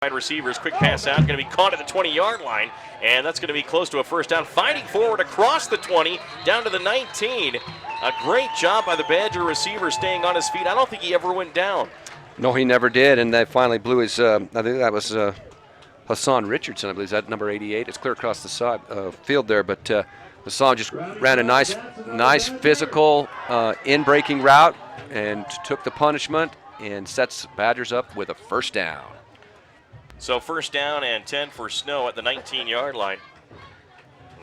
Wide receivers, quick pass out, going to be caught at the 20-yard line, and that's going to be close to a first down. Fighting forward across the 20, down to the 19. A great job by the Badger receiver staying on his feet. I don't think he ever went down. No, he never did, and they finally blew his, I think that was Hassan Richardson, I believe, is that number 88. It's clear across the side field there, but Hassan just ran a nice physical in-breaking route and took the punishment and sets Badgers up with a first down. So first down and 10 for Snow at the 19-yard line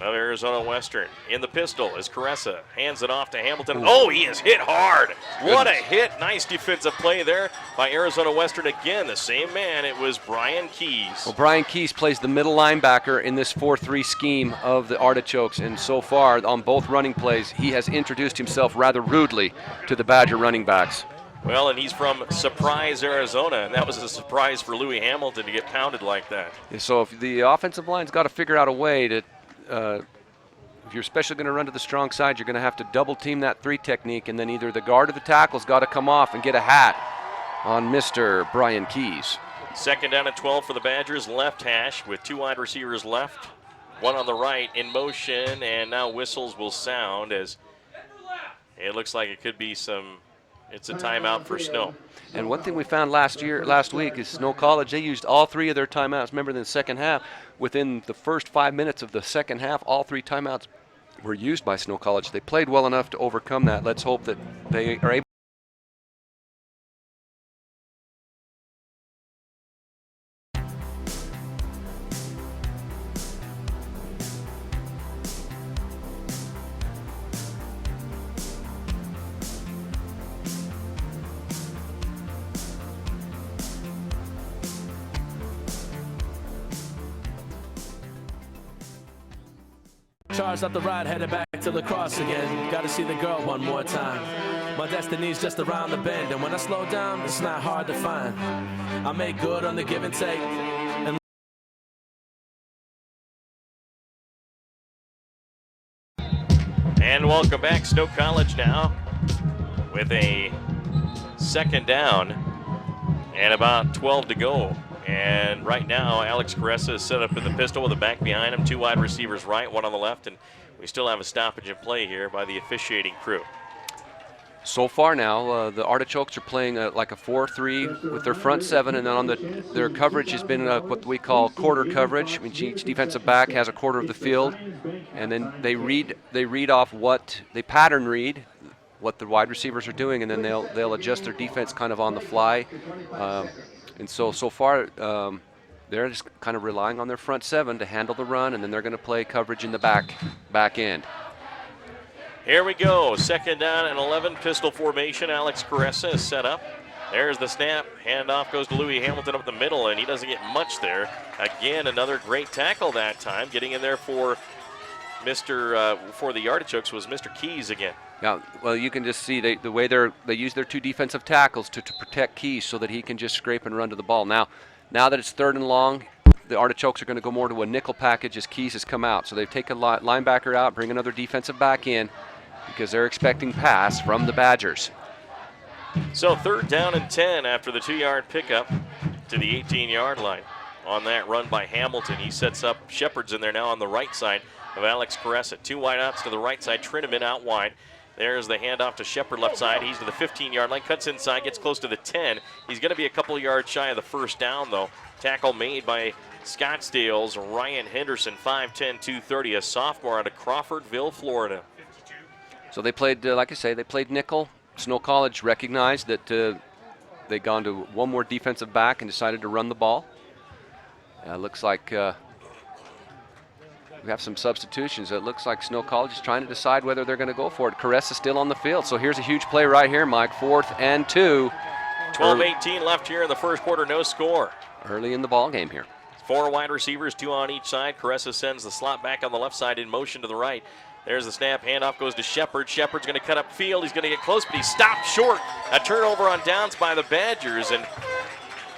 of Arizona Western. In the pistol is Caressa. Hands it off to Hamilton. Oh, he is hit hard. What a hit. Nice defensive play there by Arizona Western. Again, the same man. It was Brian Keys. Well, Brian Keys plays the middle linebacker in this 4-3 scheme of the Artichokes, and so far on both running plays, he has introduced himself rather rudely to the Badger running backs. Well, and he's from Surprise, Arizona, and that was a surprise for Louis Hamilton to get pounded like that. And so if the offensive line's got to figure out a way to, if you're especially going to run to the strong side, you're going to have to double team that 3 technique, and then either the guard or the tackle's got to come off and get a hat on Mr. Brian Keys. Second down and 12 for the Badgers, left hash with 2 wide receivers left, 1 on the right in motion, and now whistles will sound as it looks like it could be it's a timeout for Snow. And one thing we found last week is Snow College, they used all 3 of their timeouts. Remember, in the second half, within the first 5 minutes of the second half, all 3 timeouts were used by Snow College. They played well enough to overcome that. Let's hope that they are able. Charged up the ride, headed back to the cross again. Gotta see the girl one more time. My destiny's just around the bend, and when I slow down, it's not hard to find. I make good on the give and take. And welcome back, Snow College now with a second down and about 12 to go. And right now, Alex Caressa is set up in the pistol with a back behind him, 2 wide receivers right, 1 on the left, and we still have a stoppage in play here by the officiating crew. So far now, the Artichokes are playing like a 4-3 with their front 7, and then on their coverage has been what we call quarter coverage, which each defensive back has a quarter of the field, and then they read off they pattern read what the wide receivers are doing, and then they'll adjust their defense kind of on the fly. And so far, they're just kind of relying on their front 7 to handle the run, and then they're going to play coverage in the back end. Here we go, second down and 11, pistol formation. Alex Caressa is set up. There's the snap. Handoff goes to Louis Hamilton up the middle, and he doesn't get much there. Again, another great tackle that time. Getting in there for the Artichokes was Mr. Keys again. Yeah, well, you can just see the way they use their 2 defensive tackles to protect Keys so that he can just scrape and run to the ball. Now that it's 3rd and long, the Artichokes are going to go more to a nickel package as Keys has come out. So they've taken a linebacker out, bring another defensive back in because they're expecting pass from the Badgers. So 3rd down and 10 after the 2-yard pickup to the 18-yard line. On that run by Hamilton, he sets up Shepard's in there now on the right side of Alex Caressa. 2 wide outs to the right side, Trinnaman out wide. There's the handoff to Shepard left side. He's to the 15-yard line, cuts inside, gets close to the 10. He's going to be a couple yards shy of the first down, though. Tackle made by Scottsdale's Ryan Henderson, 5'10", 230, a sophomore out of Crawfordville, Florida. So they played, like I say, they played nickel. Snow College recognized that they'd gone to 1 more defensive back and decided to run the ball. Looks like we have some substitutions. It looks like Snow College is trying to decide whether they're going to go for it. Caressa's still on the field, so here's a huge play right here, Mike. 4th and 2. 12-18 left here in the first quarter, no score. Early in the ball game here. 4 wide receivers, 2 on each side. Caressa sends the slot back on the left side in motion to the right. There's the snap, handoff goes to Shepard. Shepard's going to cut up field. He's going to get close, but he's stopped short. A turnover on downs by the Badgers, and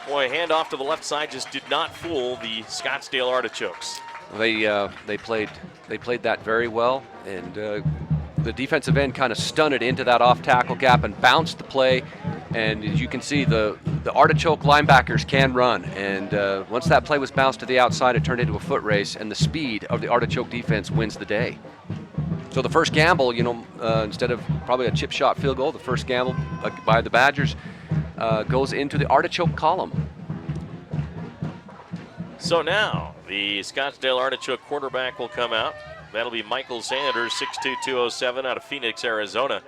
boy, handoff to the left side just did not fool the Scottsdale Artichokes. They played that very well, and the defensive end kind of stunted into that off tackle gap and bounced the play And as you can see, the Artichoke linebackers can run. And once that play was bounced to the outside, it turned into a foot race, and the speed of the Artichoke defense wins the day. So the first gamble, instead of probably a chip shot field goal, the first gamble by the Badgers goes into the Artichoke column. So now the Scottsdale Artichoke quarterback will come out. That'll be Michael Sanders, 6'2", 207 out of Phoenix, Arizona.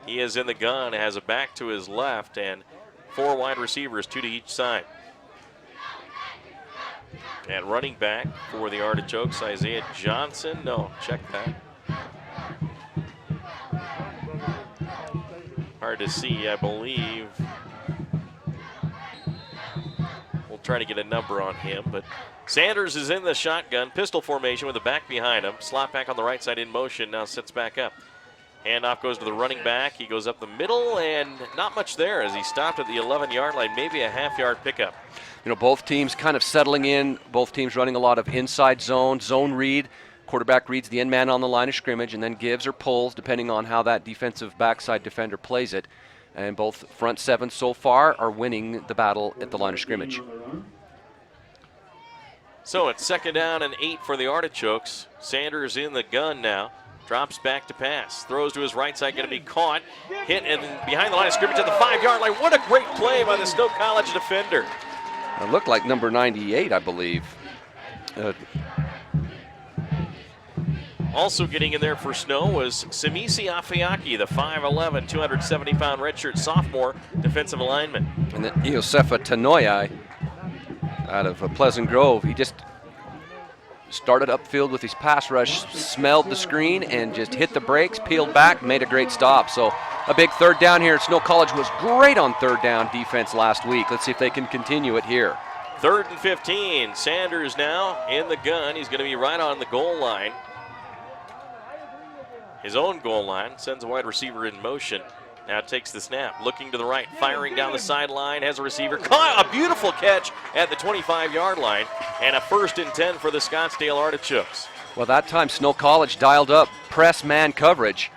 He is in the gun, has a back to his left, and 4 wide receivers, 2 to each side. And running back for the Artichokes, Isaiah Johnson. No, check that. Hard to see, I believe. We'll try to get a number on him, but Sanders is in the shotgun, pistol formation with the back behind him. Slot back on the right side in motion, now sits back up. Handoff goes to the running back. He goes up the middle, and not much there as he stopped at the 11-yard line, maybe a half-yard pickup. Both teams kind of settling in. Both teams running a lot of inside zone read. Quarterback reads the end man on the line of scrimmage and then gives or pulls depending on how that defensive backside defender plays it. And both front seven so far are winning the battle at the line of scrimmage. So it's 2nd down and 8 for the Artichokes. Sanders in the gun now. Drops back to pass. Throws to his right side, going to be caught. Hit and behind the line of scrimmage at the 5-yard line. What a great play by the Snow College defender. It looked like number 98, I believe. Also getting in there for Snow was Simisi Afiaki, the 5'11", 270-pound redshirt sophomore defensive lineman. And then Iosefa Tanoyai out of Pleasant Grove. He just started upfield with his pass rush, smelled the screen, and just hit the brakes, peeled back, made a great stop. So a big 3rd down here. Snow College was great on 3rd down defense last week. Let's see if they can continue it here. 3rd and 15. Sanders now in the gun. He's going to be right on the goal line. His own goal line. Sends a wide receiver in motion. Now takes the snap, looking to the right, firing down the sideline, has a receiver. Caught a beautiful catch at the 25-yard line, and a 1st and 10 for the Scottsdale Artichokes. Well, that time Snow College dialed up press man coverage,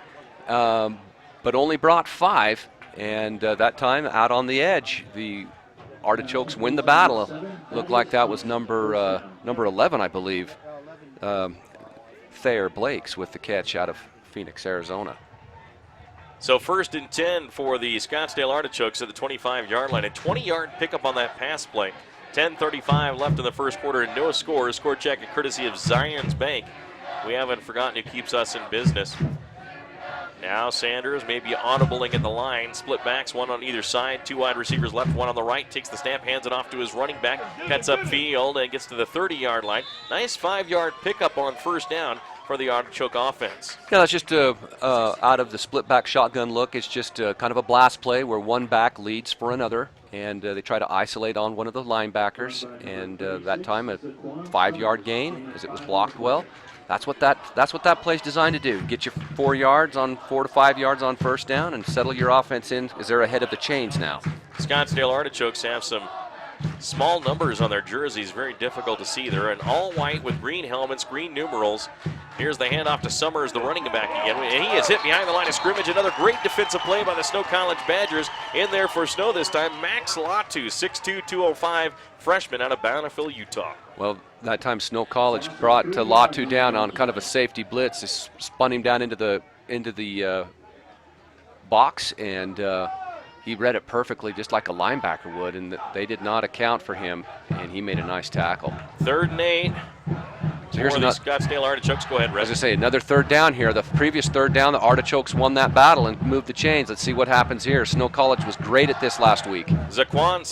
but only brought 5, and that time out on the edge, the Artichokes win the battle. Looked like that was number 11, I believe, Thayer Blakes with the catch out of Phoenix, Arizona. So 1st and 10 for the Scottsdale Artichokes at the 25-yard line. A 20-yard pickup on that pass play. 10:35 left in the first quarter and no score. Score check at courtesy of Zions Bank. We haven't forgotten who keeps us in business. Now Sanders maybe audibling at the line. Split backs, one on either side. 2 wide receivers left, one on the right. Takes the snap, hands it off to his running back. Cuts upfield and gets to the 30-yard line. Nice 5-yard pickup on 1st down for the Artichoke offense. Yeah, that's just out of the split back shotgun look. It's just kind of a blast play where one back leads for another, and they try to isolate on one of the linebackers. And that time a 5-yard gain as it was blocked well. That's what that play's designed to do. Get you 4 to 5 yards on 1st down and settle your offense in as they're ahead of the chains now. Scottsdale Artichokes have some small numbers on their jerseys, very difficult to see. They're in all white with green helmets, green numerals. Here's the handoff to Summers, the running back again. And he is hit behind the line of scrimmage. Another great defensive play by the Snow College Badgers. In there for Snow this time, Max Latu, 6'2", 205, freshman out of Bonneville, Utah. Well, that time Snow College brought Latu down on kind of a safety blitz. They spun him down into the box, and he read it perfectly, just like a linebacker would, and they did not account for him, and he made a nice tackle. 3rd and 8. So here's the Scottsdale Artichokes. Go ahead, Rez. As I say, another 3rd down here. The previous 3rd down, the Artichokes won that battle and moved the chains. Let's see what happens here. Snow College was great at this last week. Zaquan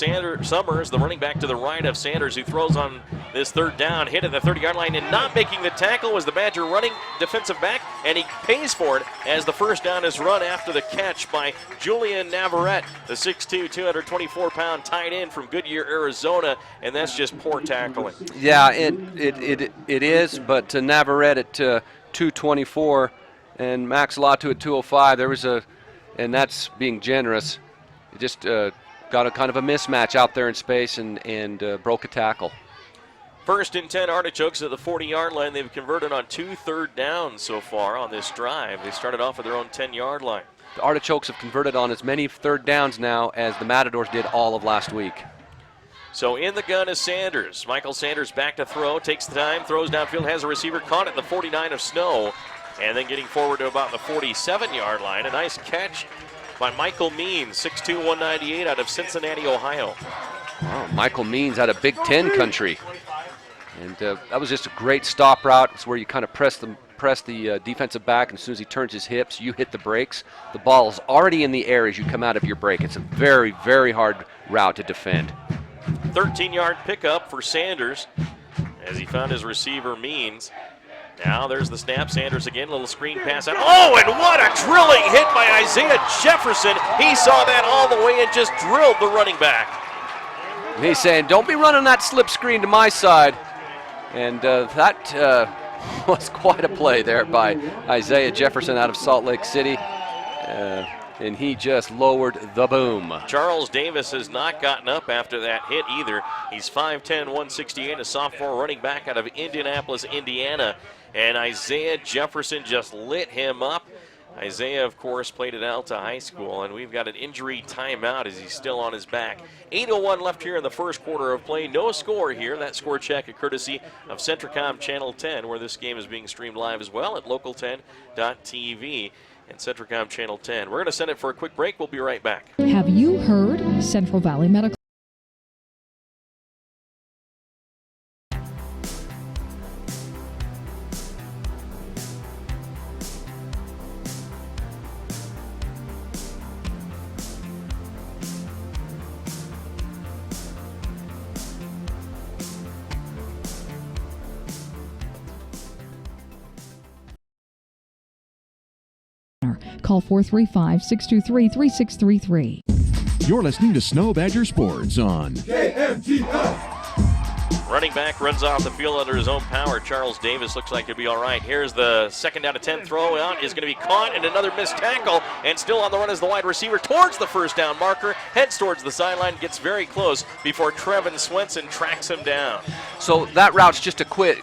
Summers, the running back to the right of Sanders, who throws on this 3rd down, hit at the 30-yard line, and not making the tackle was the Badger running defensive back, and he pays for it as the 1st down is run after the catch by Julian Navarrete, the 6'2", 224-pound tight end from Goodyear, Arizona, and that's just poor tackling. Yeah, it is, but Navarrete at 224 and Max Latu at 205, there was and that's being generous. It just got a kind of a mismatch out there in space and broke a tackle. 1st and 10 Artichokes at the 40-yard line. They've converted on 2 third downs so far on this drive. They started off at their own 10-yard line. the Artichokes have converted on as many third downs now as the Matadors did all of last week. So in the gun is Sanders. Michael Sanders back to throw, takes the time, throws downfield, has a receiver caught at the 49 of Snow, and then getting forward to about the 47-yard line. A nice catch by Michael Means, 6'2", 198 out of Cincinnati, Ohio. Wow, Michael Means out of Big Ten country. And that was just a great stop route. It's where you kind of press the defensive back, and as soon as he turns his hips, you hit the brakes. The ball is already in the air as you come out of your break. It's a very, very hard route to defend. 13-yard pickup for Sanders as he found his receiver Means. Now there's the snap. Sanders again, little screen pass out. Oh, and what a drilling hit by Isaiah Jefferson. He saw that all the way and just drilled the running back. And he's saying, don't be running that slip screen to my side. And that was quite a play there by Isaiah Jefferson out of Salt Lake City. And he just lowered the boom. Charles Davis has not gotten up after that hit either. He's 5'10", 168, a sophomore running back out of Indianapolis, Indiana. And Isaiah Jefferson just lit him up. Isaiah, of course, played at Alta High School, and we've got an injury timeout as he's still on his back. 8:01 left here in the first quarter of play. No score here. That score check a courtesy of Centricom Channel 10, where this game is being streamed live as well at local10.tv and Centricom Channel 10. We're going to send it for a quick break. We'll be right back. Have you heard Central Valley Medical? Call 435-623-3633. You're listening to Snow Badger Sports on Running back runs off the field under his own power. Charles Davis looks like he'll be all right. Here's the 2nd down to 10 throw out. Is going to be caught, and another missed tackle. And still on the run is the wide receiver towards the first down marker. Heads towards the sideline, gets very close before Trevin Swenson tracks him down. So that route's just a quick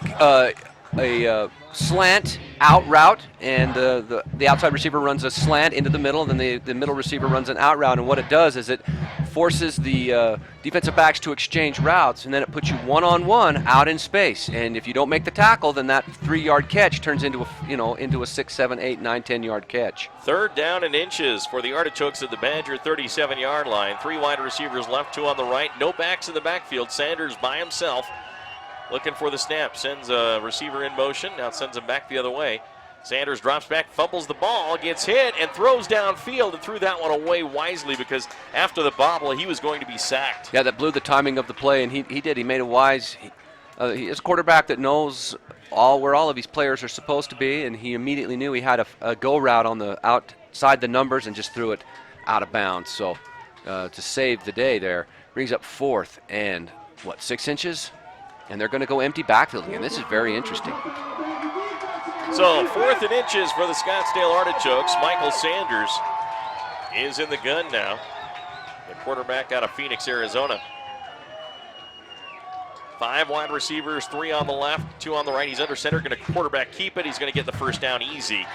slant out route, and the outside receiver runs a slant into the middle, and then the middle receiver runs an out route. And what it does is it forces the defensive backs to exchange routes, and then it puts you one-on-one out in space. And if you don't make the tackle, then that 3-yard catch turns into a 6, 7, 8, 9, 10-yard catch. 3rd down and inches for the Artichokes at the Badger 37-yard line. 3 wide receivers left, 2 on the right. No backs in the backfield. Sanders by himself. Looking for the snap, sends a receiver in motion, now sends him back the other way. Sanders drops back, fumbles the ball, gets hit, and throws downfield, and threw that one away wisely because after the bobble, he was going to be sacked. Yeah, that blew the timing of the play, and he did. He made a wise. He is a quarterback that knows where all of his players are supposed to be, and he immediately knew he had a go route on the outside the numbers and just threw it out of bounds. So to save the day there, brings up 4th and, 6 inches? And they're going to go empty backfield again. This is very interesting. So 4th and inches for the Scottsdale Artichokes. Michael Sanders is in the gun now. The quarterback out of Phoenix, Arizona. 5 wide receivers, 3 on the left, 2 on the right. He's under center, going to quarterback keep it. He's going to get the first down easy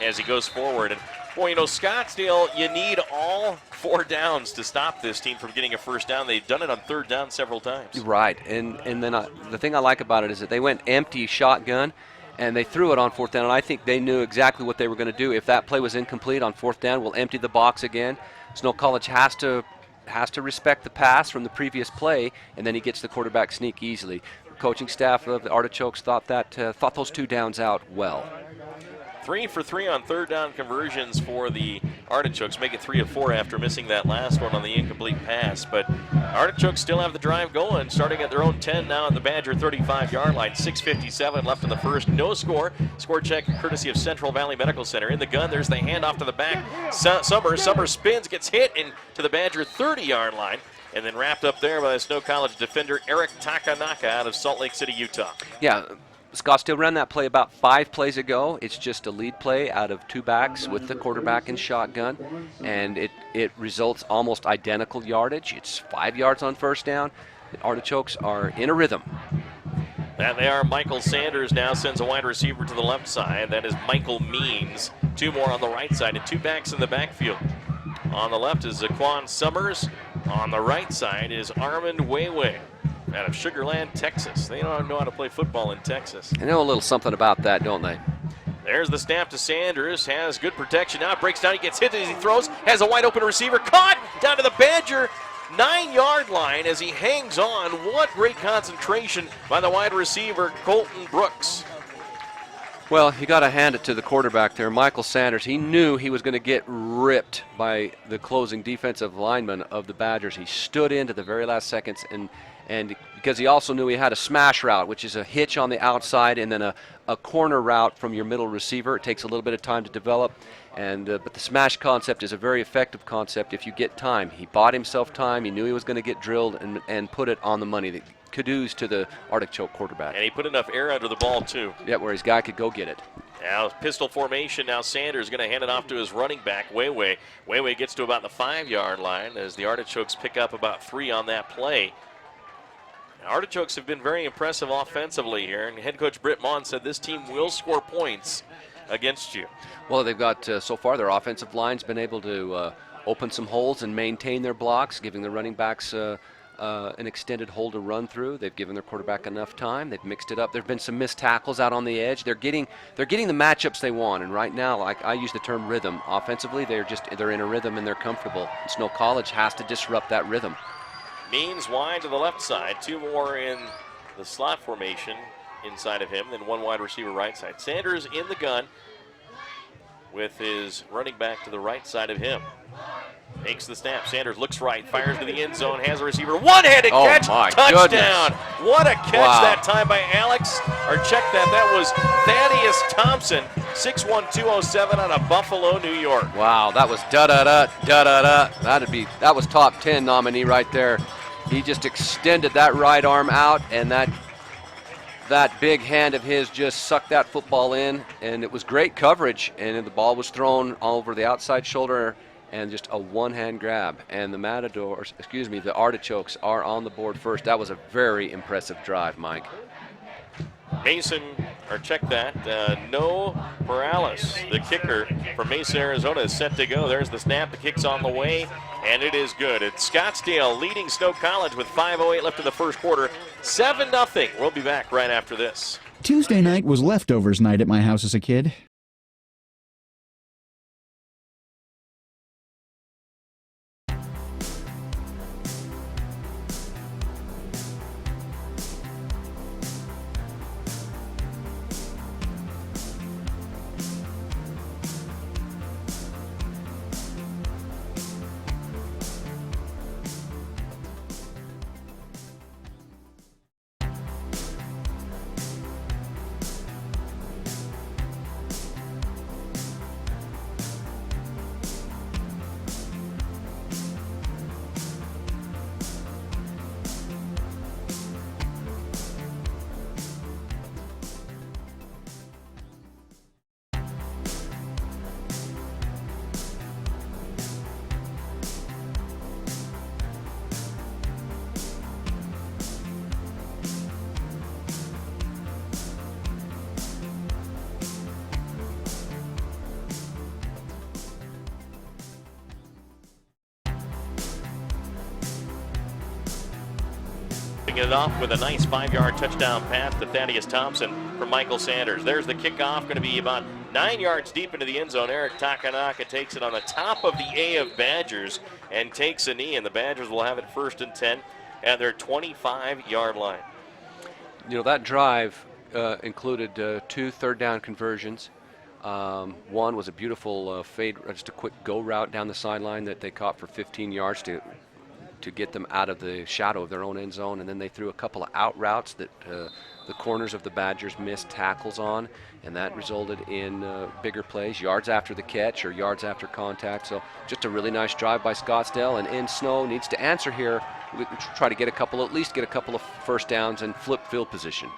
as he goes forward. And boy, Scottsdale, you need all 4 downs to stop this team from getting a first down. They've done it on 3rd down several times. Right, and then the thing I like about it is that they went empty shotgun, and they threw it on 4th down, and I think they knew exactly what they were going to do. If that play was incomplete on 4th down, we'll empty the box again. Snow College has to respect the pass from the previous play, and then he gets the quarterback sneak easily. The coaching staff of the Artichokes thought those 2 downs out well. 3 for 3 on 3rd down conversions for the Artichokes. Make it 3 of 4 after missing that last one on the incomplete pass. But Artichokes still have the drive going, starting at their own 10 now at the Badger 35-yard line. 6:57 left in the first. No score. Score check courtesy of Central Valley Medical Center. In the gun, there's the handoff to the back. Summer spins, gets hit into the Badger 30-yard line. And then wrapped up there by the Snow College defender Eric Takanaka out of Salt Lake City, Utah. Yeah. Scottsdale ran that play about 5 plays ago. It's just a lead play out of 2 backs with the quarterback in shotgun, and it results almost identical yardage. It's 5 yards on 1st down. The Artichokes are in a rhythm. That they are. Michael Sanders now sends a wide receiver to the left side. That is Michael Means. Two more on the right side and two backs in the backfield. On the left is Zaquan Summers. On the right side is Armand Weiwei out of Sugar Land, Texas. They don't know how to play football in Texas. They know a little something about that, don't they? There's the snap to Sanders. Has good protection now. Breaks down. He gets hit as he throws. Has a wide open receiver. Caught down to the Badger 9-yard line as he hangs on. What great concentration by the wide receiver, Colton Brooks. Well, you got to hand it to the quarterback there, Michael Sanders. He knew he was going to get ripped by the closing defensive lineman of the Badgers. He stood into the very last seconds, and because he also knew he had a smash route, which is a hitch on the outside and then a corner route from your middle receiver. It takes a little bit of time to develop, but the smash concept is a very effective concept if you get time. He bought himself time. He knew he was going to get drilled and put it on the money. Kudos to the Artichoke quarterback. And he put enough air under the ball, too. Yeah, where his guy could go get it. Now pistol formation. Now Sanders is going to hand it off to his running back, Weiwei. Weiwei gets to about the 5-yard line as the Artichokes pick up about 3 on that play. Now, Artichokes have been very impressive offensively here, and head coach Britt Mon said this team will score points against you. Well, they've got, so far, their offensive line's been able to open some holes and maintain their blocks, giving the running backs an extended hole to run through. They've given their quarterback enough time. They've mixed it up. There have been some missed tackles out on the edge. They're getting the matchups they want. And right now, like I use the term rhythm. Offensively, they're in a rhythm and they're comfortable. And Snow College has to disrupt that rhythm. Means wide to the left side. 2 more in the slot formation inside of him, then 1 wide receiver right side. Sanders in the gun with his running back to the right side of him. Makes the snap. Sanders looks right, fires to the end zone, has a receiver. One-handed catch, touchdown. Goodness. What a catch that time by Alex. Or check that. That was Thaddeus Thompson, 6'1", 207 out of Buffalo, New York. Wow, that was da-da-da, da-da-da. That was top 10 nominee right there. He just extended that right arm out, and that big hand of his just sucked that football in, and it was great coverage, and the ball was thrown over the outside shoulder and just a one-hand grab. And the Artichokes are on the board first. That was a very impressive drive, Mike. Mason, or check that, No Morales, the kicker from Mesa, Arizona, is set to go. There's the snap, the kick's on the way, and it is good. It's Scottsdale leading Snow College with 5:08 left in the first quarter, 7-0. We'll be back right after this. Tuesday night was leftovers night at my house as a kid. It off with a nice 5-yard touchdown pass to Thaddeus Thompson from Michael Sanders. There's the kickoff, going to be about 9 yards deep into the end zone. Eric Takanaka takes it on the top of the A of Badgers and takes a knee, and the Badgers will have it 1st and 10 at their 25-yard line. You know, that drive included 2 third-down conversions. One was a beautiful fade, just a quick go route down the sideline that they caught for 15 yards to get them out of the shadow of their own end zone, and then they threw a couple of out routes that the corners of the Badgers missed tackles on, and that resulted in bigger plays, yards after the catch or yards after contact. So just a really nice drive by Scottsdale, and in Snow needs to answer here. We try to at least get a couple of first downs and flip field position.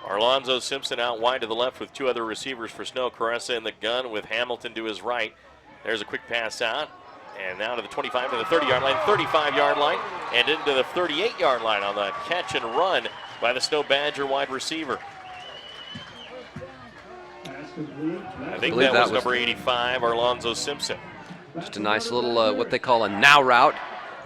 Arlonzo Simpson out wide to the left with 2 other receivers for Snow. Caressa in the gun with Hamilton to his right. There's a quick pass out. And now to the 25, to the 30-yard line, 35-yard line, and into the 38-yard line on the catch and run by the Snow Badger wide receiver. I think that was number 85, Alonzo Simpson. Just a nice little, what they call a now route.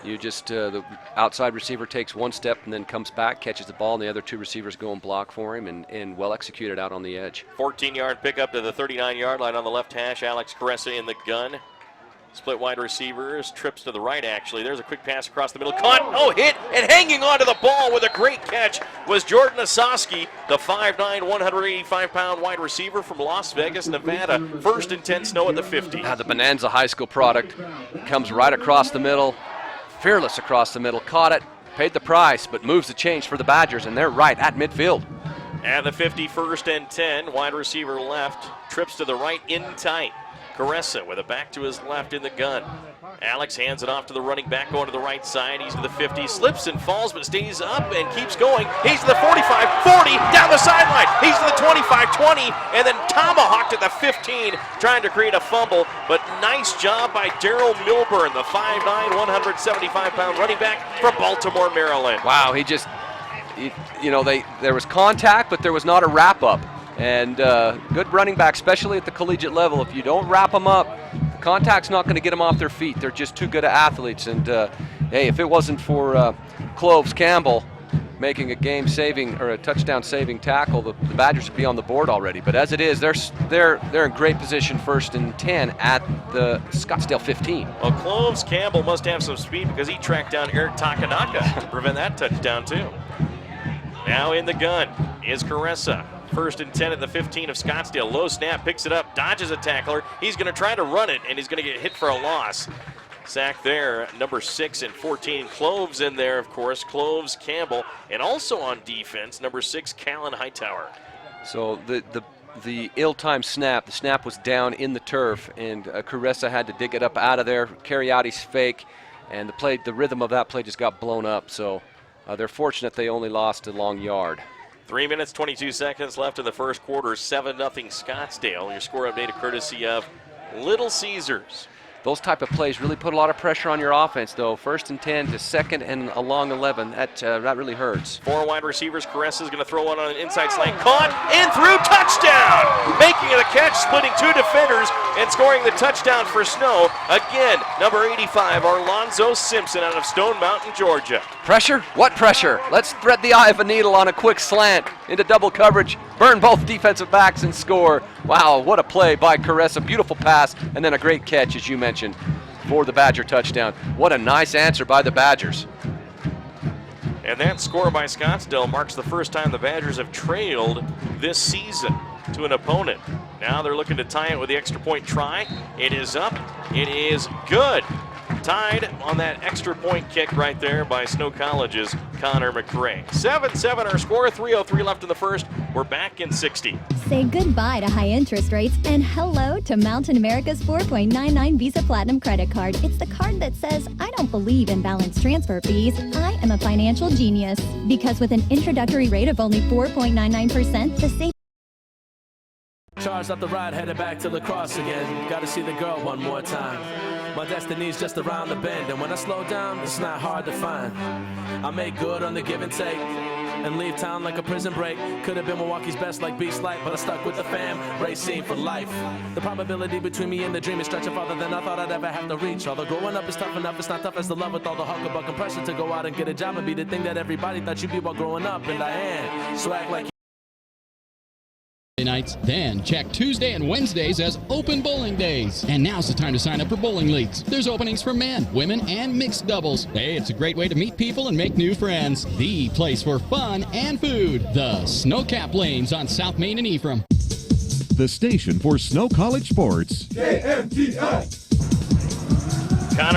You just, the outside receiver takes one step and then comes back, catches the ball, and the other two receivers go and block for him, and well executed out on the edge. 14-yard pickup to the 39-yard line on the left hash. Alex Caressa in the gun. Split wide receivers, trips to the right actually. There's a quick pass across the middle. Caught, hit, and hanging onto the ball with a great catch was Jordan Osowski, the 5'9", 185-pound wide receiver from Las Vegas, Nevada. 1st and 10, Snow at the 50. The Bonanza High School product comes right across the middle, fearless across the middle, caught it, paid the price, but moves the change for the Badgers, and they're right at midfield. At the 50, 1st and 10, wide receiver left, trips to the right in tight. Caressa with a back to his left in the gun. Alex hands it off to the running back going to the right side. He's to the 50, slips and falls but stays up and keeps going. He's to the 45, 40, down the sideline. He's to the 25, 20, and then tomahawked at the 15 trying to create a fumble. But nice job by Daryl Milburn, the 5'9", 175-pound running back from Baltimore, Maryland. Wow, there was contact, but there was not a wrap-up. And good running back, especially at the collegiate level. If you don't wrap them up, the contact's not going to get them off their feet. They're just too good of athletes. And hey, if it wasn't for Cloves Campbell making a game-saving or a touchdown-saving tackle, the Badgers would be on the board already. But as it is, they're in great position, 1st and 10 at the Scottsdale 15. Well, Cloves Campbell must have some speed because he tracked down Eric Takanaka to prevent that touchdown too. Now in the gun is Caressa. 1st and 10 at the 15 of Scottsdale. Low snap, picks it up, dodges a tackler. He's going to try to run it, and he's going to get hit for a loss. Sack there, number 6 and 14. Cloves in there, of course. Cloves Campbell, and also on defense, number 6, Callan Hightower. So the ill-timed snap, the snap was down in the turf, and Caressa had to dig it up out of there, carry out his fake, and the rhythm of that play just got blown up. So they're fortunate they only lost a long yard. 3 minutes, 22 seconds left in the first quarter. 7-0 Scottsdale. Your score update courtesy of Little Caesars. Those type of plays really put a lot of pressure on your offense, though. 1st and 10 to 2nd and a long 11. That really hurts. 4 wide receivers. Caressa is going to throw one on an inside slant. Caught and through. Touchdown! Making the catch, splitting 2 defenders and scoring the touchdown for Snow. Again, number 85, Alonzo Simpson out of Stone Mountain, Georgia. Pressure? What pressure? Let's thread the eye of a needle on a quick slant into double coverage. Burn both defensive backs and score. Wow, what a play by Caressa. Beautiful pass and then a great catch, as you mentioned, for the Badger touchdown. What a nice answer by the Badgers. And that score by Scottsdale marks the first time the Badgers have trailed this season to an opponent. Now they're looking to tie it with the extra point try. It is up. It is good. Tied on that extra point kick right there by Snow College's Connor McRae. 7-7 our score, 3:03 left in the first. We're back in 60. Say goodbye to high interest rates and hello to Mountain America's 4.99 Visa Platinum credit card. It's the card that says, I don't believe in balance transfer fees. I am a financial genius. Because with an introductory rate of only 4.99%, the savings Charged up the ride, headed back to La Crosse again. Gotta see the girl one more time. My destiny's just around the bend, and when I slow down, it's not hard to find. I make good on the give and take, and leave town like a prison break. Could have been Milwaukee's best like Beast Light, but I stuck with the fam, race scene for life. The probability between me and the dream is stretching farther than I thought I'd ever have to reach. Although growing up is tough enough, it's not tough as the love with all the hucklebuck and pressure to go out and get a job and be the thing that everybody thought you'd be while growing up, and I am. Swag like nights. Then check Tuesday and Wednesdays as open bowling days. And now's the time to sign up for bowling leagues. There's openings for men, women, and mixed doubles. Hey, it's a great way to meet people and make new friends. The place for fun and food. The Snowcap Lanes on South Main and Ephraim. The station for Snow College sports. Connor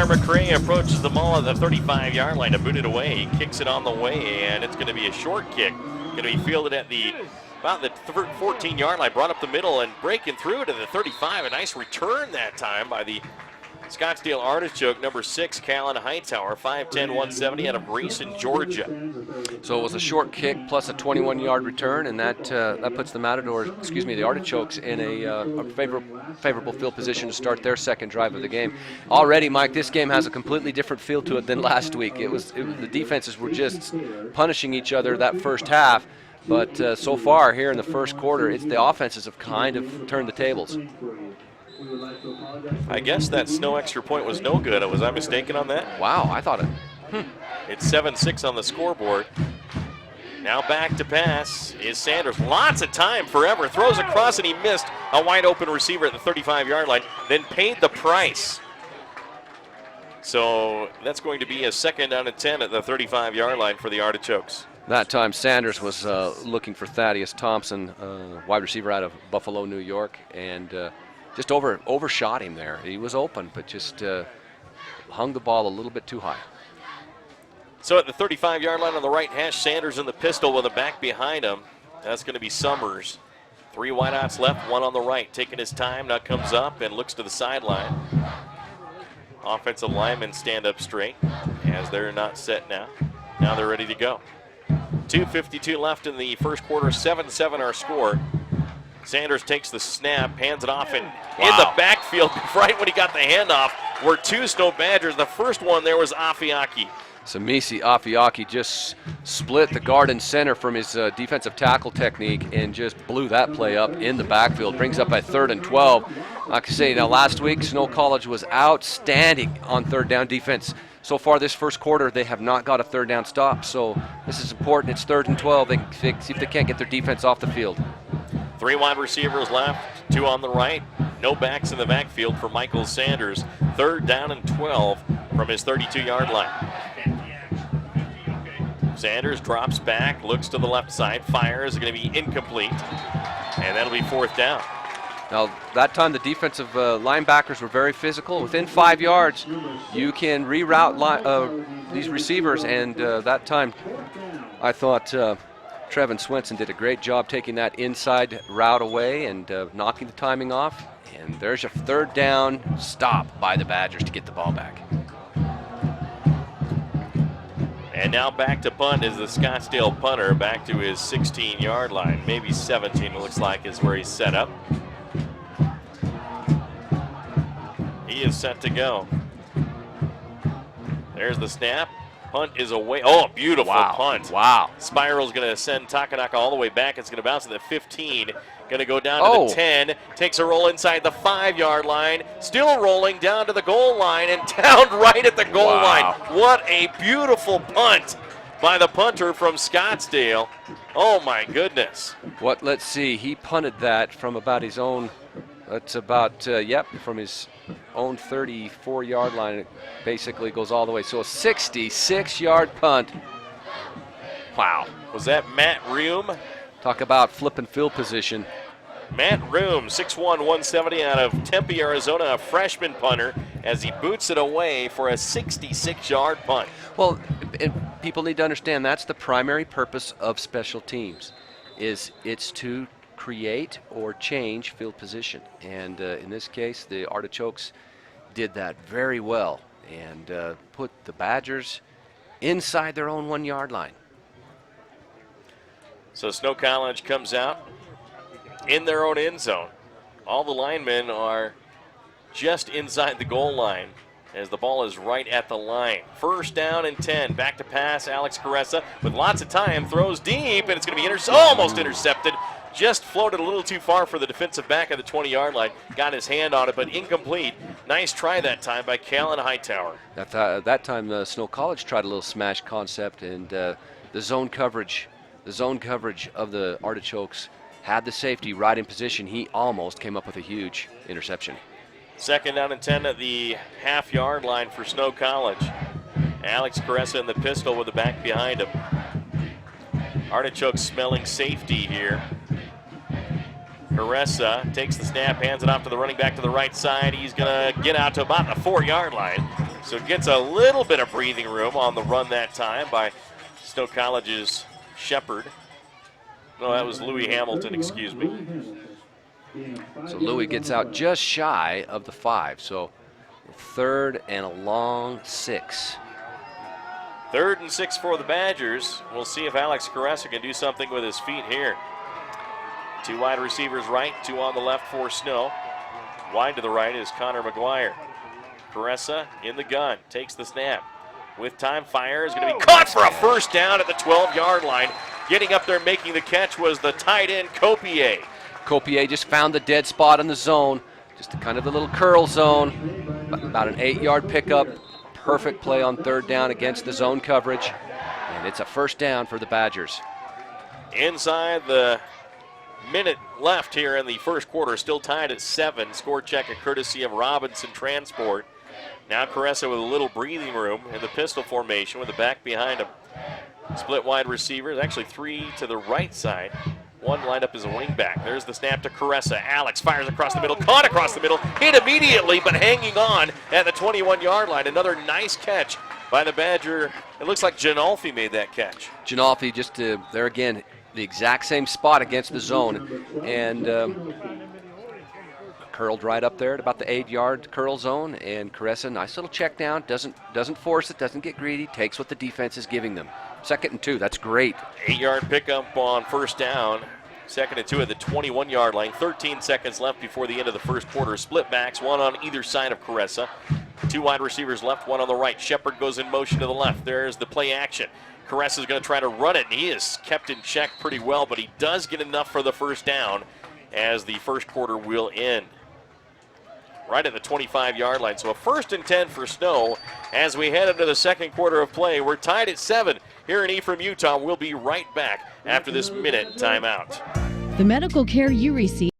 McRae approaches the ball at the 35-yard line to boot it away. He kicks it on the way, and it's going to be a short kick. Going to be fielded at about the 14-yard line, brought up the middle and breaking through to the 35. A nice return that time by the Scottsdale Artichoke, number 6, Callan Hightower, 5'10", 170 out of Grayson, Georgia. So it was a short kick plus a 21-yard return, and that puts the the Artichokes in a favorable field position to start their second drive of the game. Already, Mike, this game has a completely different feel to it than last week. The defenses were just punishing each other that first half. But so far here in the first quarter, the offenses have kind of turned the tables. I guess that Snow extra point was no good. Was I mistaken on that? Wow, I thought it. It's 7-6 on the scoreboard. Now back to pass is Sanders. Lots of time forever. Throws across and he missed a wide open receiver at the 35-yard line, then paid the price. So that's going to be a 2nd down and 10 at the 35-yard line for the Artichokes. That time Sanders was looking for Thaddeus Thompson, wide receiver out of Buffalo, New York, and just overshot him there. He was open, but just hung the ball a little bit too high. So at the 35-yard line on the right hash, Sanders in the pistol with a back behind him. That's going to be Summers. 3 wideouts left, 1 on the right. Taking his time, now comes up and looks to the sideline. Offensive linemen stand up straight as they're not set now. Now they're ready to go. 2:52 left in the first quarter, 7-7 our score. Sanders takes the snap, hands it off, and in the backfield, right when he got the handoff, were 2 Snow Badgers. The first one there was Afiaki. Samisi Afiaki just split the guard and center from his defensive tackle technique and just blew that play up in the backfield. Brings up a 3rd and 12. Like I say, now last week, Snow College was outstanding on 3rd down defense. So far this first quarter, they have not got a 3rd down stop. So this is important. It's 3rd and 12. They can see if they can't get their defense off the field. 3 wide receivers left, 2 on the right. No backs in the backfield for Michael Sanders. 3rd down and 12 from his 32-yard line. Sanders drops back, looks to the left side, fires, going to be incomplete, and that'll be 4th down. Now, that time the defensive linebackers were very physical. Within 5 yards, you can reroute these receivers, and that time I thought Trevin Swenson did a great job taking that inside route away and knocking the timing off. And there's a 3rd down stop by the Badgers to get the ball back. And now back to punt is the Scottsdale punter, back to his 16-yard line. Maybe 17, it looks like, is where he's set up. He is set to go. There's the snap. Punt is away. Oh, beautiful punt. Wow. Spiral's going to send Takanaka all the way back. It's going to bounce to the 15. Going to go down to the 10. Takes a roll inside the 5-yard line. Still rolling down to the goal line and down right at the goal line. What a beautiful punt by the punter from Scottsdale. Oh, my goodness. Let's see. He punted that from about his own, from his own 34-yard line. It basically goes all the way. So a 66-yard punt. Wow. Was that Matt Reum? Talk about flipping field position. Matt Reum, 6'1", 170 out of Tempe, Arizona, a freshman punter, as he boots it away for a 66-yard punt. Well, people need to understand that's the primary purpose of special teams. It's to create or change field position. And in this case, the Artichokes did that very well and put the Badgers inside their own 1-yard line. So Snow College comes out in their own end zone. All the linemen are just inside the goal line as the ball is right at the line. 1st down and 10. Back to pass, Alex Caressa with lots of time, throws deep, and it's going to be almost intercepted. Just floated a little too far for the defensive back of the 20-yard line. Got his hand on it, but incomplete. Nice try that time by Callan Hightower. That time, Snow College tried a little smash concept, and the zone coverage of the Artichokes had the safety right in position. He almost came up with a huge interception. 2nd down and 10 at the half-yard line for Snow College. Alex Caressa in the pistol with the back behind him. Artichokes smelling safety here. Caressa takes the snap, hands it off to the running back to the right side. He's going to get out to about the 4-yard line. So gets a little bit of breathing room on the run that time by Snow College's Shepard. No, that was Louis Hamilton, excuse me. So Louis gets out just shy of the 5. So 3rd and a long 6. 3rd and 6 for the Badgers. We'll see if Alex Caressa can do something with his feet here. 2 wide receivers right, 2 on the left for Snow. Wide to the right is Connor McGuire. Caressa in the gun, takes the snap. With time, fires, going to be caught for a 1st down at the 12-yard line. Getting up there making the catch was the tight end, Copier. Copier just found the dead spot in the zone, just kind of the little curl zone, about an 8-yard pickup. Perfect play on third down against the zone coverage, and it's a first down for the Badgers. Inside the minute left here in the first quarter, still tied at 7. Score check a courtesy of Robinson Transport. Now Caressa with a little breathing room in the pistol formation with the back behind him. Split wide receivers, actually 3 to the right side. One lined up as a wingback. There's the snap to Caressa. Alex fires across the middle, caught across the middle, hit immediately, but hanging on at the 21-yard line. Another nice catch by the Badger. It looks like Ginolfi made that catch. Ginolfi just there again, the exact same spot against the zone, and curled right up there at about the 8-yard curl zone. And Caressa, nice little check down, doesn't force it, doesn't get greedy, takes what the defense is giving them. 2nd and 2, that's great. 8-yard pickup on first down. 2nd and 2 at the 21-yard line. 13 seconds left before the end of the first quarter. Split backs, one on either side of Caressa. 2 wide receivers left, one on the right. Shepard goes in motion to the left. There's the play action. Caressa is going to try to run it, and he is kept in check pretty well, but he does get enough for the first down as the first quarter will end. Right at the 25-yard line. So a 1st and 10 for Snow as we head into the second quarter of play. We're tied at 7 here in Ephraim, Utah. We'll be right back after this minute timeout. The medical care you receive.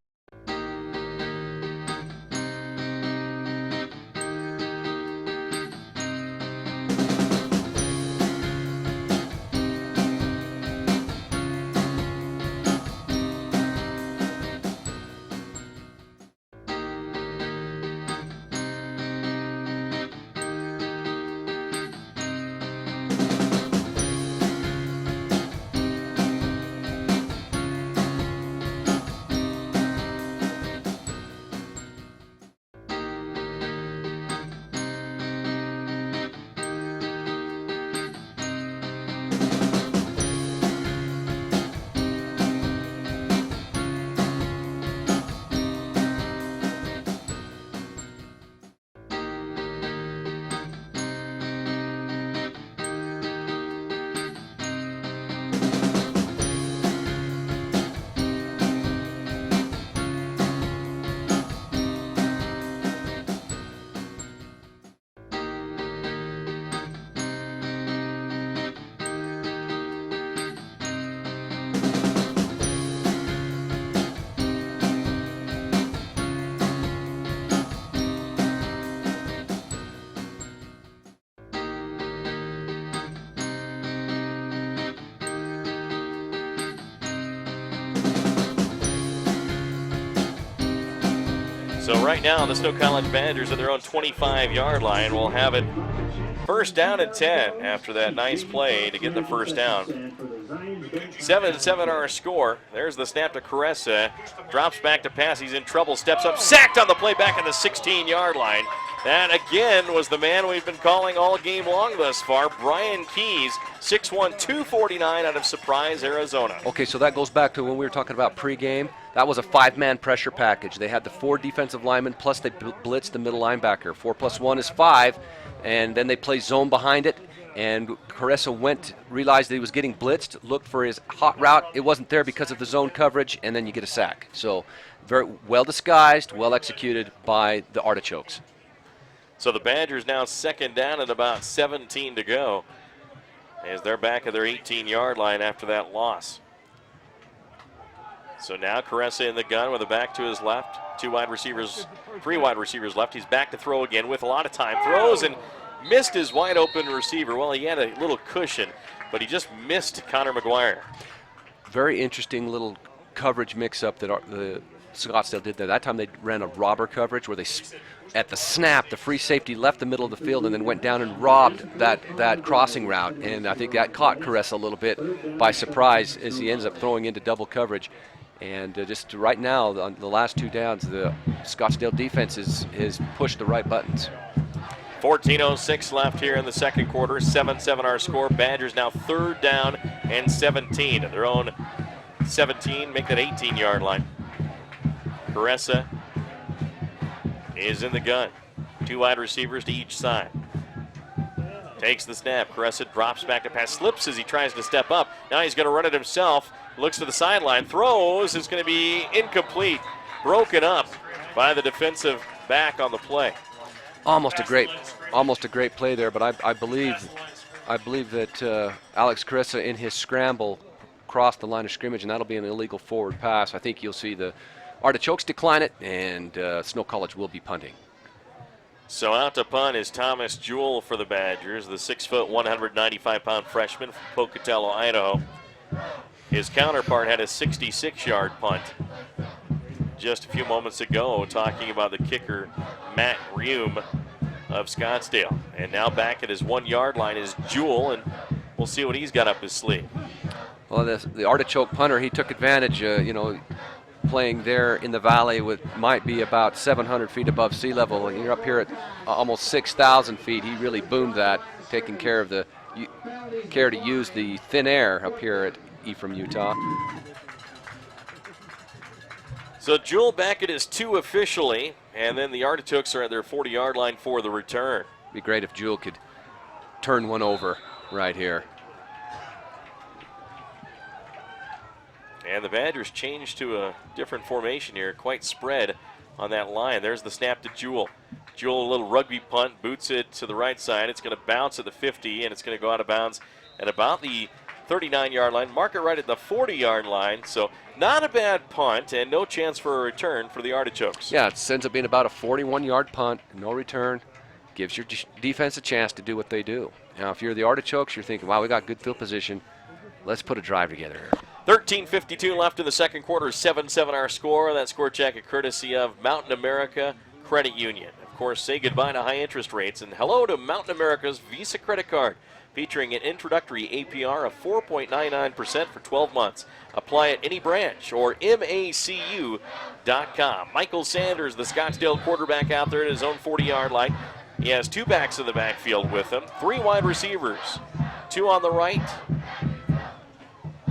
So right now, the Snow College Badgers at their own 25-yard line will have it first down and 10 after that nice play to get the first down. 7-7 our score. There's the snap to Caressa. Drops back to pass. He's in trouble. Steps up. Sacked on the play back at the 16-yard line. That, again, was the man we've been calling all game long thus far, Brian Keys, 6'1", 249 out of Surprise, Arizona. Okay, so that goes back to when we were talking about pregame. That was a 5-man pressure package. They had the 4 defensive linemen, plus they blitzed the middle linebacker. 4 plus 1 is 5, and then they play zone behind it. And Caressa realized that he was getting blitzed, looked for his hot route. It wasn't there because of the zone coverage, and then you get a sack. So very well disguised, well executed by the Artichokes. So the Badgers now second down and about 17 to go as they're back at their 18-yard line after that loss. So now Caressa in the gun with a back to his left. 3 wide receivers left. He's back to throw again with a lot of time. Throws and missed his wide open receiver. Well, he had a little cushion, but he just missed Connor McGuire. Very interesting little coverage mix-up that the Scottsdale did there. That time they ran a robber coverage where they, at the snap, the free safety left the middle of the field and then went down and robbed that crossing route. And I think that caught Caressa a little bit by surprise as he ends up throwing into double coverage. And just right now, on the last 2 downs, the Scottsdale defense has pushed the right buttons. 14:06 left here in the second quarter. 7-7 our score. Badgers now third down and 17 at their own 17, make that 18-yard line. Caressa is in the gun. 2 wide receivers to each side. Takes the snap. Caressa drops back to pass. Slips as he tries to step up. Now he's going to run it himself. Looks to the sideline. Throws. It's going to be incomplete. Broken up by the defensive back on the play. Almost a great play there, but I believe that Alex Caressa in his scramble crossed the line of scrimmage, and that'll be an illegal forward pass. I think you'll see the Artichokes decline it, and Snow College will be punting. So out to punt is Thomas Jewell for the Badgers, the 6 foot, 195-pound freshman from Pocatello, Idaho. His counterpart had a 66-yard punt just a few moments ago, talking about the kicker, Matt Reum of Scottsdale. And now back at his 1 yard line is Jewell, and we'll see what he's got up his sleeve. Well, the Artichoke punter, he took advantage, playing there in the valley might be about 700 feet above sea level. And you're up here at almost 6,000 feet. He really boomed that, taking care to use the thin air up here at Ephraim, Utah. So Jewell back at his 2 officially, and then the Artichokes are at their 40-yard line for the return. It'd be great if Jewell could turn one over right here. And the Badgers changed to a different formation here, quite spread on that line. There's the snap to Jewell. Jewell, a little rugby punt, boots it to the right side. It's going to bounce at the 50, and it's going to go out of bounds at about the 39-yard line. Mark it right at the 40-yard line. So not a bad punt, and no chance for a return for the Artichokes. Yeah, it ends up being about a 41-yard punt, no return. Gives your defense a chance to do what they do. Now, if you're the Artichokes, you're thinking, wow, we got good field position. Let's put a drive together here. 13:52 left in the second quarter, 7-7 our score. That score check at courtesy of Mountain America Credit Union. Of course, say goodbye to high interest rates and hello to Mountain America's Visa credit card, featuring an introductory APR of 4.99% for 12 months. Apply at any branch or macu.com. Michael Sanders, the Scottsdale quarterback, out there at his own 40-yard line. He has 2 backs in the backfield with him, 3 wide receivers, 2 on the right,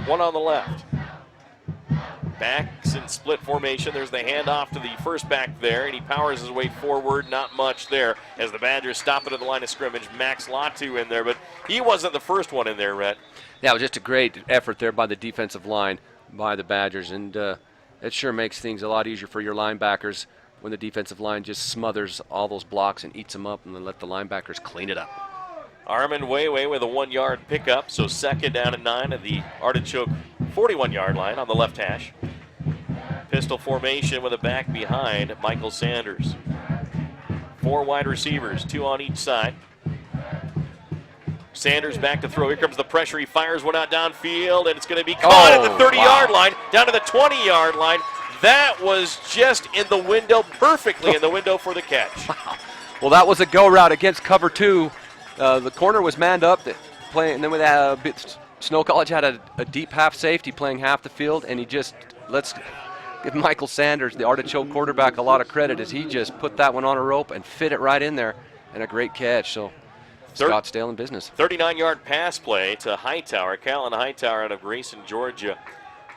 1 on the left. Backs in split formation. There's the handoff to the first back there, and he powers his way forward. Not much there as the Badgers stop it at the line of scrimmage. Max Latu in there, but he wasn't the first one in there, Rhett. Yeah, it was just a great effort there by the defensive line, by the Badgers, and it sure makes things a lot easier for your linebackers when the defensive line just smothers all those blocks and eats them up, and then let the linebackers clean it up. Armin Weiwei with a 1-yard pickup, so second down and 9 at the Artichoke 41-yard line on the left hash. Pistol formation with a back behind Michael Sanders. 4 wide receivers, 2 on each side. Sanders back to throw. Here comes the pressure. He fires one out downfield, and it's going to be caught at the 30-yard line, down to the 20-yard line. That was just in the window, perfectly in the window for the catch. Wow. Well, that was a go route against cover 2. The corner was manned up, and then with Snow College had a deep half safety playing half the field, and let's give Michael Sanders, the Artichoke quarterback, a lot of credit as he just put that one on a rope and fit it right in there, and a great catch. So Scottsdale in business. 39-yard pass play to Hightower. Callan Hightower out of Grayson, Georgia,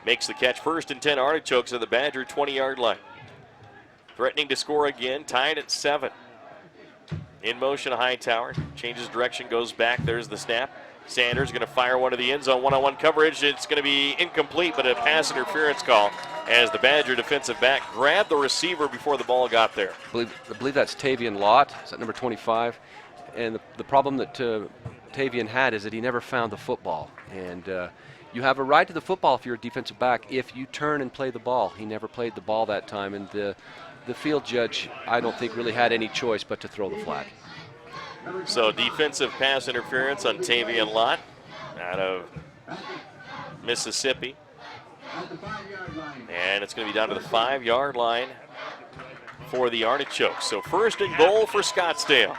makes the catch. 1st and 10 Artichokes at the Badger 20-yard line. Threatening to score again, tied at 7. In motion, Hightower changes direction, goes back. There's the snap. Sanders going to fire one to the end zone, one-on-one coverage. It's going to be incomplete, but a pass interference call as the Badger defensive back grabbed the receiver before the ball got there. I believe that's Tavian Lott. Is that number 25? And the problem that Tavian had is that he never found the football. And you have a right to the football if you're a defensive back if you turn and play the ball. He never played the ball that time, and the field judge, I don't think, really had any choice but to throw the flag. So defensive pass interference on Tavian Lott out of Mississippi. And it's going to be down to the 5-yard line for the Artichokes. So 1st and goal for Scottsdale.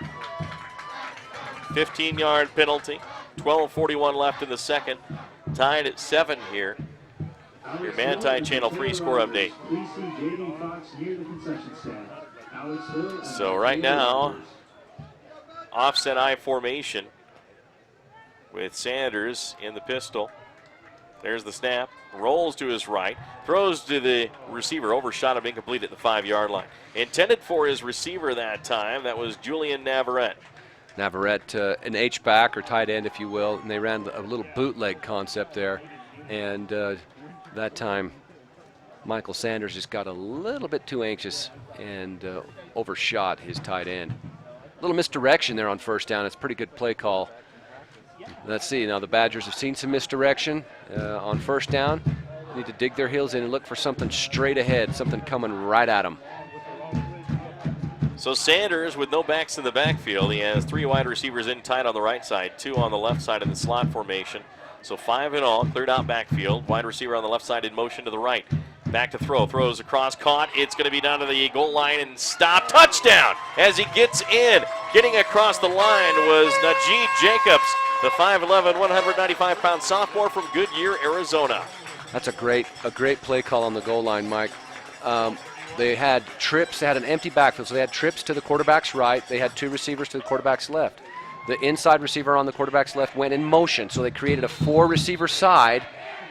15-yard penalty. 12:41 left in the second. Tied at 7 here. Your Manti Channel 3 score update. So right now, offset I formation with Sanders in the pistol. There's the snap. Rolls to his right. Throws to the receiver. Overshot him, incomplete at the 5-yard line. Intended for his receiver that time. That was Julian Navarrete. Navarrete, an H-back or tight end, if you will, and they ran a little bootleg concept there. And that time, Michael Sanders just got a little bit too anxious and overshot his tight end. A little misdirection there on first down. It's a pretty good play call. Let's see. Now the Badgers have seen some misdirection on first down. Need to dig their heels in and look for something straight ahead, something coming right at them. So Sanders with no backs in the backfield. He has 3 wide receivers in tight on the right side, 2 on the left side in the slot formation. So 5 in all, cleared out backfield. Wide receiver on the left side in motion to the right. Back to throw, throws across, caught. It's going to be down to the goal line and stopped. Touchdown as he gets in. Getting across the line was Najee Jacobs, the 5'11", 195-pound sophomore from Goodyear, Arizona. That's a great play call on the goal line, Mike. They had trips. They had an empty backfield, so they had trips to the quarterback's right. They had 2 receivers to the quarterback's left. The inside receiver on the quarterback's left went in motion, so they created a 4-receiver side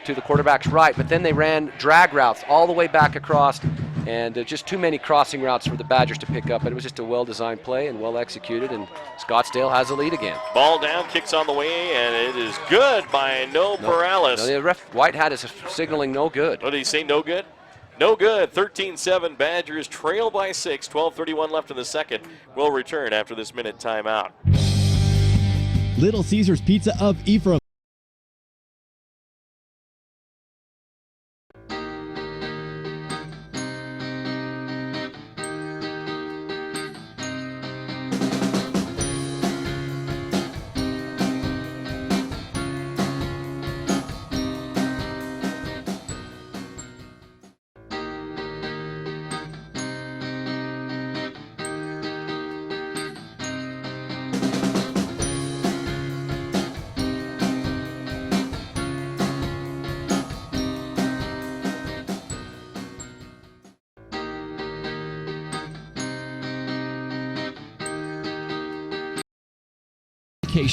to the quarterback's right, but then they ran drag routes all the way back across, and just too many crossing routes for the Badgers to pick up. But it was just a well-designed play and well-executed, and Scottsdale has the lead again. Ball down, kicks on the way, and it is good by Perales. No, the ref, White Hat is signaling no good. What did he say, no good? No good. 13-7 Badgers trail by 6. 12:31 left in the second. We'll return after this minute timeout. Little Caesars Pizza of Ephraim.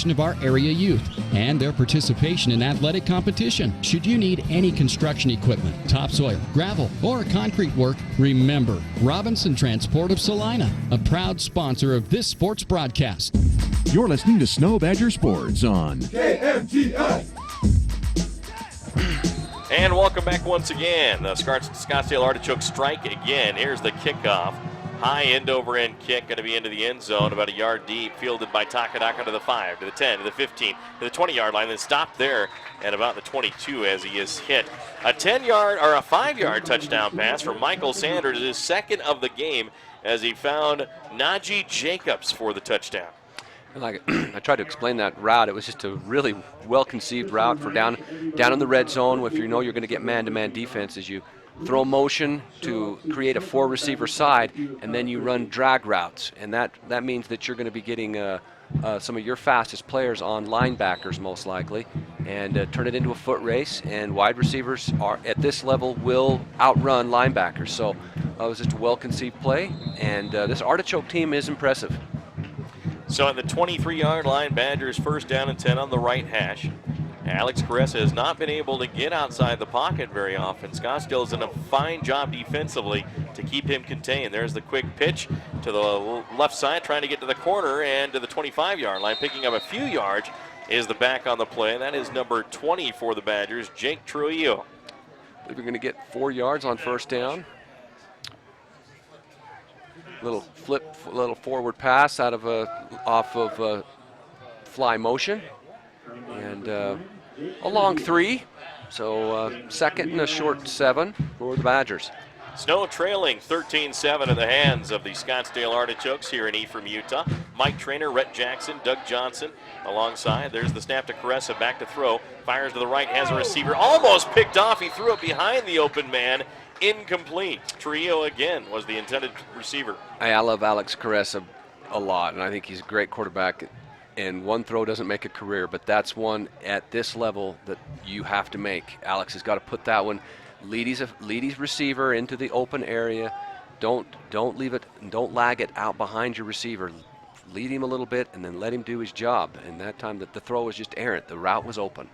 Of our area youth and their participation in athletic competition. Should you need any construction equipment, topsoil, gravel, or concrete work, remember Robinson Transport of Salina, a proud sponsor of this sports broadcast. You're listening to Snow Badger Sports on KMTS. And welcome back once again. The Scottsdale Artichoke strike again. Here's the kickoff. High end-over-end kick, going to be into the end zone, about a yard deep, fielded by Takadaka to the 5, to the 10, to the 15, to the 20-yard line, then stopped there at about the 22 as he is hit. A 10-yard or a 5-yard touchdown pass from Michael Sanders, his second of the game, as he found Najee Jacobs for the touchdown. I tried to explain that route. It was just a really well-conceived route for down in the red zone. If you know you're going to get man-to-man defense, as you throw motion to create a 4-receiver side, and then you run drag routes, and that means that you're going to be getting some of your fastest players on linebackers most likely, and turn it into a foot race. And wide receivers are at this level will outrun linebackers. So it was just a well-conceived play, and this Artichoke team is impressive. So at the 23-yard line, Badgers first down and 10 on the right hash. Alex Caressa has not been able to get outside the pocket very often. Scottsdale's done a fine job defensively to keep him contained. There's the quick pitch to the left side, trying to get to the corner and to the 25-yard line. Picking up a few yards is the back on the play, and that is number 20 for the Badgers, Jake Trujillo. I believe we're going to get 4 yards on first down. Little forward pass off of fly motion. And a long 3, so second and a short 7 for the Badgers. Snow trailing 13-7 in the hands of the Scottsdale Artichokes here in Ephraim, Utah. Mike Trainer, Rhett Jackson, Doug Johnson alongside. There's the snap to Caressa, back to throw. Fires to the right, has a receiver. Almost picked off. He threw it behind the open man. Incomplete. Trio again was the intended receiver. I love Alex Caressa a lot, and I think he's a great quarterback. And one throw doesn't make a career, but that's one at this level that you have to make. Alex has got to put that one, lead his receiver into the open area. Don't leave it, don't lag it out behind your receiver. Lead him a little bit and then let him do his job. And that time the throw was just errant. The route was open.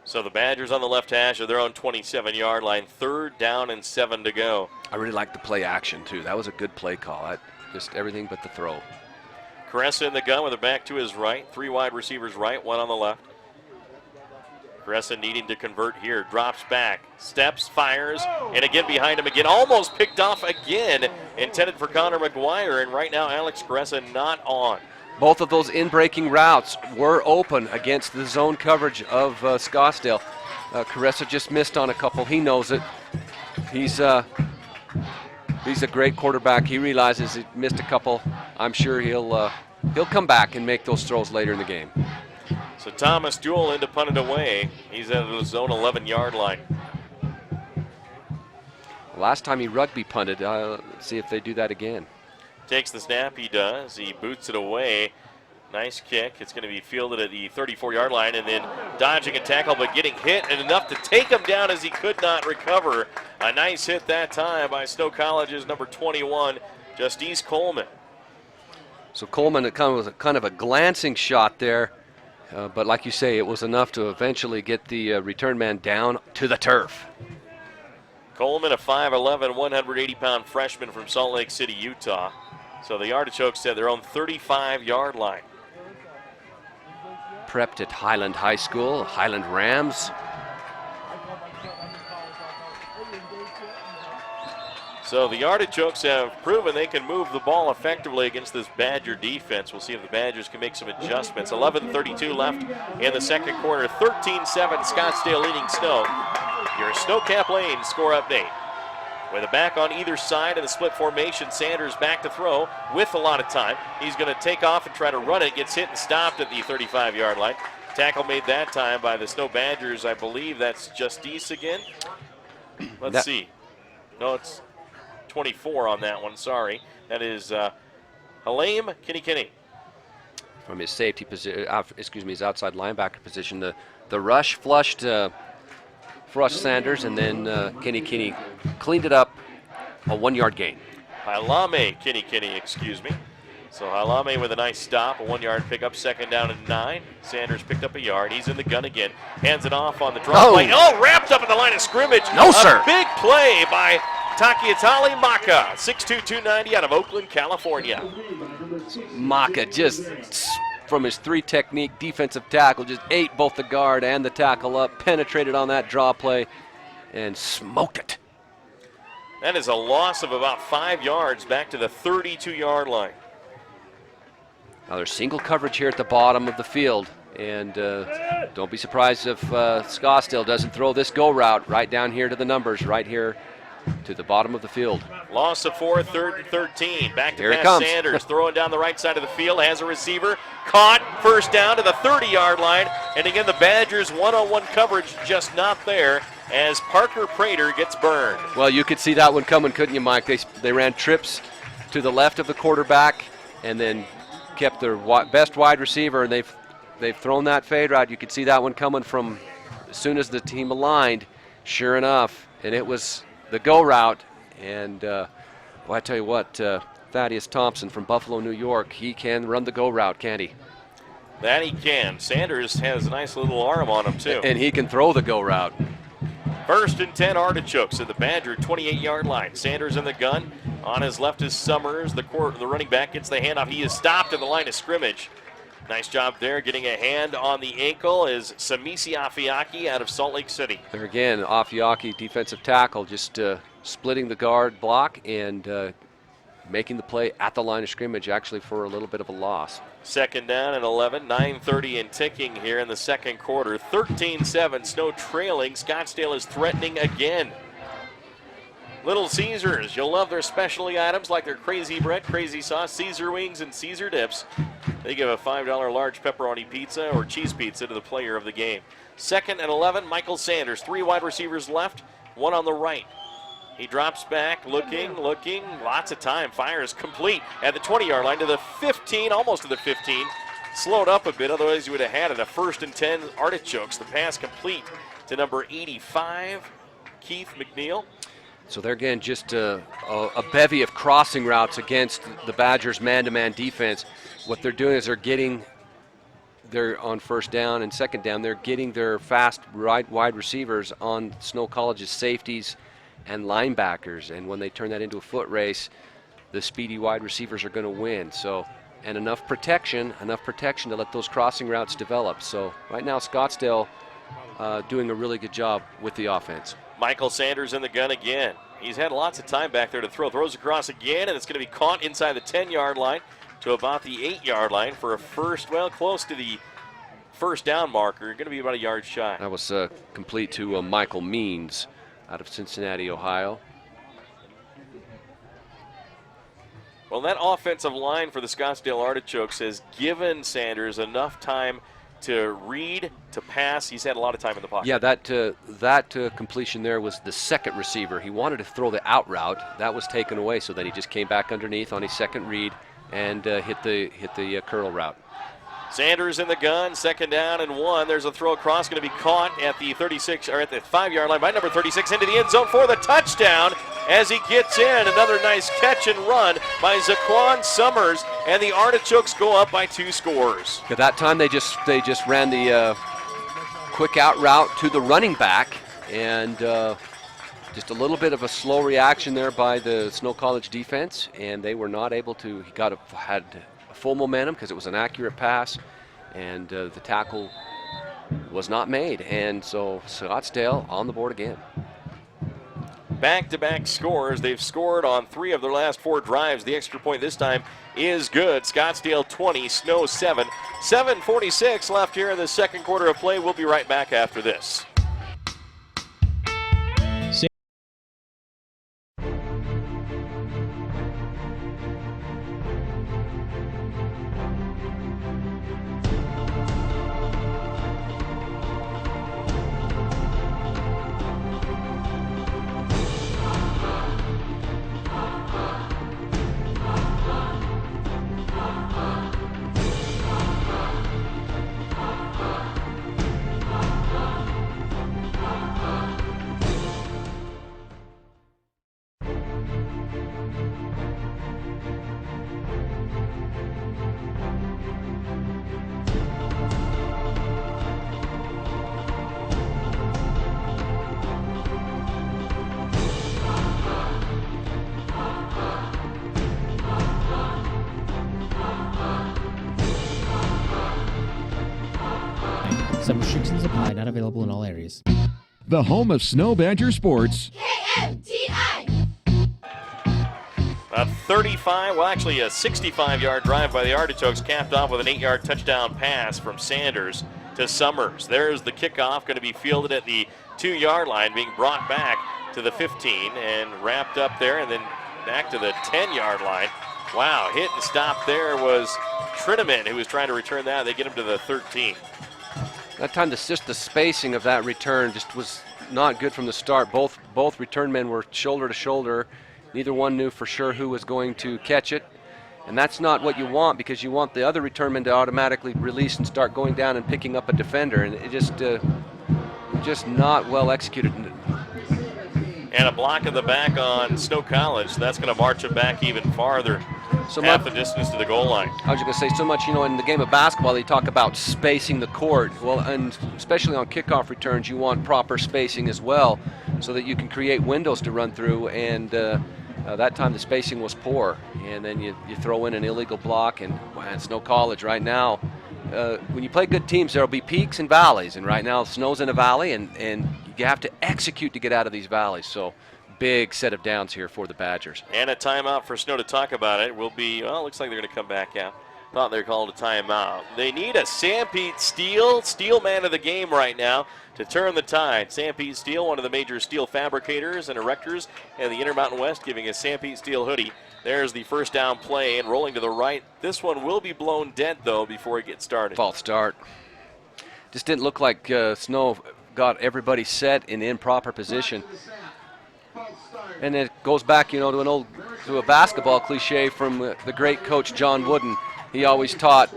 So the Badgers on the left hash of their own 27-yard line, 3rd down and 7 to go. I really like the play action too. That was a good play call. Just everything but the throw. Caressa in the gun with a back to his right. 3 wide receivers right, 1 on the left. Caressa needing to convert here. Drops back, steps, fires, and again behind him again. Almost picked off again. Intended for Connor McGuire, and right now Alex Caressa not on. Both of those in-breaking routes were open against the zone coverage of Scottsdale. Caressa just missed on a couple. He knows it. He's a great quarterback. He realizes he missed a couple. I'm sure he'll come back and make those throws later in the game. So Thomas Duell in to punt it away. He's at the zone 11-yard line. Last time he rugby punted. Let's see if they do that again. Takes the snap, he does. He boots it away. Nice kick. It's going to be fielded at the 34-yard line, and then dodging a tackle, but getting hit, and enough to take him down as he could not recover. A nice hit that time by Snow College's number 21, Justice Coleman. So Coleman, it was kind of a glancing shot there, but like you say, it was enough to eventually get the return man down to the turf. Coleman, a 5'11", 180-pound freshman from Salt Lake City, Utah. So the Artichokes at their own 35-yard line. Prepped at Highland High School, Highland Rams. So the Artichokes have proven they can move the ball effectively against this Badger defense. We'll see if the Badgers can make some adjustments. 11:32 left in the second quarter. 13-7 Scottsdale leading Snow. Your Snowcap Lane score update. With a back on either side of the split formation, Sanders back to throw with a lot of time. He's going to take off and try to run it. Gets hit and stopped at the 35-yard line. Tackle made that time by the Snow Badgers. I believe that's Justice again. Let's see. No, it's 24 on that one, sorry. That is Halim Kinney. From his safety position, his outside linebacker position. The rush flushed Sanders, and then Kinney cleaned it up, a 1-yard gain. Hailame Kinney, excuse me. So Hailame with a nice stop, a 1-yard pickup, 2nd down and 9. Sanders picked up a yard. He's in the gun again. Hands it off on the drop play. Oh, wrapped up at the line of scrimmage. No, sir. A big play by Takiatali Maka, 6'2", 290 out of Oakland, California. Maka just, from his 3 technique defensive tackle, just ate both the guard and the tackle up, penetrated on that draw play, and smoked it. That is a loss of about 5 yards back to the 32-yard line. Now there's single coverage here at the bottom of the field, and don't be surprised if Scottsdale doesn't throw this go route right down here to the numbers, right here to the bottom of the field. Loss of 4, 3rd and 13. Back to Here pass Sanders, throwing down the right side of the field, has a receiver, caught, 1st down to the 30-yard line, and again the Badgers one-on-one coverage just not there as Parker Prater gets burned. Well, you could see that one coming, couldn't you, Mike? They ran trips to the left of the quarterback and then kept their best wide receiver, and they've thrown that fade route. You could see that one coming from as soon as the team aligned, sure enough, and it was the go route. And I tell you what, Thaddeus Thompson from Buffalo, New York, he can run the go route, can't he? That he can. Sanders has a nice little arm on him, too. And he can throw the go route. 1st and 10 Artichokes at the Badger 28-yard line. Sanders in the gun. On his left is Summers. The running back gets the handoff. He is stopped at the line of scrimmage. Nice job there. Getting a hand on the ankle is Samisi Afiaki out of Salt Lake City. There again, Afiaki, defensive tackle, just splitting the guard block and making the play at the line of scrimmage, actually for a little bit of a loss. 2nd down and 11, 9:30 and ticking here in the second quarter. 13-7, Snow trailing. Scottsdale is threatening again. Little Caesars, you'll love their specialty items like their crazy bread, crazy sauce, Caesar wings, and Caesar dips. They give a $5 large pepperoni pizza or cheese pizza to the player of the game. 2nd and 11, Michael Sanders. 3 wide receivers left, 1 on the right. He drops back, looking, lots of time. Fires complete at the 20-yard line to the 15, almost to the 15. Slowed up a bit, otherwise you would have had it. A 1st and 10 Artichokes. The pass complete to number 85, Keith McNeil. So they're again just a bevy of crossing routes against the Badgers' man-to-man defense. What they're doing is they're on 1st down and 2nd down. They're getting their fast wide receivers on Snow College's safeties and linebackers, and when they turn that into a foot race, the speedy wide receivers are going to win. So and enough protection to let those crossing routes develop. So right now Scottsdale doing a really good job with the offense. Michael Sanders in the gun again. He's had lots of time back there to throw. Throws across again, and it's going to be caught inside the 10-yard line to about the 8-yard line for a first, well, close to the first down marker. Going to be about a yard shy. That was complete to Michael Means out of Cincinnati, Ohio. Well, that offensive line for the Scottsdale Artichokes has given Sanders enough time to read, to pass. He's had a lot of time in the pocket. Yeah, that completion there was the second receiver. He wanted to throw the out route. That was taken away, so then he just came back underneath on his second read and hit the curl route. Sanders in the gun, 2nd down and 1. There's a throw across, going to be caught at the 36 or at the 5-yard line by number 36 into the end zone for the touchdown. As he gets in, another nice catch and run by Zaquan Summers, and the Artichokes go up by 2 scores. At that time, they just ran the quick out route to the running back, and just a little bit of a slow reaction there by the Snow College defense, and they were not able to. He had full momentum because it was an accurate pass, and the tackle was not made, and so Scottsdale on the board again. Back-to-back scores. They've scored on 3 of their last 4 drives. The extra point this time is good. Scottsdale 20, Snow 7. 7:46 left here in the second quarter of play. We'll be right back after this. Some restrictions apply, not available in all areas. The home of Snow Badger sports. A 35, well actually a 65-yard drive by the Artichokes, capped off with an 8-yard touchdown pass from Sanders to Summers. There's the kickoff, going to be fielded at the 2-yard line, being brought back to the 15 and wrapped up there, and then back to the 10-yard line. Wow, hit and stop there was Trineman, who was trying to return that. They get him to the 13. That time, the spacing of that return just was not good from the start. Both return men were shoulder to shoulder. Neither one knew for sure who was going to catch it. And that's not what you want, because you want the other return man to automatically release and start going down and picking up a defender. And it just not well executed. And a block in the back on Snow College. That's going to march it back even farther. So half the distance to the goal line. I was just going to say, so much, in the game of basketball, they talk about spacing the court. Well, and especially on kickoff returns, you want proper spacing as well so that you can create windows to run through. And that time the spacing was poor. And then you throw in an illegal block, and Snow College right now, when you play good teams, there will be peaks and valleys. And right now, Snow's in a valley, and you have to execute to get out of these valleys. So big set of downs here for the Badgers. And a timeout for Snow to talk about it will be, well, looks like they're going to come back out. Thought they were called a timeout. They need a Sanpete steel man of the game right now to turn the tide. Sanpete Steel, one of the major steel fabricators and erectors in the Intermountain West, giving a Sanpete Steel hoodie. There's the first down play and rolling to the right. This one will be blown dead, though, before it gets started. False start. Just didn't look like Snow got everybody set in improper position. And it goes back, to a basketball cliche from the great coach John Wooden. He always taught,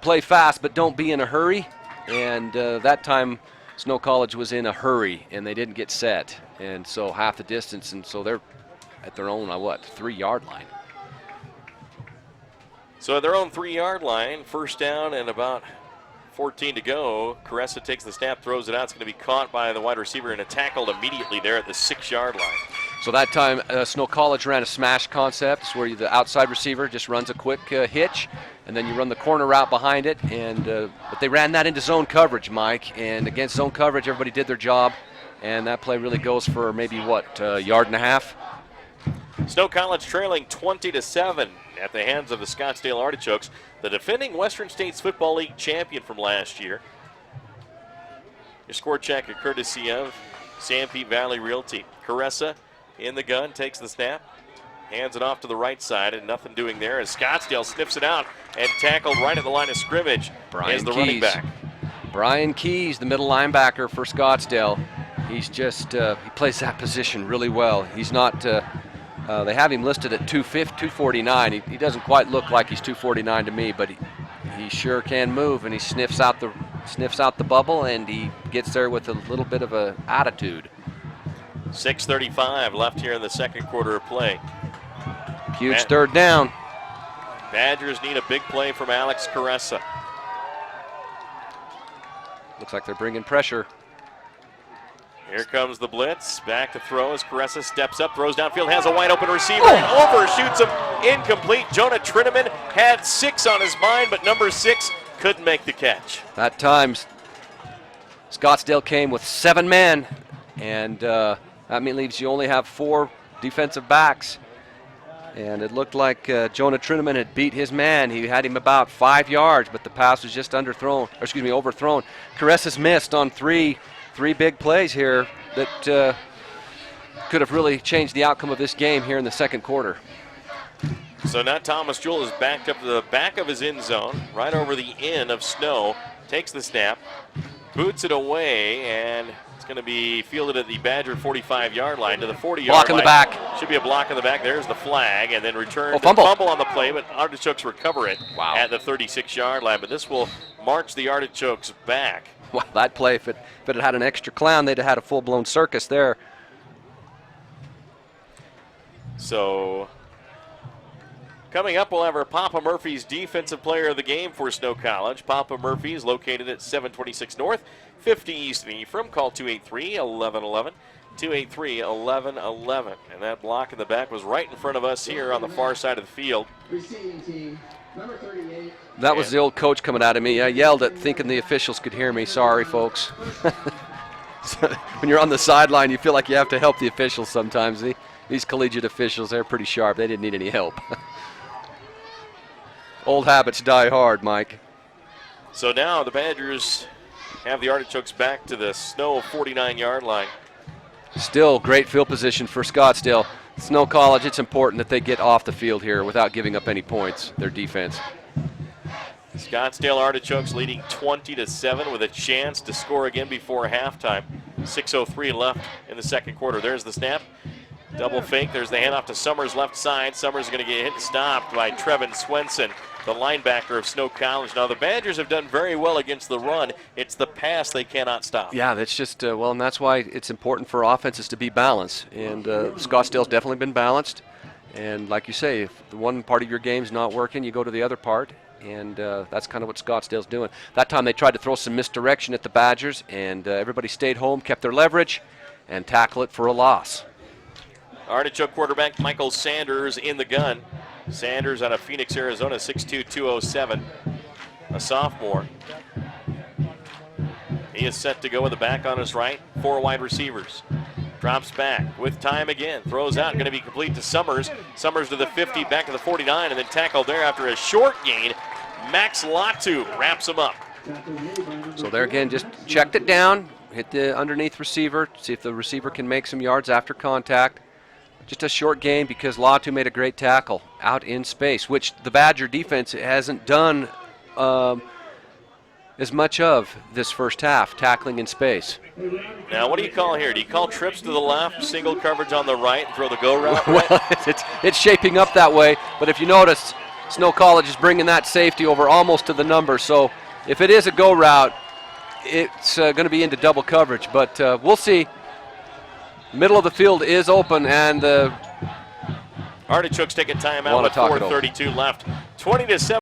play fast, but don't be in a hurry. And that time, Snow College was in a hurry, and they didn't get set. And so half the distance, and so they're at their own, 3-yard line. So at their own 3-yard line, first down and about 14 to go. Caressa takes the snap, throws it out. It's going to be caught by the wide receiver and tackled immediately there at the 6-yard line. So that time, Snow College ran a smash concept where the outside receiver just runs a quick hitch, and then you run the corner route behind it. And but they ran that into zone coverage, Mike. And against zone coverage, everybody did their job. And that play really goes for maybe, what, a yard and a half? Snow College trailing 20-7 at the hands of the Scottsdale Artichokes, the defending Western States Football League champion from last year. Your score check, a courtesy of Sanpete Valley Realty. Caressa in the gun, takes the snap, hands it off to the right side, and nothing doing there as Scottsdale sniffs it out and tackled right at the line of scrimmage as the running back. Brian Keys, the middle linebacker for Scottsdale. He's just, he plays that position really well. He's not, they have him listed at 249. He doesn't quite look like he's 249 to me, but he sure can move, and he sniffs out the bubble, and he gets there with a little bit of an attitude. 6:35 left here in the second quarter of play. Huge third down. Badgers need a big play from Alex Caressa. Looks like they're bringing pressure. Here comes the blitz. Back to throw as Caressa steps up, throws downfield, has a wide open receiver, and overshoots him. Incomplete. Jonah Trinneman had 6 on his mind, but number 6 couldn't make the catch. That time, Scottsdale came with 7 men, and that leaves you only have 4 defensive backs. And it looked like Jonah Trinneman had beat his man. He had him about 5 yards, but the pass was just overthrown. Caressa's missed on three big plays here that could have really changed the outcome of this game here in the second quarter. So now Thomas Jewell is backed up to the back of his end zone, right over the end of Snow, takes the snap, boots it away, and it's going to be fielded at the Badger 45-yard line to the 40-yard line. Block in the back. Should be a block in the back. There's the flag, and then return fumble on the play, but Artichokes recover it at the 36-yard line. But this will march the Artichokes back. Wow, that play, if it had an extra clown, they'd have had a full-blown circus there. So coming up, we'll have our Papa Murphy's Defensive Player of the Game for Snow College. Papa Murphy is located at 726 North, 50 East in Ephraim. Call 283-1111, 283-1111. And that block in the back was right in front of us here on the far side of the field. Receiving team, number 38. That was the old coach coming out of me. I yelled it thinking the officials could hear me. Sorry, folks. So when you're on the sideline, you feel like you have to help the officials sometimes. These collegiate officials, they're pretty sharp. They didn't need any help. Old habits die hard, Mike. So now the Badgers have the Artichokes back to the Snow 49-yard line. Still great field position for Scottsdale. Snow College, it's important that they get off the field here without giving up any points, their defense. Scottsdale Artichokes leading 20-7 with a chance to score again before halftime. 6:03 left in the second quarter. There's the snap. Double fake. There's the handoff to Summers left side. Summers is going to get hit and stopped by Trevin Swenson, the linebacker of Snow College. Now the Badgers have done very well against the run. It's the pass they cannot stop. Yeah, that's just, and that's why it's important for offenses to be balanced. And Scottsdale's definitely been balanced. And like you say, if the one part of your game's not working, you go to the other part. And that's kind of what Scottsdale's doing. That time they tried to throw some misdirection at the Badgers, and everybody stayed home, kept their leverage, and tackle it for a loss. Artichoke quarterback Michael Sanders in the gun. Sanders out of Phoenix, Arizona, 6'2", 207, a sophomore. He is set to go with the back on his right. 4 wide receivers. Drops back with time again. Throws out, going to be complete to Summers. Summers to the 50, back to the 49, and then tackled there after a short gain. Max Latu wraps him up. So there again, just checked it down, hit the underneath receiver, see if the receiver can make some yards after contact. Just a short gain because Latu made a great tackle out in space, which the Badger defense hasn't done as much of this first half, tackling in space. Now, what do you call here? Do you call trips to the left, single coverage on the right, and throw the go route? Well, it's shaping up that way, but if you notice, Snow College is bringing that safety over almost to the number, so if it is a go route, it's going to be into double coverage, but we'll see. Middle of the field is open, and the Artichokes take a timeout with 4:32 left. 20-7.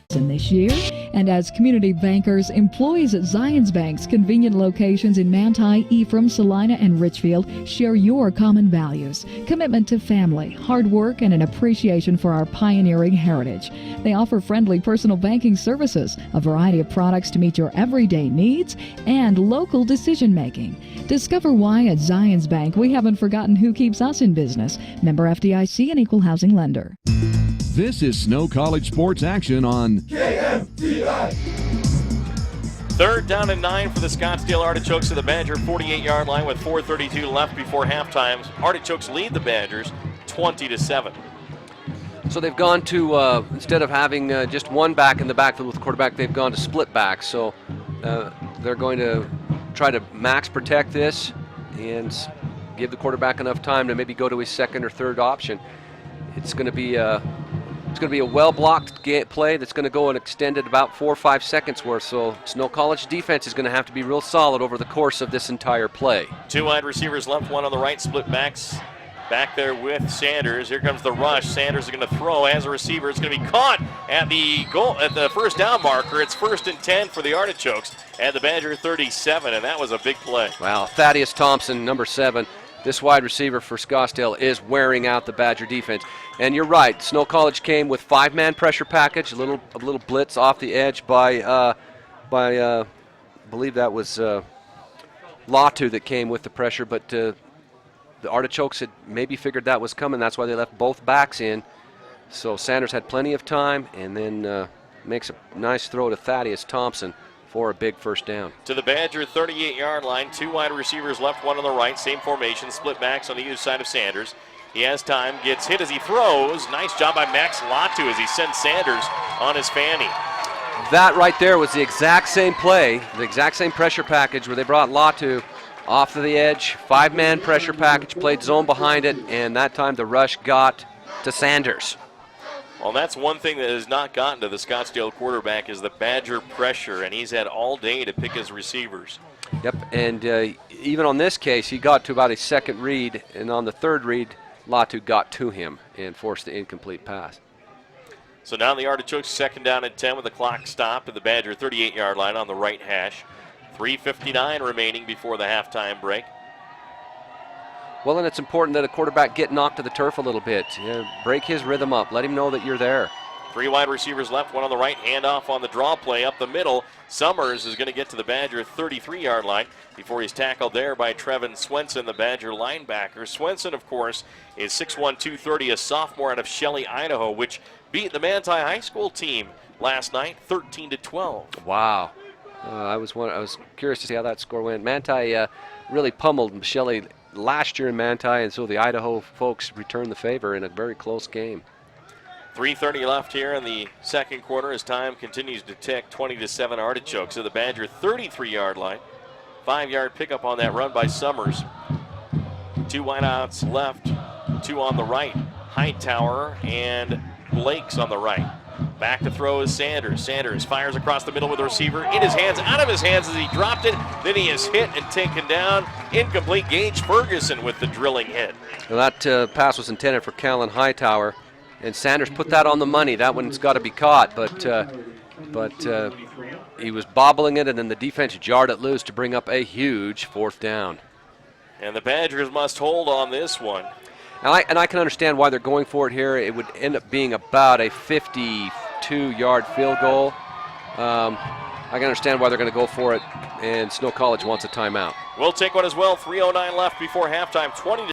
this year. And as community bankers, employees at Zions Bank's convenient locations in Manti, Ephraim, Salina, and Richfield share your common values: commitment to family, hard work, and an appreciation for our pioneering heritage. They offer friendly personal banking services, a variety of products to meet your everyday needs, and local decision making. Discover why at Zions Bank we haven't forgotten who keeps us in business. Member FDIC, an equal housing lender. This is Snow College sports action on KMTI. Third down and 9 for the Scottsdale Artichokes to the Badger 48-yard line with 4:32 left before halftime. Artichokes lead the Badgers 20-7. So they've gone to, instead of having just one back in the backfield with the quarterback, they've gone to split backs. So they're going to try to max protect this and give the quarterback enough time to maybe go to his second or third option. It's going to be a well-blocked play that's going to go an extended about 4 or 5 seconds worth. So Snow College defense is going to have to be real solid over the course of this entire play. 2 wide receivers left, 1 on the right, split backs. Back there with Sanders. Here comes the rush. Sanders is going to throw as a receiver. It's going to be caught at the goal at the first down marker. It's 1st and 10 for the Artichokes at the Badger 37, and that was a big play. Wow, Thaddeus Thompson, number 7. This wide receiver for Scottsdale is wearing out the Badger defense. And you're right, Snow College came with 5-man pressure package, a little blitz off the edge by I believe that was Latu that came with the pressure, but the Artichokes had maybe figured that was coming. That's why they left both backs in. So Sanders had plenty of time, and then makes a nice throw to Thaddeus Thompson for a big first down. To the Badger 38-yard line, 2 wide receivers left, 1 on the right, same formation, split backs on either side of Sanders. He has time, gets hit as he throws. Nice job by Max Latu as he sends Sanders on his fanny. That right there was the exact same play, the exact same pressure package where they brought Latu off to the edge, 5-man pressure package, played zone behind it, and that time the rush got to Sanders. Well, that's one thing that has not gotten to the Scottsdale quarterback is the Badger pressure, and he's had all day to pick his receivers. Yep, and even on this case, he got to about a second read, and on the third read, Latu got to him and forced the incomplete pass. So now the Artichokes 2nd down and 10 with the clock stopped at the Badger 38-yard line on the right hash. 3:59 remaining before the halftime break. Well, and it's important that a quarterback get knocked to the turf a little bit. Break his rhythm up. Let him know that you're there. 3 wide receivers left, 1 on the right. Handoff on the draw play up the middle. Summers is going to get to the Badger 33-yard line before he's tackled there by Trevin Swenson, the Badger linebacker. Swenson, of course, is 6'1", 230, a sophomore out of Shelley, Idaho, which beat the Manti High School team last night, 13-12. Wow. I was curious to see how that score went. Manti really pummeled Shelley last year in Manti, and so the Idaho folks returned the favor in a very close game. 3:30 left here in the second quarter as time continues to tick. 20-7 Artichokes at the Badger 33-yard line. 5-yard pickup on that run by Summers. 2 wideouts left, 2 on the right. Hightower and Blake's on the right. Back to throw is Sanders. Sanders fires across the middle with the receiver. In his hands, out of his hands as he dropped it. Then he is hit and taken down. Incomplete. Gage Ferguson with the drilling hit. Well, that pass was intended for Callan Hightower, and Sanders put that on the money. That one's got to be caught, but he was bobbling it, and then the defense jarred it loose to bring up a huge 4th down. And the Badgers must hold on this one. And I can understand why they're going for it here. It would end up being about a 52-yard field goal. I can understand why they're going to go for it, and Snow College wants a timeout. We'll take one as well. 3:09 left before halftime. 20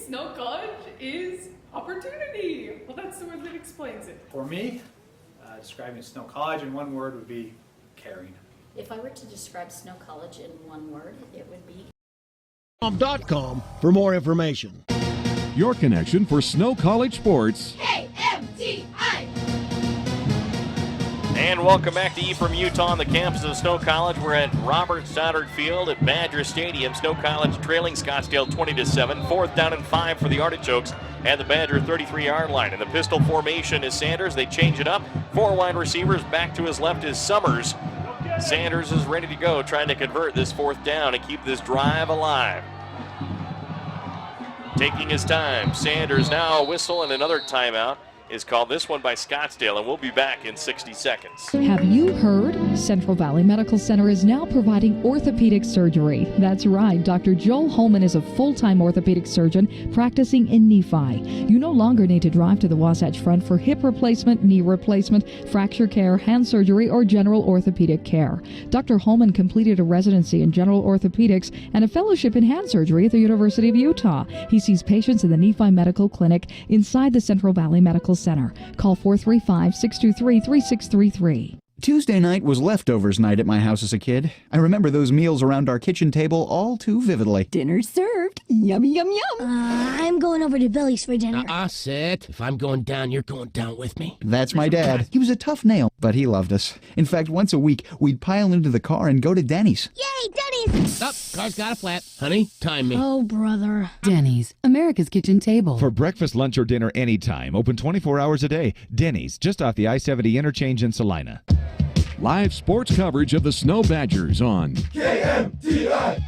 Snow College is opportunity. Well, that's the word that explains it. For me, Describing Snow College in one word would be caring. If I were to describe Snow College in one word, it would be .com for more information. Your connection for Snow College sports. KMTI. And welcome back to E from Utah on the campus of Snow College. We're at Robert Stoddard Field at Badger Stadium. Snow College trailing Scottsdale 20-7. 4th down and 5 for the Artichokes at the Badger 33-yard line. In the pistol formation is Sanders. They change it up. 4 wide receivers. Back to his left is Summers. Sanders is ready to go, trying to convert this 4th down and keep this drive alive. Taking his time. Sanders now a whistle and another timeout is called, this one by Scottsdale, and we'll be back in 60 seconds. Have you heard? Central Valley Medical Center is now providing orthopedic surgery. That's right, Dr. Joel Holman is a full-time orthopedic surgeon practicing in Nephi. You no longer need to drive to the Wasatch Front for hip replacement, knee replacement, fracture care, hand surgery, or general orthopedic care. Dr. Holman completed a residency in general orthopedics and a fellowship in hand surgery at the University of Utah. He sees patients in the Nephi Medical Clinic inside the Central Valley Medical Center. Call 435-623-3633. Tuesday night was leftovers night at my house as a kid. I remember those meals around our kitchen table all too vividly. Dinner served. Yummy, yum, yum. I'm going over to Billy's for dinner. Sit. If I'm going down, you're going down with me. That's my dad. He was a tough nail, but he loved us. In fact, once a week, we'd pile into the car and go to Denny's. Yay, Denny's! Up, car's got a flat. Honey, time me. Oh, brother. Denny's, America's kitchen table. For breakfast, lunch, or dinner anytime. Open 24 hours a day. Denny's, just off the I-70 interchange in Salina. Live sports coverage of the Snow Badgers on KMTI.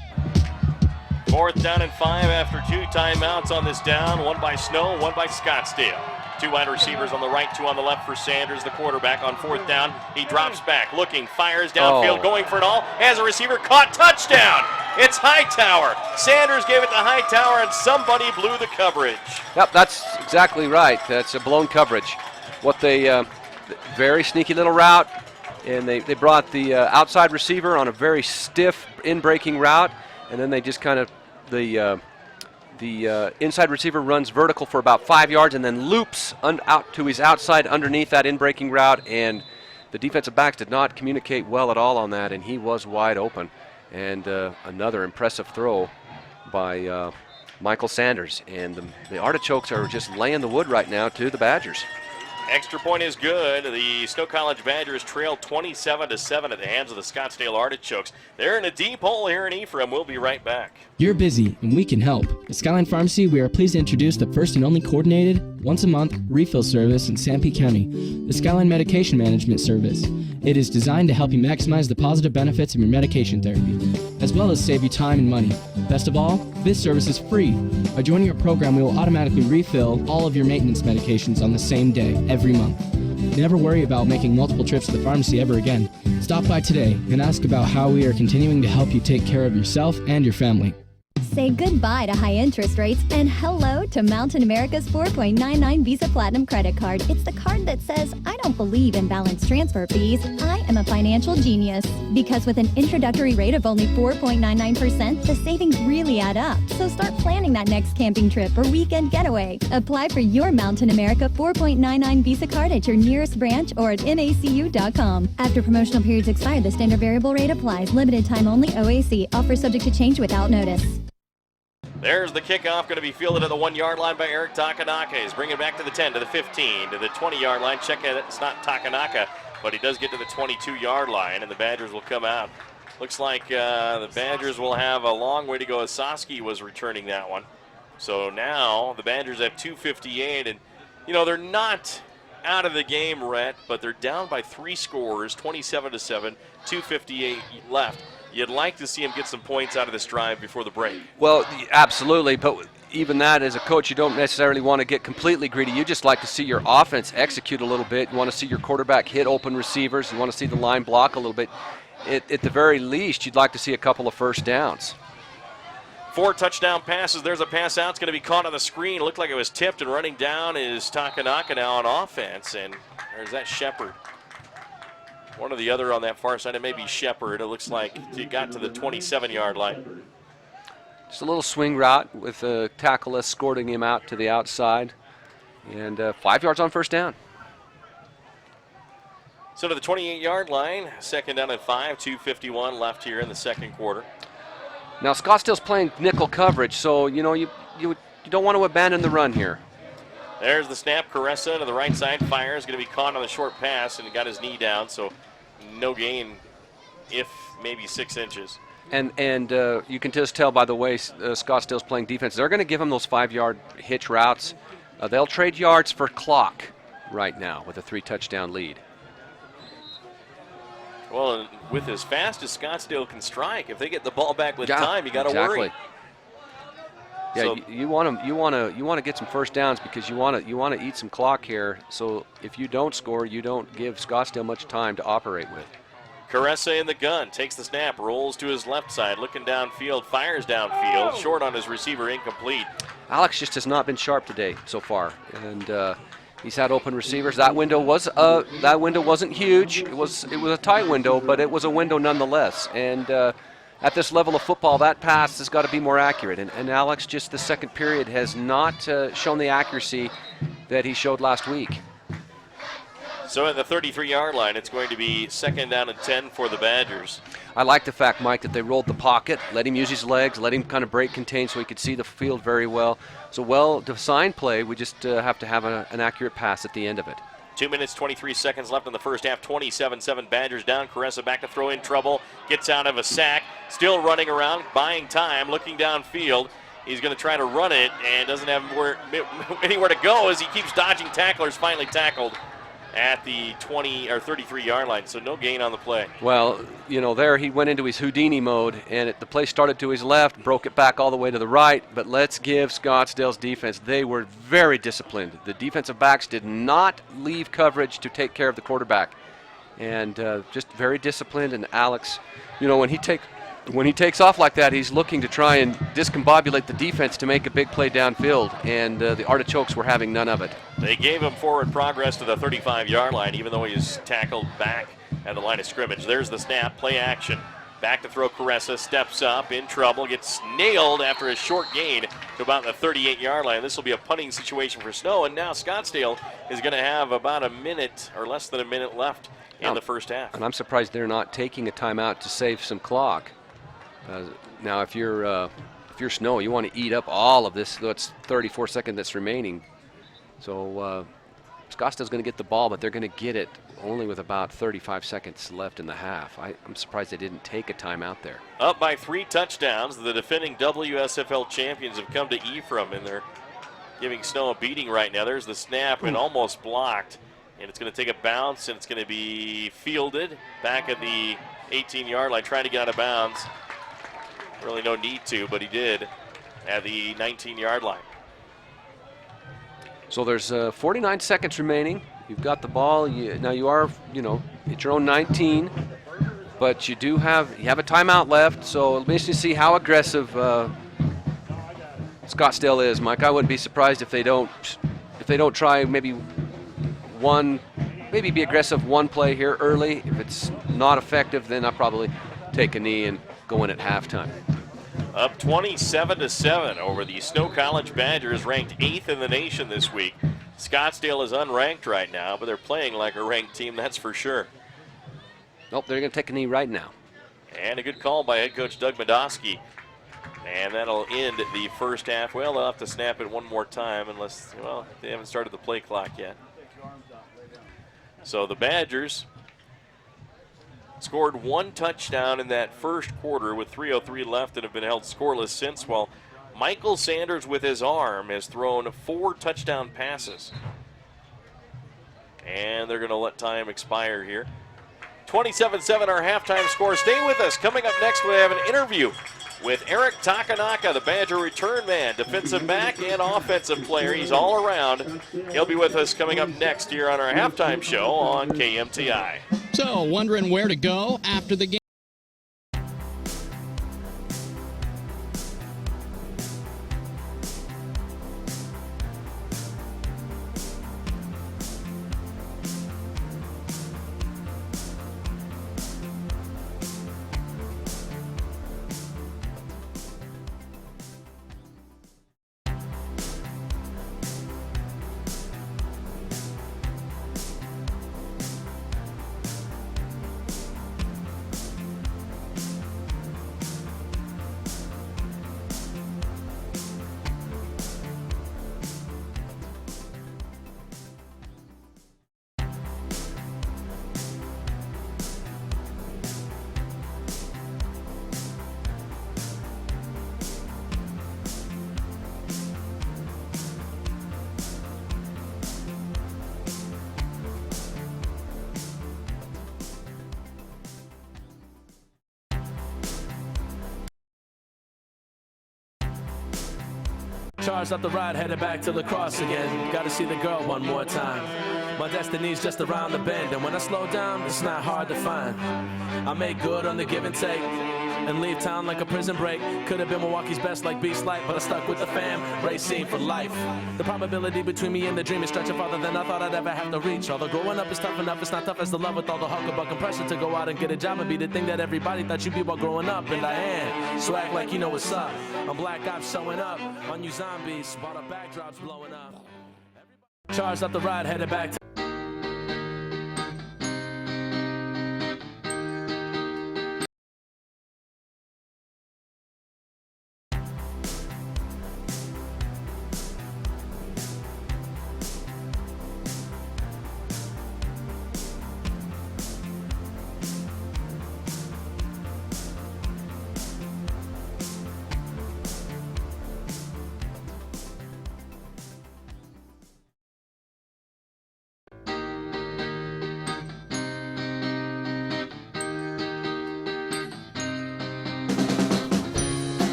4th down and 5 after 2 timeouts on this down. 1 by Snow, 1 by Scottsdale. 2 wide receivers on the right, 2 on the left for Sanders, the quarterback. On 4th down, he drops back, looking, fires downfield, going for it all. Has a receiver caught, touchdown! It's Hightower. Sanders gave it to Hightower, and somebody blew the coverage. Yep, that's exactly right. That's a blown coverage. What they, very sneaky little route. And they brought the outside receiver on a very stiff in-breaking route, and then they just kind of, the inside receiver runs vertical for about 5 yards and then loops out to his outside underneath that in-breaking route, and the defensive backs did not communicate well at all on that, and he was wide open. And another impressive throw by Michael Sanders. And the Artichokes are just laying the wood right now to the Badgers. Extra point is good. The Snow College Badgers trail 27-7 at the hands of the Scottsdale Artichokes. They're in a deep hole here in Ephraim. We'll be right back. You're busy, and we can help. At Skyline Pharmacy, we are pleased to introduce the first and only coordinated, once-a-month refill service in Sanpete County, the Skyline Medication Management Service. It is designed to help you maximize the positive benefits of your medication therapy, as well as save you time and money. Best of all, this service is free. By joining our program, we will automatically refill all of your maintenance medications on the same day, every month. Never worry about making multiple trips to the pharmacy ever again. Stop by today and ask about how we are continuing to help you take care of yourself and your family. Say goodbye to high interest rates and hello to Mountain America's 4.99 Visa Platinum credit card. It's the card that says, I don't believe in balance transfer fees. I am a financial genius. Because with an introductory rate of only 4.99%, the savings really add up. So start planning that next camping trip or weekend getaway. Apply for your Mountain America 4.99 Visa card at your nearest branch or at macu.com. After promotional periods expire, the standard variable rate applies. Limited time only. OAC. Offer subject to change without notice. There's the kickoff, going to be fielded at the 1-yard line by Eric Takanaka. He's bringing it back to the 10, to the 15, to the 20-yard line. Check it, it's not Takanaka, but he does get to the 22-yard line, and the Badgers will come out. Looks like the Badgers will have a long way to go as Soski was returning that one. So now the Badgers have 2:58, and, you know, they're not out of the game, Rhett, but they're down by 3 scores, 27-7, 2:58 left. You'd like to see him get some points out of this drive before the break. Well, absolutely, but even that, as a coach, you don't necessarily want to get completely greedy. You just like to see your offense execute a little bit. You want to see your quarterback hit open receivers. You want to see the line block a little bit. At the very least, you'd like to see a couple of first downs. 4 touchdown passes. There's a pass out. It's going to be caught on the screen. It looked like it was tipped, and running down is Takanaka now on offense. And there's that Shepard. One or the other on that far side. It may be Shepard. It looks like he got to the 27-yard line. Just a little swing route with a tackle escorting him out to the outside. And 5 yards on first down. So to the 28-yard line, second down and 5, 2:51 left here in the second quarter. Now Scottsdale's playing nickel coverage, so you don't want to abandon the run here. There's the snap. Caressa to the right side fires, going to be caught on the short pass and got his knee down, so no gain, if maybe 6 inches. And you can just tell by the way Scottsdale's playing defense. They're going to give him those 5-yard hitch routes. They'll trade yards for clock right now with a 3-touchdown lead. Well, with as fast as Scottsdale can strike, if they get the ball back with time, you got to worry. Yeah, so, you want to get some first downs because you want to eat some clock here. So if you don't score, you don't give Scottsdale much time to operate with. Caressa in the gun, takes the snap, rolls to his left side, looking downfield, fires downfield, short on his receiver, incomplete. Alex just has not been sharp today so far, and he's had open receivers. That window wasn't huge. It was a tight window, but it was a window nonetheless. And at this level of football, that pass has got to be more accurate. And Alex, just the second period, has not shown the accuracy that he showed last week. So at the 33-yard line, it's going to be second down and 10 for the Badgers. I like the fact, Mike, that they rolled the pocket, let him use his legs, let him kind of break contain so he could see the field very well. So well-designed play. We just have to have an accurate pass at the end of it. 2 minutes, 23 seconds left in the first half. 27-7 Badgers down. Caressa back to throw in trouble. Gets out of a sack. Still running around, buying time, looking downfield. He's going to try to run it and doesn't have anywhere to go as he keeps dodging tacklers. Finally tackled at the 20 or 33-yard line, so no gain on the play. Well, there he went into his Houdini mode, and the play started to his left, broke it back all the way to the right. But let's give Scottsdale's defense, they were very disciplined. The defensive backs did not leave coverage to take care of the quarterback, and just very disciplined. And Alex, when he takes off like that, he's looking to try and discombobulate the defense to make a big play downfield, and the Artichokes were having none of it. They gave him forward progress to the 35-yard line, even though he was tackled back at the line of scrimmage. There's the snap, play action. Back to throw. Caressa steps up, in trouble, gets nailed after a short gain to about the 38-yard line. This will be a punting situation for Snow, and now Scottsdale is going to have about a minute or less than a minute left in the first half. And I'm surprised they're not taking a timeout to save some clock. Now, if you're Snow, you want to eat up all of this. That's 34 seconds that's remaining. So Scottsdale's going to get the ball, but they're going to get it only with about 35 seconds left in the half. I'm surprised they didn't take a timeout there. Up by 3 touchdowns, the defending WSFL champions have come to Ephraim, and they're giving Snow a beating right now. There's the snap and almost blocked, and it's going to take a bounce, and it's going to be fielded back at the 18-yard line, trying to get out of bounds. Really no need to, but he did at the 19-yard line. So there's 49 seconds remaining. You've got the ball. Now you are, at your own 19, but you have a timeout left. So it'll be interesting to see how aggressive Scottsdale is, Mike. I wouldn't be surprised if they don't try maybe be aggressive one play here early. If it's not effective, then I'll probably take a knee and go in at halftime. Up 27-7 over the Snow College Badgers, ranked 8th in the nation this week. Scottsdale is unranked right now, but they're playing like a ranked team, that's for sure. Nope, they're going to take a knee right now. And a good call by head coach Doug Medoski. And that'll end the first half. Well, they'll have to snap it one more time unless, they haven't started the play clock yet. So the Badgers scored 1 touchdown in that first quarter with 3:03 left and have been held scoreless since, while Michael Sanders with his arm has thrown 4 touchdown passes. And they're going to let time expire here. 27-7 our halftime score. Stay with us. Coming up next, we have an interview with Eric Takanaka, the Badger return man, defensive back and offensive player. He's all around. He'll be with us coming up next here on our halftime show on KMTI. So, wondering where to go after the game? Charged up the ride, headed back to lacrosse again. Gotta see the girl one more time. My destiny's just around the bend, and when I slow down, it's not hard to find. I make good on the give and take, and leave town like a prison break. Could have been Milwaukee's best like Beast Light, but I stuck with the fam, racing for life. The probability between me and the dream is stretching farther than I thought I'd ever have to reach. Although growing up is tough enough, it's not tough as the love with all the hucklebuck and pressure to go out and get a job and be the thing that everybody thought you'd be while growing up. And I am, so act like you know what's up. I'm Black Ops showing up on you zombies while the backdrop's blowing up. Charged up the ride, headed back to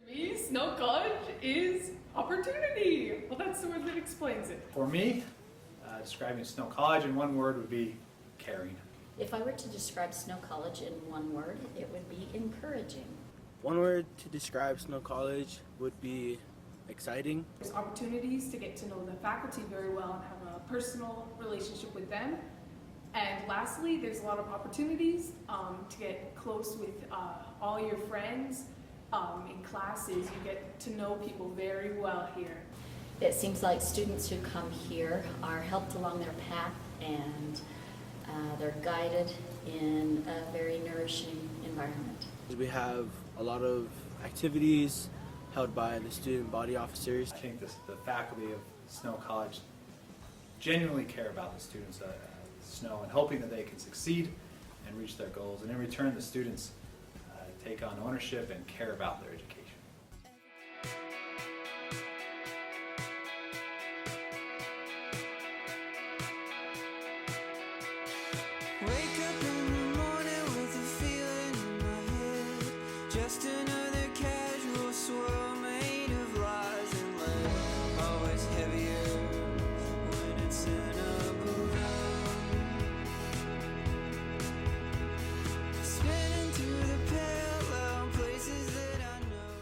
me, Snow College is opportunity. Well, that's the word that explains it. For me, describing Snow College in one word would be caring. If I were to describe Snow College in one word, it would be encouraging. One word to describe Snow College would be exciting. There's opportunities to get to know the faculty very well and have a personal relationship with them. And lastly, there's a lot of opportunities to get close with all your friends. In classes, you get to know people very well here. It seems like students who come here are helped along their path, and they're guided in a very nourishing environment. We have a lot of activities held by the student body officers. I think the faculty of Snow College genuinely care about the students at Snow and hoping that they can succeed and reach their goals. And in return, the students take on ownership and care about their education. Wake up in the morning with a feeling in my head. Just another casual swirl made of lies and lead. Always heavier when it's in up around. Spinning through the parallel places that I know.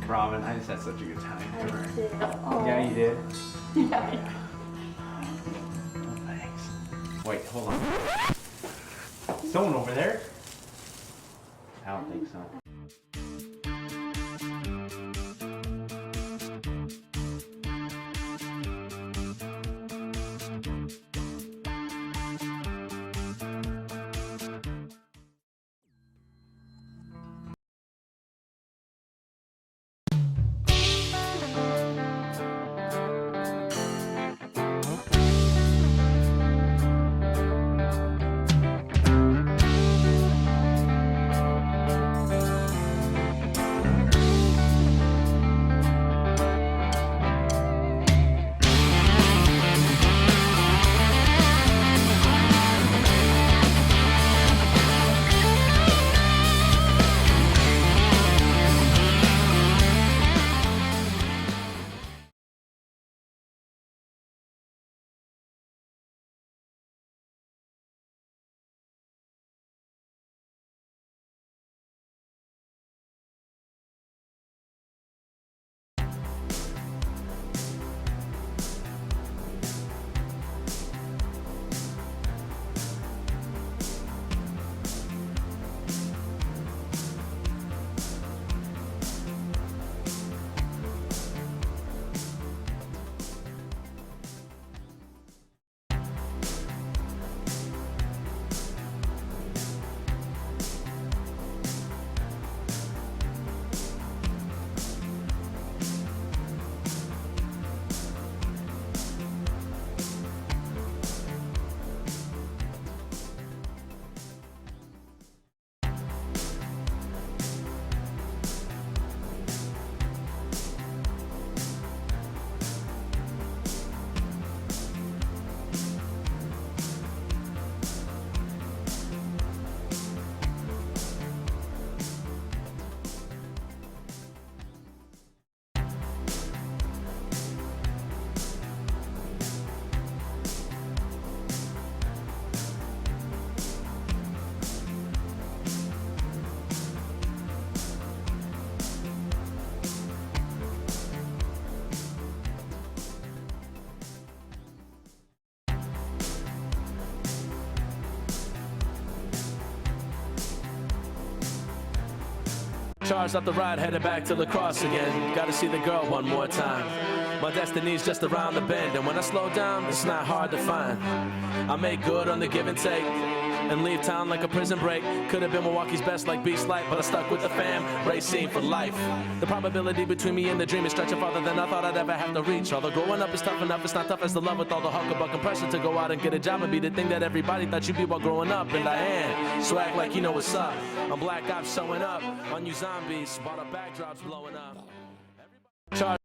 Robin, I just had such a good time. I did. Oh. Yeah, you did? Yeah. Oh, thanks. Wait, hold on. Someone over there? I don't think so. Charged up the ride, headed back to lacrosse again. Gotta see the girl one more time. My destiny's just around the bend, and when I slow down, it's not hard to find. I make good on the give and take, and leave town like a prison break. Could have been Milwaukee's best like Beast Light, but I stuck with the fam, racing for life. The probability between me and the dream is stretching farther than I thought I'd ever have to reach. Although growing up is tough enough, it's not tough as the love with all the hucklebuck and pressure to go out and get a job and be the thing that everybody thought you'd be while growing up, and I am. So act like you know what's up. I'm Black Ops showing up on you zombies, while the backdrop's blowing up. Charge.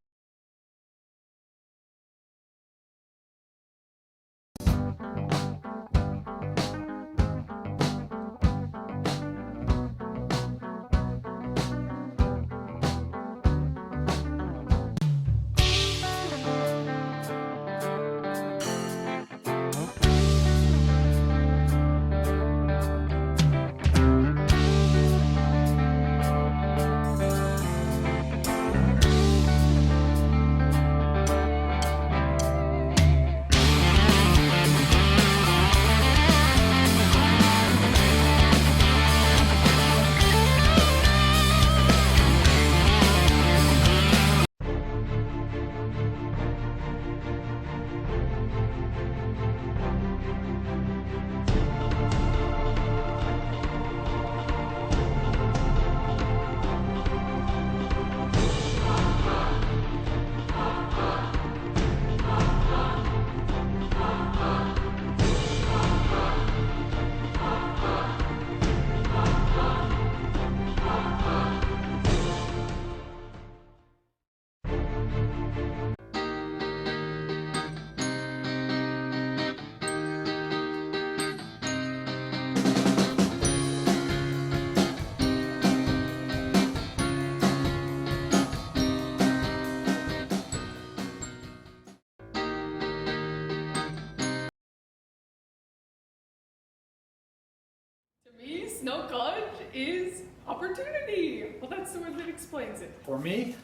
Snow College is opportunity. Well, that's the word that explains it. For me,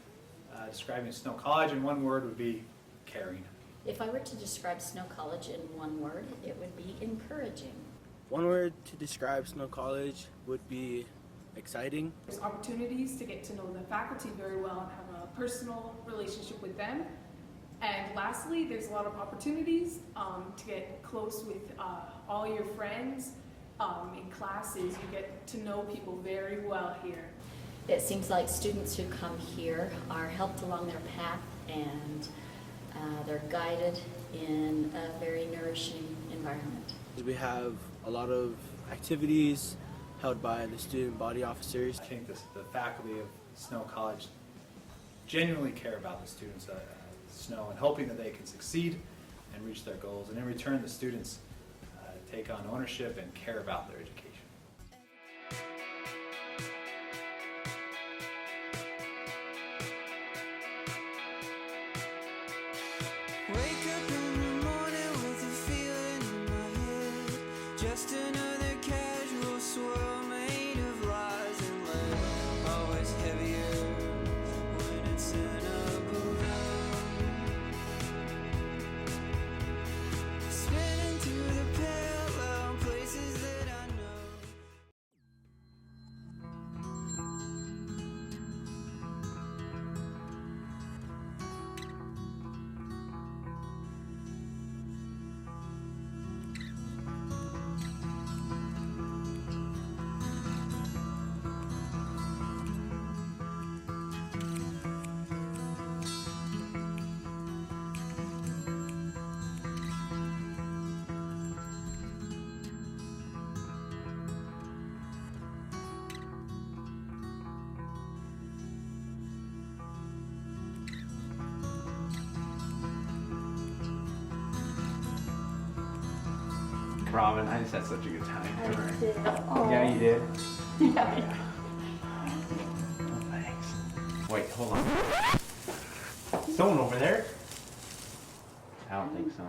describing Snow College in one word would be caring. If I were to describe Snow College in one word, it would be encouraging. One word to describe Snow College would be exciting. There's opportunities to get to know the faculty very well and have a personal relationship with them. And lastly, there's a lot of opportunities to get close with all your friends. In classes, you get to know people very well here. It seems like students who come here are helped along their path, and they're guided in a very nourishing environment. We have a lot of activities held by the student body officers. I think the faculty of Snow College genuinely care about the students at Snow and hoping that they can succeed and reach their goals. And in return, the students take on ownership and care about their education. Wake up in the morning with a feeling in my head. Just another casual swirl made of lies and lead. Always heavier when it's in up around. Spinning through the parallel places that I know. Robin, I just had such a good time. I did. Yeah, you did? Yeah. Oh, thanks. Wait, hold on. Someone over there? I don't think so.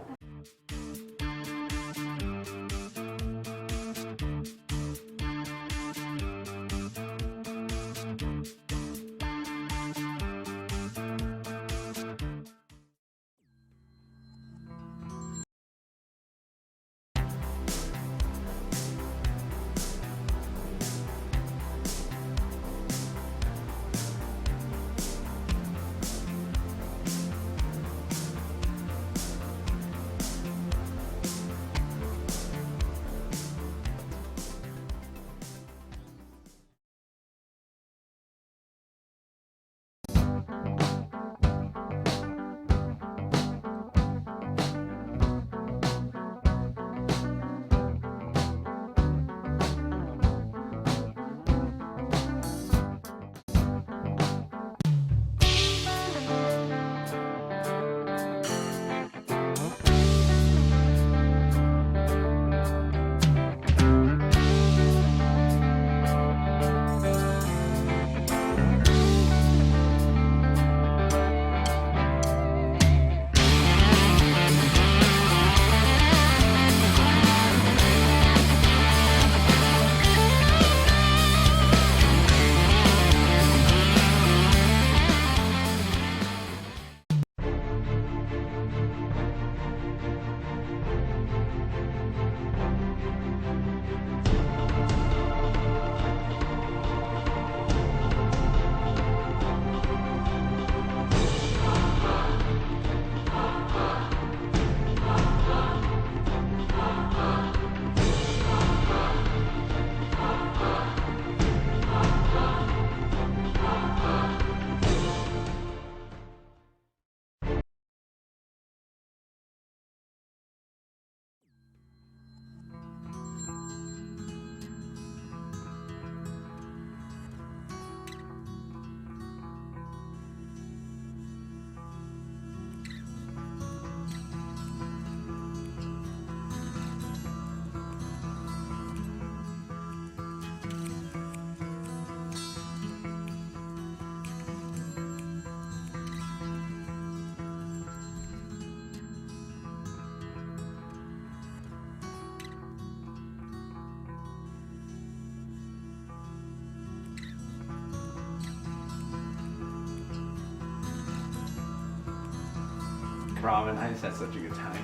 Robin, I just had such a good time.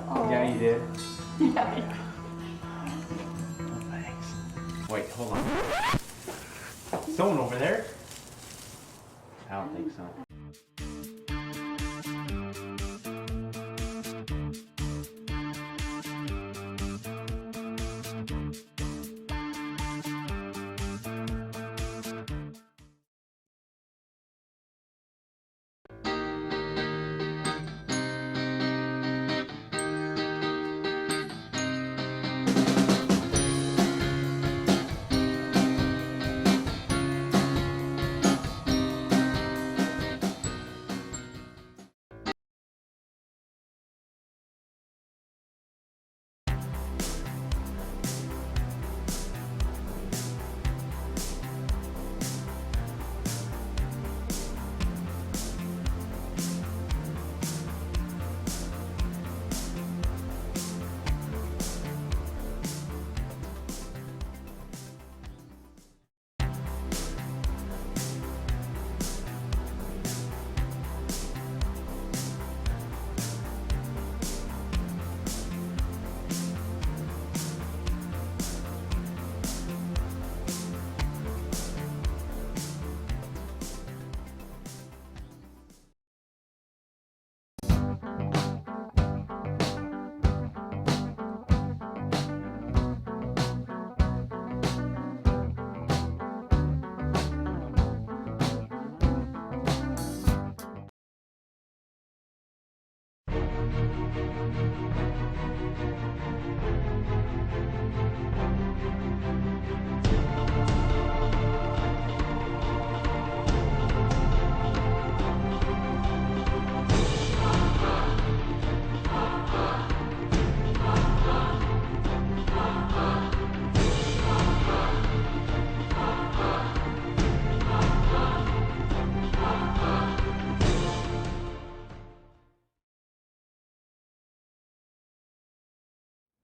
Oh. Yeah, you did? Yeah. Oh, thanks. Wait, hold on. Someone over there? I don't think so.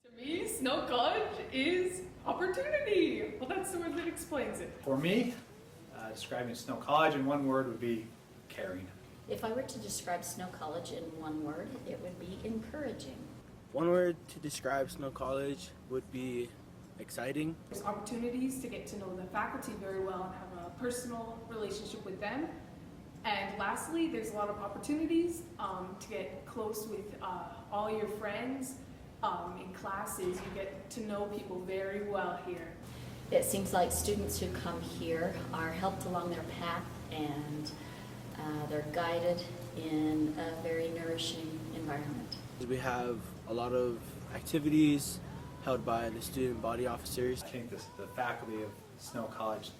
To me, Snow College is opportunity. Well, that's the word that explains it. For me, describing Snow College in one word would be caring. If I were to describe Snow College in one word, it would be encouraging. One word to describe Snow College would be exciting. There's opportunities to get to know the faculty very well and have a personal relationship with them. And lastly, there's a lot of opportunities to get close with all your friends. In classes, you get to know people very well here. It seems like students who come here are helped along their path and they're guided in a very nourishing environment. We have a lot of activities held by the student body officers. I think the faculty of Snow College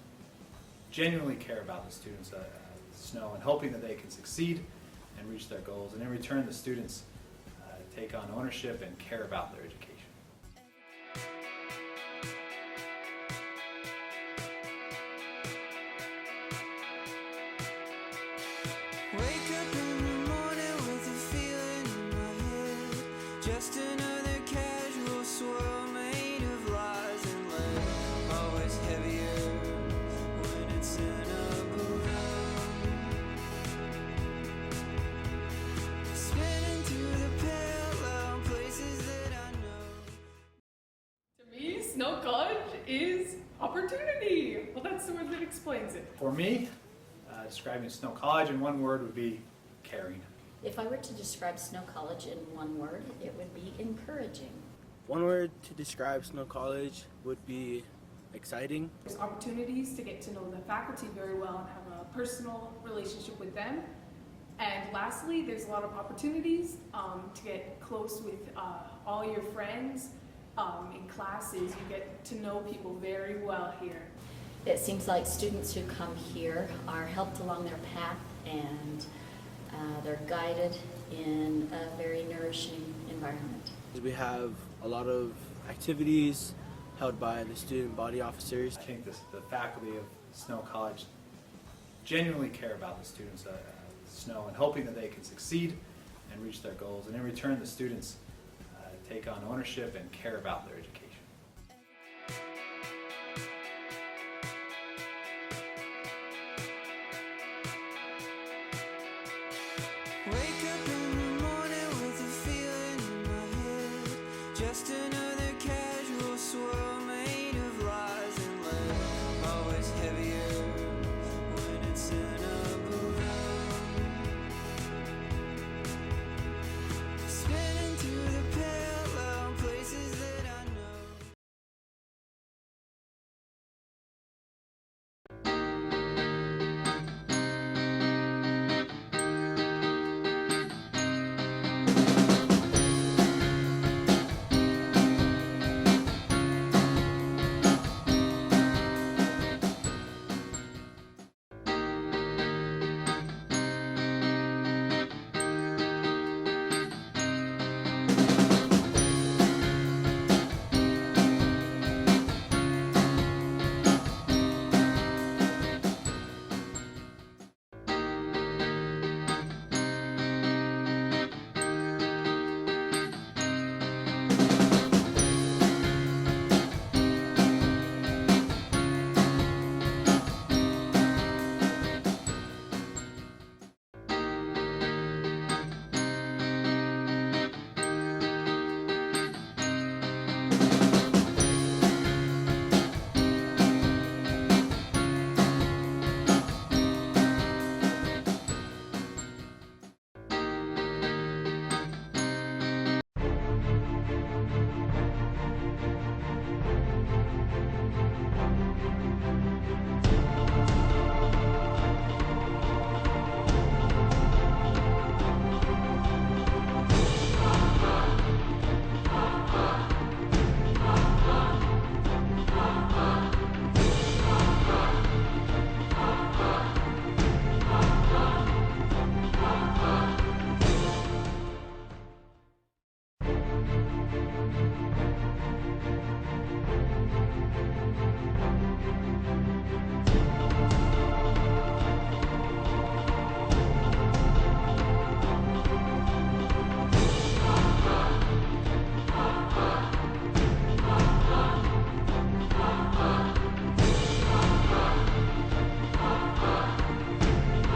genuinely care about the students at Snow and hoping that they can succeed and reach their goals. And in return, the students take on ownership and care about their education. Wake up in the morning with a feeling in my head. Just another casual swirl made of lies and lead. Always heavier when it's in a balloon. Spinning through the parallel places that I know. To me, Snow College is opportunity. Well, that's the word that explains it. For me, describing Snow College in one word would be caring. If I were to describe Snow College in one word, it would be encouraging. One word to describe Snow College would be exciting. There's opportunities to get to know the faculty very well and have a personal relationship with them. And lastly, there's a lot of opportunities to get close with all your friends. In classes, you get to know people very well here. It seems like students who come here are helped along their path and they're guided in a very nourishing environment. We have a lot of activities held by the student body officers. I think the faculty of Snow College genuinely care about the students at Snow and hoping that they can succeed and reach their goals. And in return, the students take on ownership and care about their education. Wake up in the morning.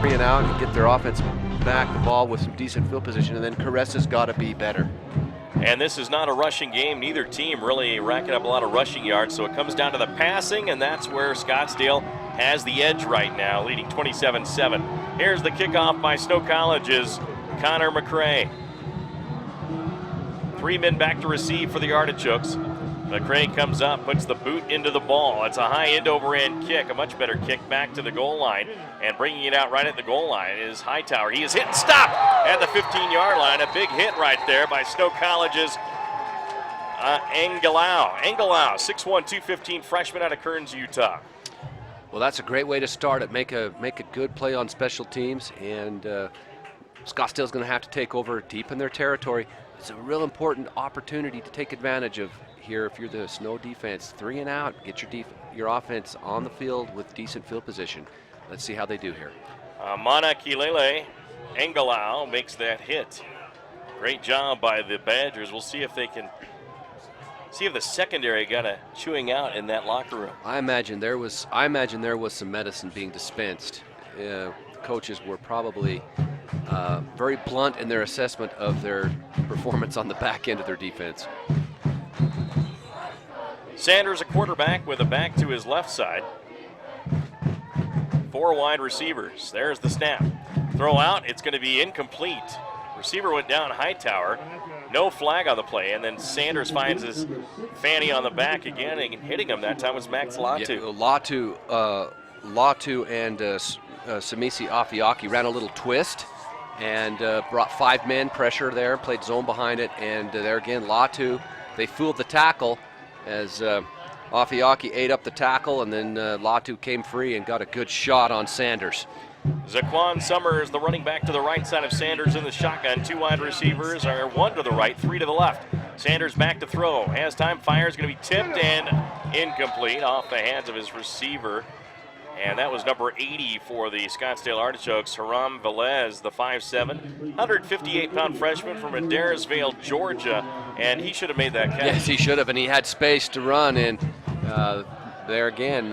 3 and out and get their offense back the ball with some decent field position, and then Caresa's got to be better. And this is not a rushing game. Neither team really racking up a lot of rushing yards, so it comes down to the passing, and that's where Scottsdale has the edge right now, leading 27-7. Here's the kickoff by Snow College's Connor McCrae. 3 men back to receive for the Artichokes. McCrae comes up, puts the boot into the ball. It's a high end-over-end kick, a much better kick back to the goal line. And bringing it out right at the goal line is Hightower. He is hit and stopped at the 15-yard line. A big hit right there by Snow College's Engelau. Engelau, 6'1", 215 freshman out of Kearns, Utah. Well, that's a great way to start it. Make a good play on special teams, and Scottsdale's going to have to take over deep in their territory. It's a real important opportunity to take advantage of here if you're the Snow defense. 3 and out, get your offense on the field with decent field position. Let's see how they do here. Mana Kilele Engelau makes that hit. Great job by the Badgers. We'll see if they can see if the secondary got a chewing out in that locker room. I imagine there was some medicine being dispensed. Coaches were probably very blunt in their assessment of their performance on the back end of their defense. Sanders, a quarterback with a back to his left side. 4 wide receivers. There's the snap. Throw out, it's going to be incomplete. Receiver went down, Hightower. No flag on the play, and then Sanders finds his fanny on the back again, and hitting him that time was Max Latu. Yeah, Latu and Samisi Afiaki ran a little twist and brought 5 men pressure there, played zone behind it, and there again, Latu, they fooled the tackle as Afiaki ate up the tackle, and then Latu came free and got a good shot on Sanders. Zaquan Summers, the running back to the right side of Sanders in the shotgun. 2 wide receivers are 1 to the right, 3 to the left. Sanders back to throw. Has time, fires, going to be tipped and incomplete off the hands of his receiver. And that was number 80 for the Scottsdale Artichokes, Haram Velez, the 5'7", 158-pound freshman from Adairsville, Georgia. And he should have made that catch. Yes, he should have, and he had space to run. And there again,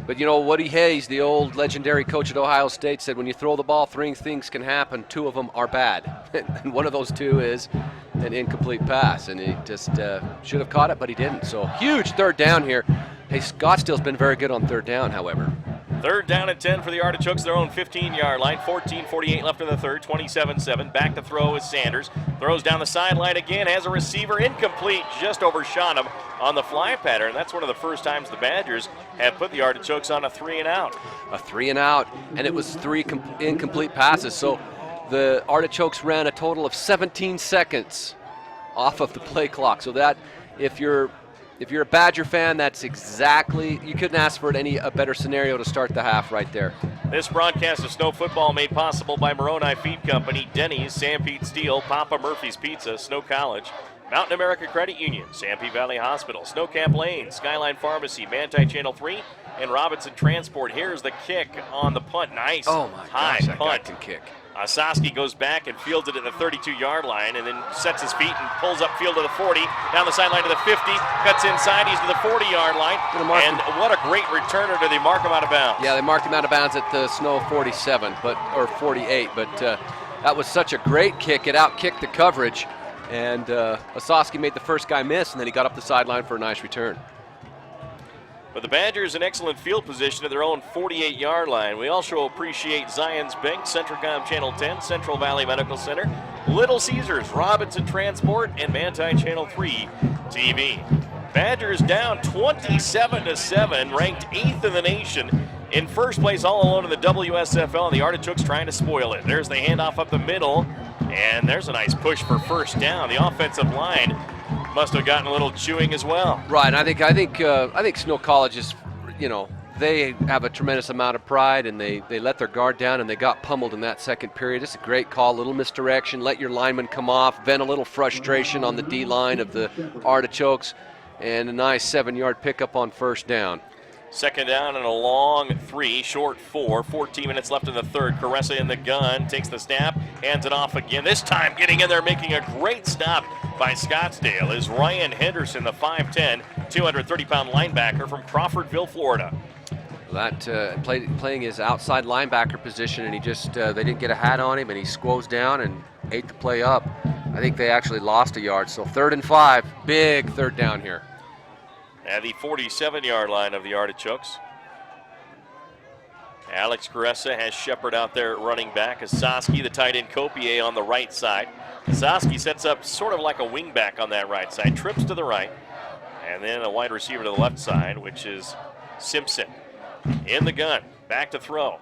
but you know, Woody Hayes, the old legendary coach at Ohio State, said when you throw the ball, 3 things can happen. 2 of them are bad. And one of those 2 is an incomplete pass. And he just should have caught it, but he didn't. So huge 3rd down here. Hey, Scottsdale's been very good on 3rd down, however. 3rd down and 10 for the Artichokes, their own 15-yard line. 14:48 left in the 3rd, 27-7. Back to throw is Sanders. Throws down the sideline again, has a receiver incomplete, just overshot him on the fly pattern. That's one of the first times the Badgers have put the Artichokes on a 3 and out. A 3 and out, and it was 3 incomplete passes. So the Artichokes ran a total of 17 seconds off of the play clock. So that, if you're a Badger fan, that's exactly, you couldn't ask for a better scenario to start the half right there. This broadcast of Snow Football made possible by Moroni Feed Company, Denny's, Sam Pete Steel, Papa Murphy's Pizza, Snow College, Mountain America Credit Union, Sanpete Valley Hospital, Snow Camp Lane, Skyline Pharmacy, Manti Channel 3, and Robinson Transport. Here's the kick on the punt. Nice. Oh my high gosh, that punt. guy can kick. Osaski goes back and fields it at the 32-yard line and then sets his feet and pulls up field to the 40, down the sideline to the 50, cuts inside, he's to the 40-yard line, and what a great returner. Did they mark him out of bounds? Yeah, they marked him out of bounds at the Snow 47, or 48, but that was such a great kick. It outkicked the coverage, and Osaski made the first guy miss, and then he got up the sideline for a nice return. But the Badgers in excellent field position at their own 48-yard line. We also appreciate Zions Bank, CentralCom Channel 10, Central Valley Medical Center, Little Caesars, Robinson Transport, and Manti Channel 3 TV. Badgers down 27-7, ranked 8th in the nation. In first place all alone in the WSFL, and the Artichokes trying to spoil it. There's the handoff up the middle, and there's a nice push for first down. The offensive line must have gotten a little chewing as well. Right, and I think Snow College is, you know, they have a tremendous amount of pride, and they let their guard down, and they got pummeled in that second period. It's a great call, a little misdirection, let your lineman come off, vent a little frustration on the D-line of the Artichokes, and a nice 7-yard pickup on first down. Second down and a long 3, short 4, 14 minutes left in the 3rd. Caressa in the gun, takes the snap, hands it off again. This time getting in there, making a great stop by Scottsdale is Ryan Henderson, the 5'10", 230-pound linebacker from Crawfordville, Florida. that playing his outside linebacker position, and he just they didn't get a hat on him, and he squoze down and ate the play up. I think they actually lost a yard. So 3rd and 5, big third down here. At the 47-yard line of the Artichokes. Alex Caressa has Shepard out there at running back. Asaski, the tight end, Copier on the right side. Asaski sets up sort of like a wing back on that right side, trips to the right, and then a wide receiver to the left side, which is Simpson. In the gun, back to throw.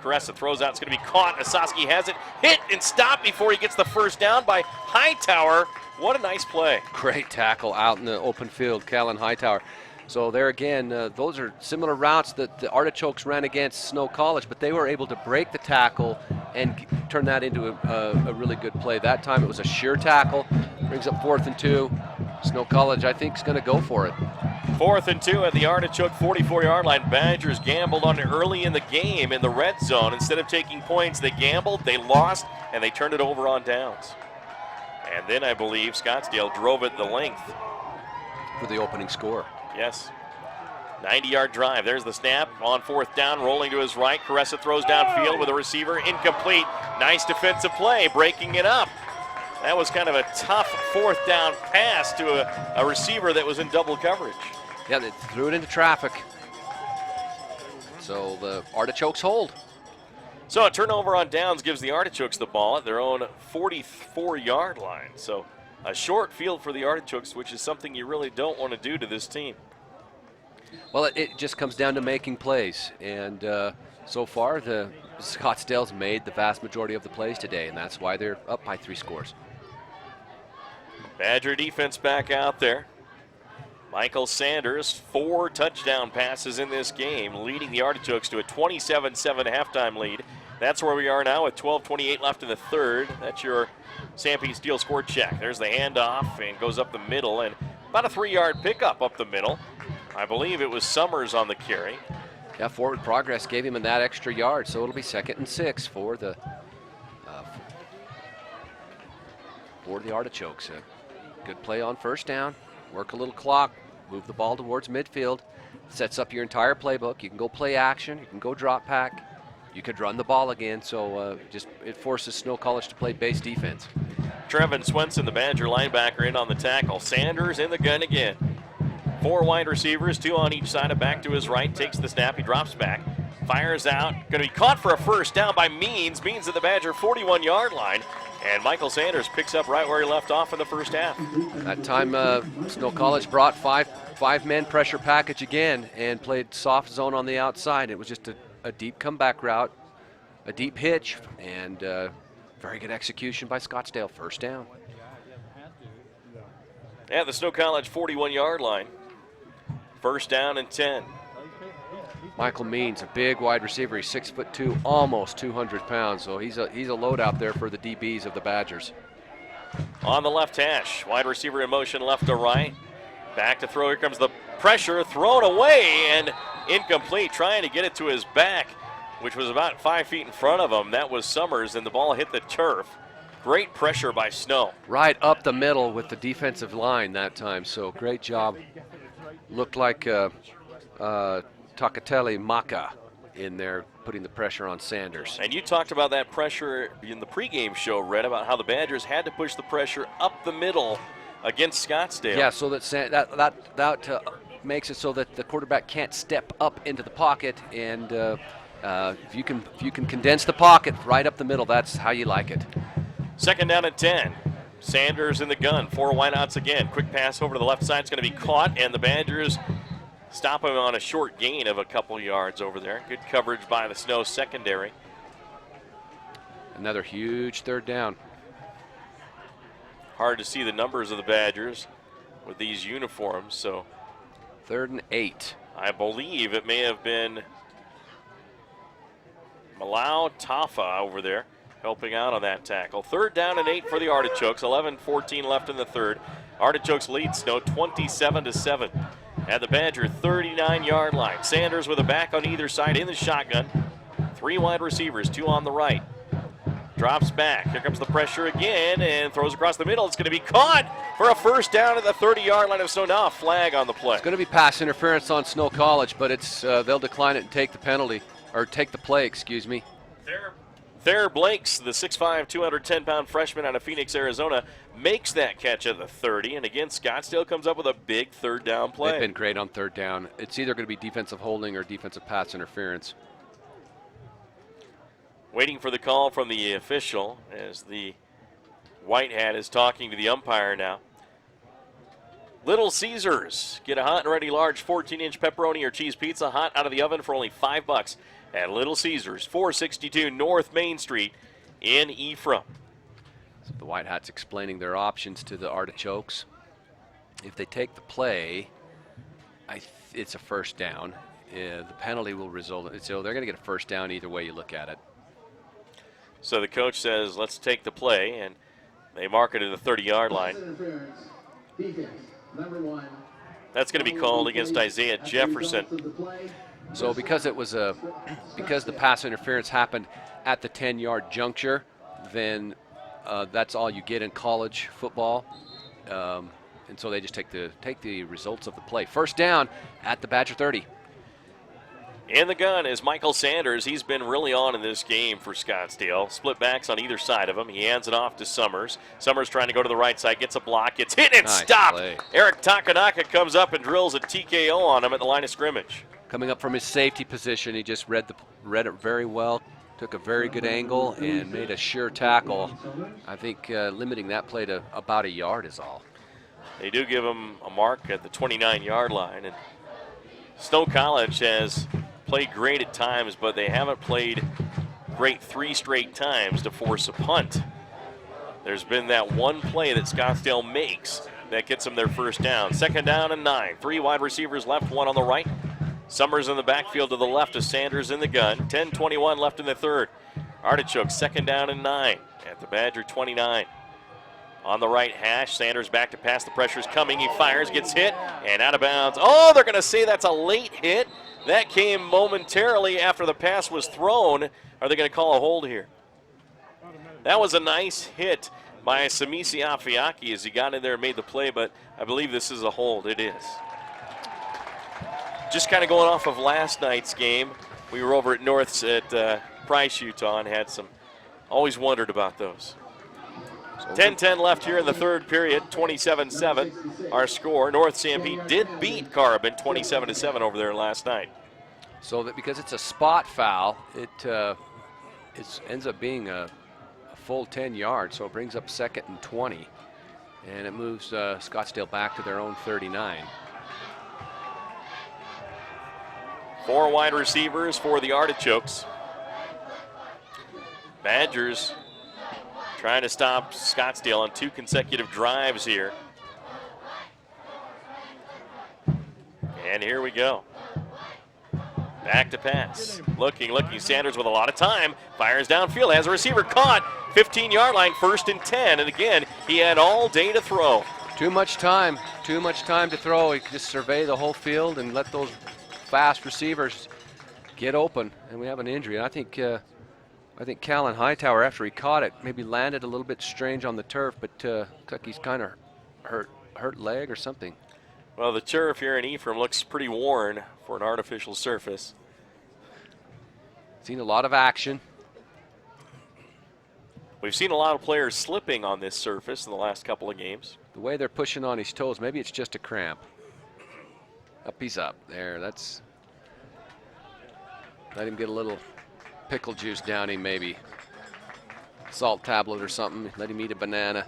Caressa throws out, it's going to be caught. Asaski has it, hit and stopped before he gets the first down by Hightower. What a nice play. Great tackle out in the open field, Callan Hightower. So there again, those are similar routes that the Artichokes ran against Snow College, but they were able to break the tackle and turn that into a really good play. That time it was a sheer tackle, brings up 4th and 2. Snow College, I think, is going to go for it. 4th and 2 at the Artichoke 44-yard line. Badgers gambled on it early in the game in the red zone. Instead of taking points, they gambled, they lost, and they turned it over on downs. And then I believe Scottsdale drove it the length. For the opening score. Yes. 90-yard drive. There's the snap on 4th down, rolling to his right. Caressa throws downfield with a receiver, incomplete. Nice defensive play, breaking it up. That was kind of a tough 4th down pass to a receiver that was in double coverage. Yeah, they threw it into traffic. So the Artichokes hold. So a turnover on downs gives the Artichokes the ball at their own 44-yard line. So a short field for the Artichokes, which is something you really don't want to do to this team. Well, it just comes down to making plays. And so far, the Scottsdale's made the vast majority of the plays today, and that's why they're up by 3 scores. Badger defense back out there. Michael Sanders, 4 touchdown passes in this game, leading the Artichokes to a 27-7 halftime lead. That's where we are now with 12:28 left in the third. That's your Stampede Steel score check. There's the handoff and goes up the middle, and about a 3-yard pickup up the middle. I believe it was Summers on the carry. Yeah, forward progress gave him that extra yard, so it'll be 2nd and 6 for the Artichokes. Good play on 1st down, work a little clock, move the ball towards midfield, sets up your entire playbook. You can go play action, you can go drop pack, you could run the ball again, so it forces Snow College to play base defense. Trevin Swenson, the Badger linebacker, in on the tackle. Sanders in the gun again. 4 wide receivers, 2 on each side, back to his right, takes the snap, he drops back, fires out, going to be caught for a first down by Means at the Badger 41-yard line, and Michael Sanders picks up right where he left off in the first half. That time Snow College brought five-man pressure package again and played soft zone on the outside. It was just a deep comeback route, a deep hitch, and very good execution by Scottsdale. 1st down. At the Snow College 41-yard line. 1st down and 10. Michael Means, a big wide receiver. He's 6'2", almost 200 pounds. So he's a load out there for the DBs of the Badgers. On the left hash, wide receiver in motion left to right. Back to throw. Here comes the pressure, thrown away and incomplete. Trying to get it to his back, which was about 5 feet in front of him. That was Summers, and the ball hit the turf. Great pressure by Snow. Right up the middle with the defensive line that time. So great job. Looked like Takateli Maka in there putting the pressure on Sanders. And you talked about that pressure in the pregame show, Red, about how the Badgers had to push the pressure up the middle against Scottsdale. Yeah, so that makes it so that the quarterback can't step up into the pocket, and if you can condense the pocket right up the middle, that's how you like it. 2nd down and 10. Sanders in the gun, 4 wideouts again. Quick pass over to the left side. It's going to be caught, and the Badgers stop him on a short gain of a couple yards over there. Good coverage by the Snow secondary. Another huge 3rd down. Hard to see the numbers of the Badgers with these uniforms, so. 3rd and 8. I believe it may have been Malau Tafa over there helping out on that tackle. 3rd down and 8 for the Artichokes. 11:14 left in the third. Artichokes lead Snow 27-7 at the Badger 39-yard line. Sanders with a back on either side in the shotgun. 3 wide receivers, 2 on the right. Drops back. Here comes the pressure again and throws across the middle. It's going to be caught for a first down at the 30-yard line of Snow. Now a flag on the play. It's going to be pass interference on Snow College, but it's they'll decline it and take the penalty, or take the play, excuse me. Thayer Blakes, the 6'5", 210-pound freshman out of Phoenix, Arizona, makes that catch at the 30. And again, Scottsdale comes up with a big third down play. They've been great on third down. It's either going to be defensive holding or defensive pass interference. Waiting for the call from the official as the white hat is talking to the umpire now. Little Caesars, get a hot and ready large 14-inch pepperoni or cheese pizza hot out of the oven for only $5 at Little Caesars, 462 North Main Street in Ephraim. So the white hat's explaining their options to the Artichokes. If they take the play, it's a first down. The penalty will result, so they're going to get a first down either way you look at it. So the coach says, let's take the play, and they mark it at the 30-yard line. That's going to be called against Isaiah Jefferson. So because the pass interference happened at the 10-yard juncture, then that's all you get in college football, and so they just take the results of the play. First down at the Badger 30. In the gun is Michael Sanders. He's been really on in this game for Scottsdale. Split backs on either side of him. He hands it off to Summers. Summers trying to go to the right side, gets a block, gets hit and nice stopped. Play. Eric Takanaka comes up and drills a TKO on him at the line of scrimmage. Coming up from his safety position, he just read it very well, took a very good angle, and made a sure tackle. I think limiting that play to about a yard is all. They do give him a mark at the 29-yard line. And Snow College has played great at times, but they haven't played great 3 straight times to force a punt. There's been that one play that Scottsdale makes that gets them their first down. Second down and 9. 3 wide receivers left, 1 on the right. Summers in the backfield to the left of Sanders in the gun. 10:21 left in the third. Artichoke, second down and 9 at the Badger 29. On the right hash, Sanders back to pass. The pressure's coming. He fires, gets hit, and out of bounds. Oh, they're going to say that's a late hit. That came momentarily after the pass was thrown. Are they going to call a hold here? That was a nice hit by Samisi Afiaki as he got in there and made the play, but I believe this is a hold. It is. Just kind of going off of last night's game, we were over at North's at Price, Utah, and had some, always wondered about those. 10-10 left here in the third period, 27-7 our score. North Stampede did beat Carbon 27-7 over there last night. So that because it's a spot foul, it ends up being a full 10 yards, so it brings up 2nd and 20, and it moves Scottsdale back to their own 39. 4 wide receivers for the Artichokes. Badgers trying to stop Scottsdale on 2 consecutive drives here. And here we go. Back to pass. Looking. Sanders with a lot of time. Fires downfield. Has a receiver caught. 15-yard line, 1st and 10. And again, he had all day to throw. Too much time to throw. He could just survey the whole field and let those fast receivers get open. And we have an injury. And I think Callan Hightower, after he caught it, maybe landed a little bit strange on the turf, but looks like he's kind of hurt leg or something. Well, the turf here in Ephraim looks pretty worn for an artificial surface. Seen a lot of action. We've seen a lot of players slipping on this surface in the last couple of games. The way they're pushing on his toes, maybe it's just a cramp. Up, he's up. There, that's... Let him get a little pickle juice down him, maybe. Salt tablet or something. Let him eat a banana.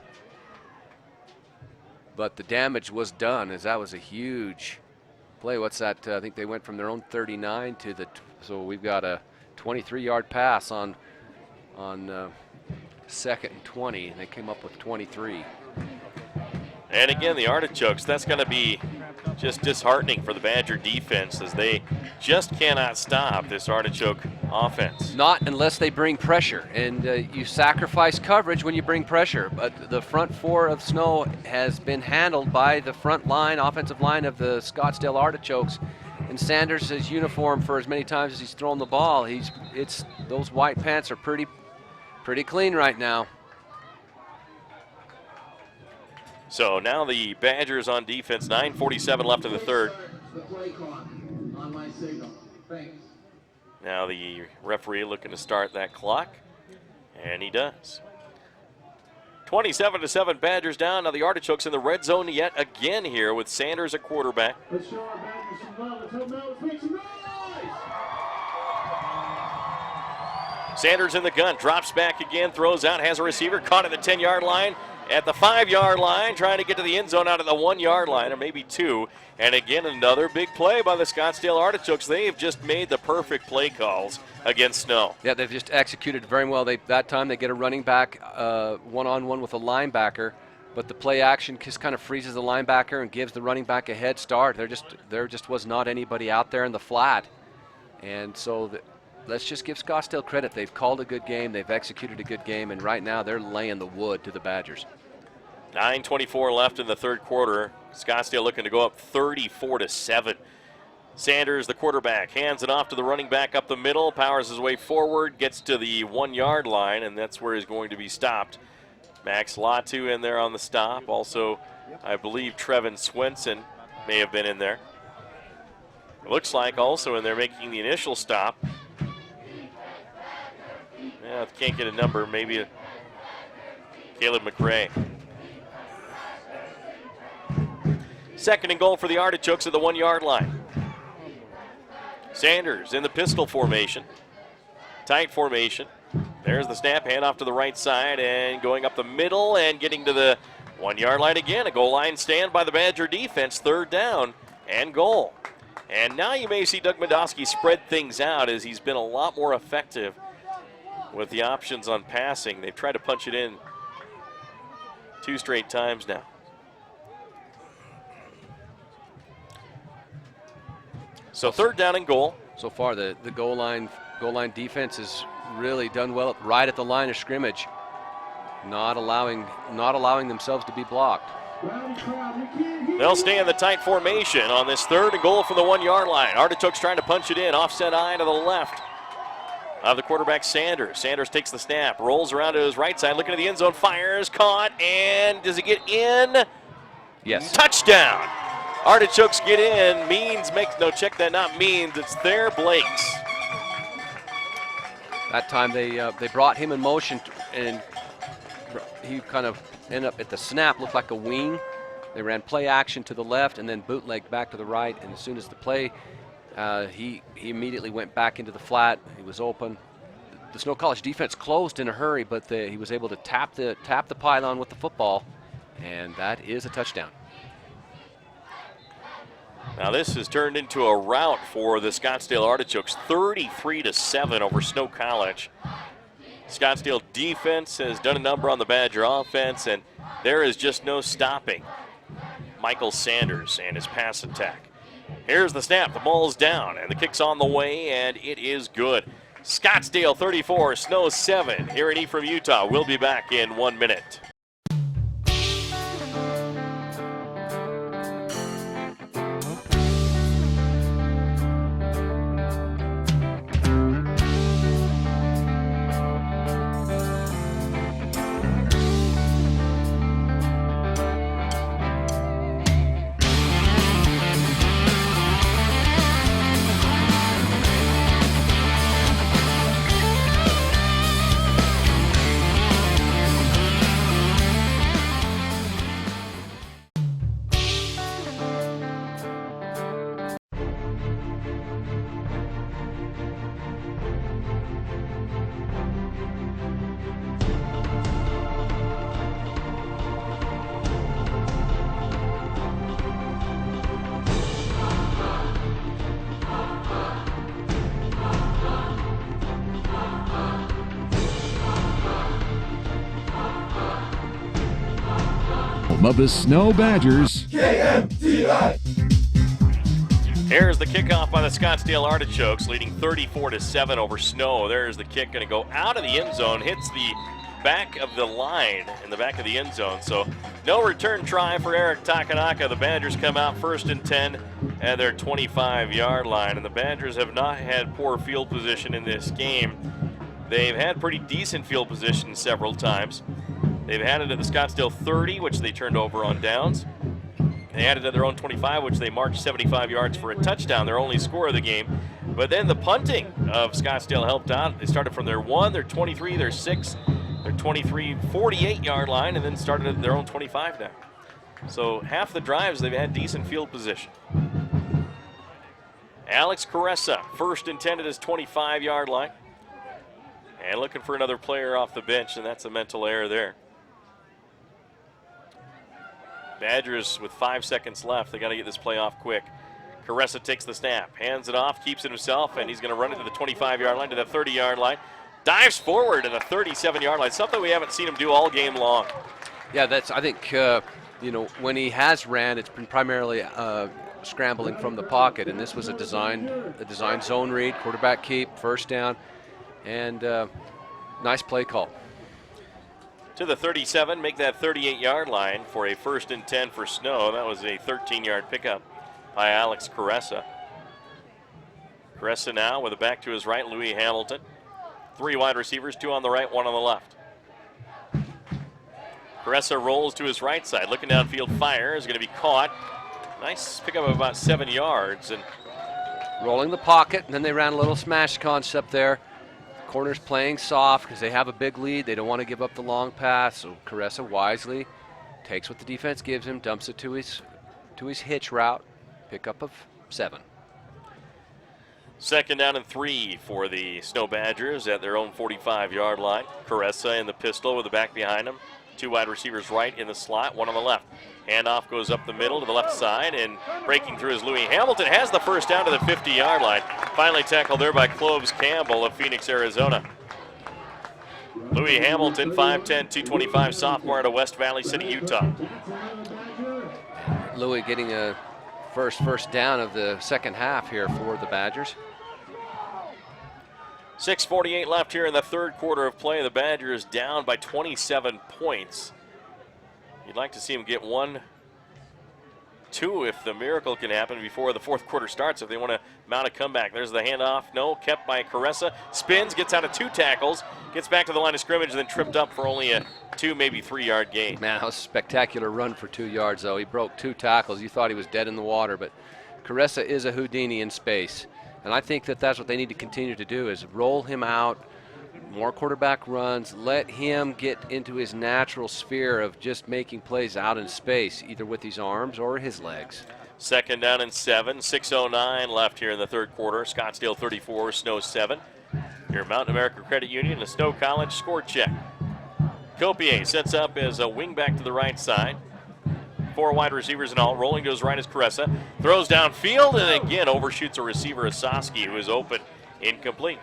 But the damage was done, as that was a huge play. What's that? I think they went from their own 39 to the... So we've got a 23-yard pass on 2nd and 20, and they came up with 23. And again, the Artichokes, that's going to be just disheartening for the Badger defense as they just cannot stop this Artichoke offense. Not unless they bring pressure, and you sacrifice coverage when you bring pressure. But the front 4 of Snow has been handled by the front line, offensive line of the Scottsdale Artichokes. And Sanders' his uniform for as many times as he's thrown the ball. Those white pants are pretty pretty clean right now. So now the Badgers on defense, 9:47 left in the third. Now the referee looking to start that clock, and he does. 27-7 Badgers down. Now the Artichokes in the red zone yet again here with Sanders at quarterback. Let's show our Badgers some love. Let's help Melvin make some noise. Sanders in the gun, drops back again, throws out, has a receiver, caught at the 10-yard line, at the 5-yard line, trying to get to the end zone out of the 1-yard line, or maybe 2. And again, another big play by the Scottsdale Artichokes. They've just made the perfect play calls against Snow. Yeah, they've just executed very well. That time they get a running back one-on-one with a linebacker, but the play action just kind of freezes the linebacker and gives the running back a head start. There just was not anybody out there in the flat. And so let's just give Scottsdale credit. They've called a good game, they've executed a good game, and right now they're laying the wood to the Badgers. 9:24 left in the third quarter. Scottsdale looking to go up 34-7. Sanders, the quarterback, hands it off to the running back up the middle, powers his way forward, gets to the 1-yard line, and that's where he's going to be stopped. Max Latu in there on the stop. Also, I believe Trevin Swenson may have been in there. It looks like also in there making the initial stop. Yeah, can't get a number. Maybe Caleb McRae. Second and goal for the Artichokes at the 1-yard line. Sanders in the pistol formation. Tight formation. There's the snap, handoff to the right side, and going up the middle and getting to the 1-yard line again. A goal line stand by the Badger defense. Third down and goal. And now you may see Doug Medosky spread things out as he's been a lot more effective with the options on passing. They've tried to punch it in 2 straight times now. So third down and goal. So far, the goal line defense has really done well right at the line of scrimmage, not allowing themselves to be blocked. They'll stay in the tight formation on this third and goal from the 1-yard line. Artichokes trying to punch it in, offset eye to the left of the quarterback Sanders. Sanders takes the snap, rolls around to his right side, looking at the end zone, fires, caught, and does it get in? Yes. Touchdown. Artichokes get in. Means makes no check that, not Means. It's there, Blakes. That time they brought him in motion, and he kind of ended up at the snap, looked like a wing. They ran play action to the left and then bootleg back to the right. And as soon as the play, he immediately went back into the flat. He was open. The Snow College defense closed in a hurry, but he was able to tap the pylon with the football, and that is a touchdown. Now this has turned into a rout for the Scottsdale Artichokes, 33-7 over Snow College. Scottsdale defense has done a number on the Badger offense, and there is just no stopping Michael Sanders and his pass attack. Here's the snap, the ball's down, and the kick's on the way, and it is good. Scottsdale 34, Snow 7 here in Ephraim, Utah. We'll be back in 1 minute. Of the Snow Badgers. KMTI. Here's the kickoff by the Scottsdale Artichokes, leading 34-7 over Snow. There's the kick, going to go out of the end zone, hits the back of the line in the back of the end zone. So no return try for Eric Takanaka. The Badgers come out 1st and 10 at their 25-yard line, and the Badgers have not had poor field position in this game. They've had pretty decent field position several times. They've had it at the Scottsdale 30, which they turned over on downs. They had it at their own 25, which they marched 75 yards for a touchdown, their only score of the game. But then the punting of Scottsdale helped out. They started from their 1, their 23, their 6, their 23, 48-yard line, and then started at their own 25 now. So half the drives, they've had decent field position. Alex Caressa, first and 10 at his 25-yard line. And looking for another player off the bench, and that's a mental error there. Badgers with 5 seconds left. They got to get this play off quick. Caressa takes the snap, hands it off, keeps it himself, and he's going to run it to the 25-yard line, to the 30-yard line. Dives forward to the 37-yard line, something we haven't seen him do all game long. Yeah, that's, I think, when he has ran, it's been primarily scrambling from the pocket, and this was a designed zone read, quarterback keep, first down, and nice play call. To the 37, make that 38-yard line for a first and 10 for Snow. That was a 13-yard pickup by Alex Caressa. Caressa now with a back to his right, Louis Hamilton. 3 wide receivers, 2 on the right, 1 on the left. Caressa rolls to his right side, looking downfield, fire, is going to be caught. Nice pickup of about 7 yards. And rolling the pocket, and then they ran a little smash concept there. Corners playing soft because they have a big lead. They don't want to give up the long pass, so Caressa wisely takes what the defense gives him, dumps it to his hitch route. Pickup of 7. Second down and 3 for the Snow Badgers at their own 45-yard line. Caressa in the pistol with the back behind him. 2 wide receivers right in the slot, 1 on the left. Handoff goes up the middle to the left side, and breaking through is Louis Hamilton. Has the first down to the 50-yard line. Finally tackled there by Cloves Campbell of Phoenix, Arizona. Louis Hamilton, 5'10", 225, sophomore out of West Valley City, Utah. Louis getting a first down of the second half here for the Badgers. 6:48 left here in the third quarter of play. The Badgers down by 27 points. You'd like to see them get 1-2 if the miracle can happen before the fourth quarter starts, if they want to mount a comeback. There's the handoff. No, kept by Caressa. Spins, gets out of 2 tackles, gets back to the line of scrimmage, and then tripped up for only a 2, maybe 3-yard gain. Man, that was a spectacular run for 2 yards, though. He broke 2 tackles. You thought he was dead in the water, but Caressa is a Houdini in space. And I think that that's what they need to continue to do, is roll him out, more quarterback runs, let him get into his natural sphere of just making plays out in space, either with his arms or his legs. Second down and 7, 6:09 left here in the third quarter. Scottsdale 34, Snow 7. Your Mountain America Credit Union and the Snow College score check. Copier sets up as a wingback to the right side. 4 wide receivers in all. Rolling to his right is Caressa. Throws downfield and again overshoots a receiver, Asaski, who is open, incomplete.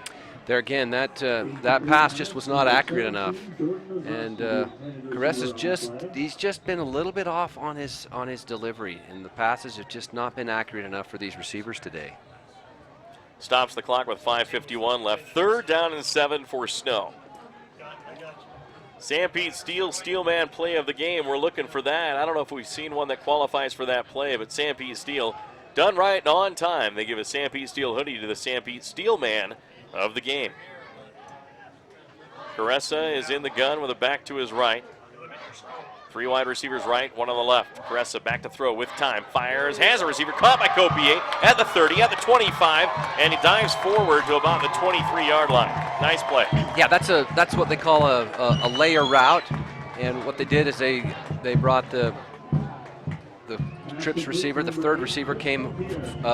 There again, that pass just was not accurate enough, and Caressa's he's just been a little bit off on his delivery, and the passes have just not been accurate enough for these receivers today. Stops the clock with 5:51 left. Third down and 7 for Snow. Sam Pete Steelman play of the game. We're looking for that. I don't know if we've seen one that qualifies for that play, but Sam Pete Steel done right and on time. They give a Sam Pete Steel hoodie to the Sam Pete Steelman of the game. Caressa is in the gun with a back to his right. 3 wide receivers right, 1 on the left. Caressa back to throw with time. Fires, has a receiver caught by Copier at the 30, at the 25, and he dives forward to about the 23-yard line. Nice play. Yeah, that's what they call a layer route, and what they did is they brought the trips receiver, the third receiver came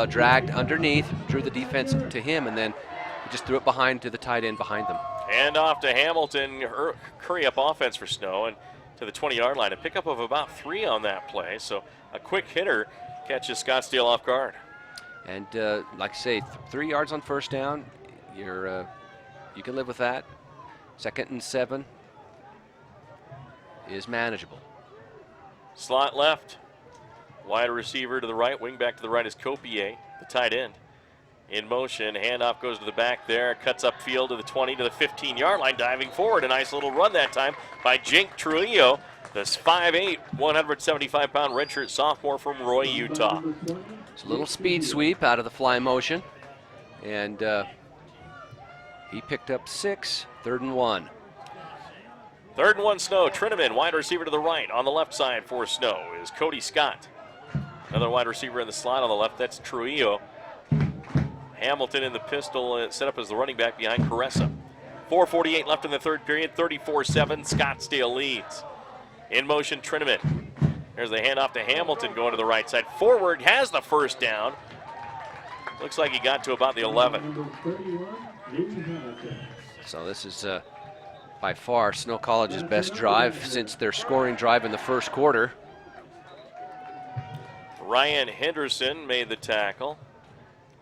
dragged underneath, drew the defense to him, and then just threw it behind to the tight end behind them. And off to Hamilton, hurry up offense for Snow, and to the 20-yard line. A pickup of about 3 on that play, so a quick hitter catches Scottsdale off guard. And like I say, 3 yards on first down, you can live with that. 2nd and 7 is manageable. Slot left, wide receiver to the right, wing back to the right is Copier, the tight end. In motion, handoff goes to the back there, cuts upfield to the 20 to the 15-yard line, diving forward. A nice little run that time by Jink Trujillo, this 5'8", 175-pound redshirt sophomore from Roy, Utah. It's a little speed sweep out of the fly motion, and He picked up 6, 3rd and 1. 3rd and 1 Snow. Trineman, wide receiver to the right. On the left side for Snow is Cody Scott. Another wide receiver in the slot on the left, that's Trujillo. Hamilton in the pistol, set up as the running back behind Caressa. 4:48 left in the third period, 34-7, Scottsdale leads. In motion, Trineman. There's the handoff to Hamilton going to the right side. Forward has the first down. Looks like he got to about the 11. So this is by far Snow College's best drive since their scoring drive in the first quarter. Ryan Henderson made the tackle.